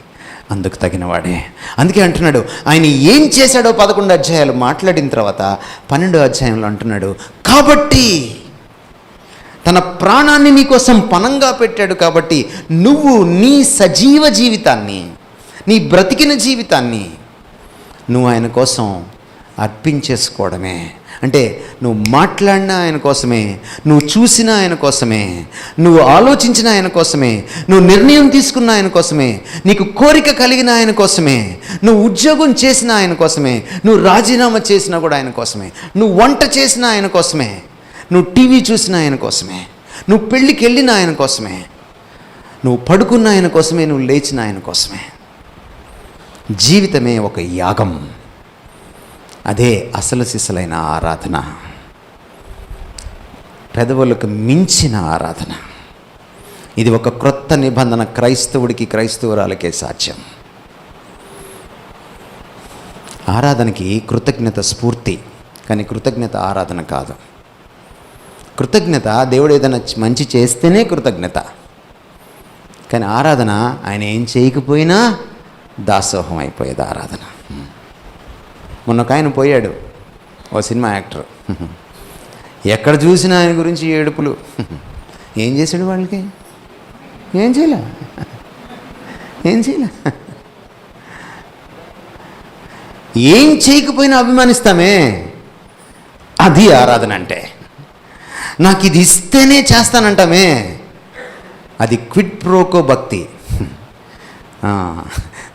అందుకు తగినవాడే. అందుకే అంటున్నాడు, ఆయన ఏం చేశాడో 11 అధ్యాయాలు మాట్లాడిన తర్వాత 12వ అధ్యాయంలో అంటున్నాడు, కాబట్టి తన ప్రాణాన్ని నీ కోసం పణంగా పెట్టాడు కాబట్టి నువ్వు నీ సజీవ జీవితాన్ని, నీ బ్రతికిన జీవితాన్ని నువ్వు ఆయన కోసం అర్పించేసుకోవడమే. అంటే నువ్వు మాట్లాడిన ఆయన కోసమే, నువ్వు చూసిన ఆయన కోసమే, నువ్వు ఆలోచించిన ఆయన కోసమే, నువ్వు నిర్ణయం తీసుకున్న ఆయన కోసమే, నీకు కోరిక కలిగిన ఆయన కోసమే, నువ్వు ఉద్యోగం చేసిన ఆయన కోసమే, నువ్వు రాజీనామా చేసినా కూడా ఆయన కోసమే, నువ్వు వంట చేసిన ఆయన కోసమే, నువ్వు టీవీ చూసిన ఆయన కోసమే, నువ్వు పెళ్ళికి వెళ్ళిన ఆయన కోసమే, నువ్వు పడుకున్న ఆయన కోసమే, నువ్వు లేచిన ఆయన కోసమే. జీవితమే ఒక యాగం. అదే అసలు సిసలైన ఆరాధన, పెదవులకు మించిన ఆరాధన. ఇది ఒక క్రొత్త నిబంధన క్రైస్తవుడికి, క్రైస్తవురాలకే సాధ్యం. ఆరాధనకి కృతజ్ఞత స్ఫూర్తి, కానీ కృతజ్ఞత ఆరాధన కాదు. కృతజ్ఞత దేవుడు ఏదైనా మంచి చేస్తేనే కృతజ్ఞత, కానీ ఆరాధన ఆయన ఏం చేయకపోయినా దాసోహం అయిపోయేది ఆరాధన. మొన్న ఒక ఆయన పోయాడు, ఓ సినిమా యాక్టర్, ఎక్కడ చూసినా ఆయన గురించి ఏడుపులు. ఏం చేశాడు వాళ్ళకి? ఏం చేయలే. ఏం చేయకపోయినా అభిమానిస్తామే, అది ఆరాధన అంటే. నాకు ఇది ఇస్తేనే చేస్తానంటామే, అది క్విడ్ ప్రోకో భక్తి.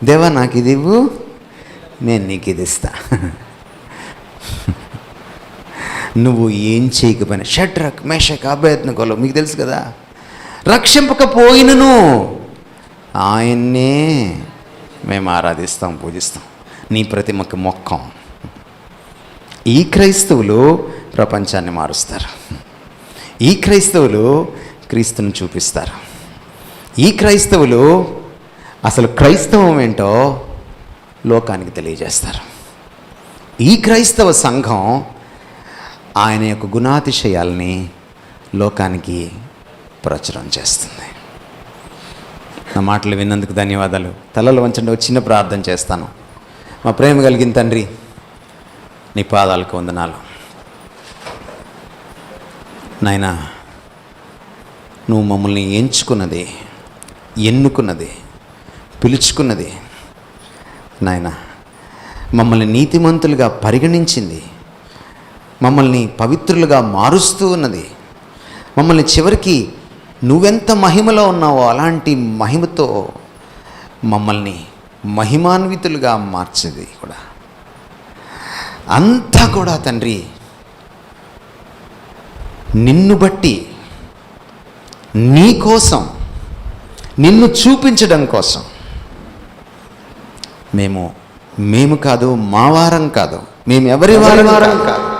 దేవా నాకు ఇది ఇవ్వు, నేను నీకు ఇది ఇస్తా. నువ్వు ఏం చేయకపోయినా, షడ్రక్ మేషక్ అబేద్నెగోలు మీకు తెలుసు కదా, రక్షింపకపోయినను ఆయన్నే మేము ఆరాధిస్తాం, పూజిస్తాం, నీ ప్రతిమకు మొక్కం. ఈ క్రైస్తవులు ప్రపంచాన్ని మారుస్తారు. ఈ క్రైస్తవులు క్రీస్తుని చూపిస్తారు. ఈ క్రైస్తవులు అసలు క్రైస్తవం ఏంటో లోకానికి తెలియజేస్తారు. ఈ క్రైస్తవ సంఘం ఆయన యొక్క గుణాతిశయాల్ని లోకానికి ప్రచురం చేస్తుంది. నా మాటలు విన్నందుకు ధన్యవాదాలు. తలలు వంచండి, ఒక చిన్న ప్రార్థన చేస్తాను. మా ప్రేమ కలిగిన తండ్రి, నీ పాదాలకు వందనాలు నాయనా. నువ్వు మమ్మల్ని ఎంచుకున్నది, ఎన్నుకున్నది, పిలుచుకున్నది నాయనా, మమ్మల్ని నీతిమంతులుగా పరిగణించింది, మమ్మల్ని పవిత్రులుగా మారుస్తూ ఉన్నది, మమ్మల్ని చివరికి నువ్వెంత మహిమలో ఉన్నావో అలాంటి మహిమతో మమ్మల్ని మహిమాన్వితులుగా మార్చేది కూడా. అంతా కూడా తండ్రి నిన్ను బట్టి, నీ కోసం, నిన్ను చూపించడం కోసం. మేము కాదు, మా వారం కాదు, మేము ఎవరి వారం కాదు,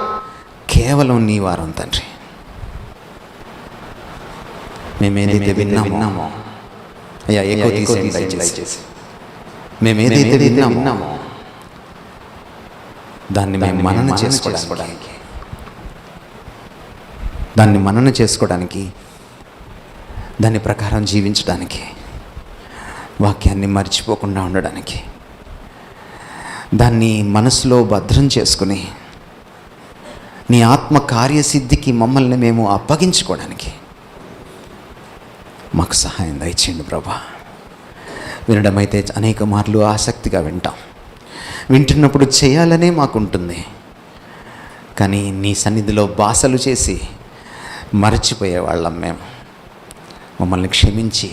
కేవలం నీ వారం తండ్రి. మేమేదైతే విన్నామో అయ్యా, ఎక్కువ దయచేసి మేమేదైతే విన్నామో దాన్ని మేము మనన చేసుకోవడానికి, దాని ప్రకారం జీవించడానికి, వాక్యాన్ని మర్చిపోకుండా ఉండడానికి, దాన్ని మనసులో భద్రం చేసుకుని నీ ఆత్మ కార్యసిద్ధికి మమ్మల్ని మేము అప్పగించుకోవడానికి మాకు సహాయం దయచేయండి ప్రభా. వినడం అయితే అనేక మార్లు ఆసక్తిగా వింటాం, వింటున్నప్పుడు చేయాలనే మాకుంటుంది. కానీ నీ సన్నిధిలో బాసలు చేసి మరచిపోయేవాళ్ళం మేము. మమ్మల్ని క్షమించి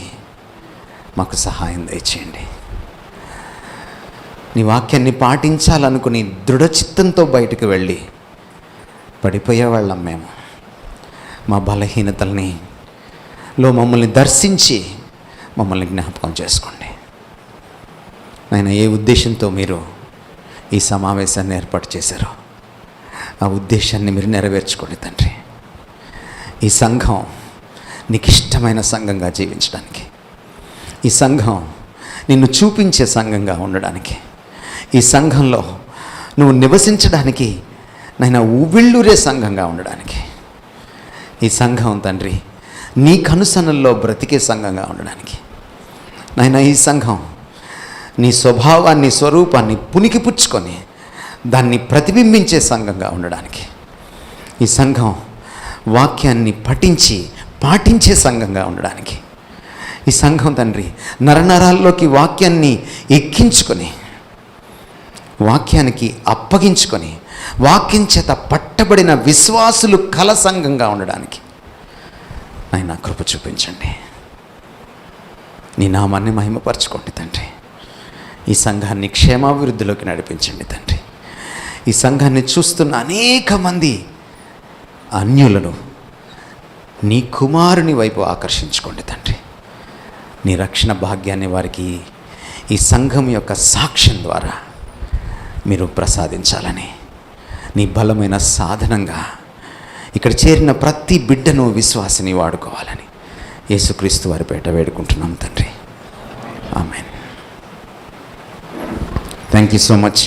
మాకు సహాయం దయచేయండి. నీ వాక్యాన్ని పాటించాలనుకుని దృఢచిత్తంతో బయటకు వెళ్ళి పడిపోయేవాళ్ళం మేము. మా బలహీనతల్ని మమ్మల్ని దర్శించి మమ్మల్ని జ్ఞాపకం చేసుకోండి నాయన. ఏ ఉద్దేశంతో మీరు ఈ సమావేశాన్ని ఏర్పాటు చేశారో ఆ ఉద్దేశాన్ని మీరు నెరవేర్చుకోండి తండ్రి. ఈ సంఘం నీకు ఇష్టమైన సంఘంగా జీవించడానికి, ఈ సంఘం నిన్ను చూపించే సంఘంగా ఉండడానికి, ఈ సంఘంలో నువ్వు నివసించడానికి నాయన ఉవ్విళ్ళూరే సంఘంగా ఉండడానికి, ఈ సంఘం తండ్రి నీ కనుసనల్లో బ్రతికే సంఘంగా ఉండడానికి నాయన, ఈ సంఘం నీ స్వభావాన్ని, స్వరూపాన్ని పుణికిపుచ్చుకొని దాన్ని ప్రతిబింబించే సంఘంగా ఉండడానికి, ఈ సంఘం వాక్యాన్ని పాటించే సంఘంగా ఉండడానికి, ఈ సంఘం తండ్రి నరనరాల్లోకి వాక్యాన్ని ఎక్కించుకొని, వాక్యానికి అప్పగించుకొని, వాక్యం చేత పట్టబడిన విశ్వాసులు కల సంఘంగా ఉండడానికి నాయన కృప చూపించండి. నీ నామాన్ని మహిమపరచుకోండి తండ్రి. ఈ సంఘాన్ని క్షేమాభివృద్ధిలోకి నడిపించండి తండ్రి. ఈ సంఘాన్ని చూస్తున్న అనేక మంది అన్యులను నీ కుమారుని వైపు ఆకర్షించుకోండి తండ్రి. నీ రక్షణ భాగ్యాన్ని వారికి ఈ సంఘం యొక్క సాక్ష్యం ద్వారా మీరు ప్రసాదించాలని, నీ బలమైన సాధనంగా ఇక్కడ చేరిన ప్రతి బిడ్డను విశ్వాసిని వాడుకోవాలని యేసుక్రీస్తు వారి పేట వేడుకుంటున్నాం తండ్రి. Amen. Thank you so much.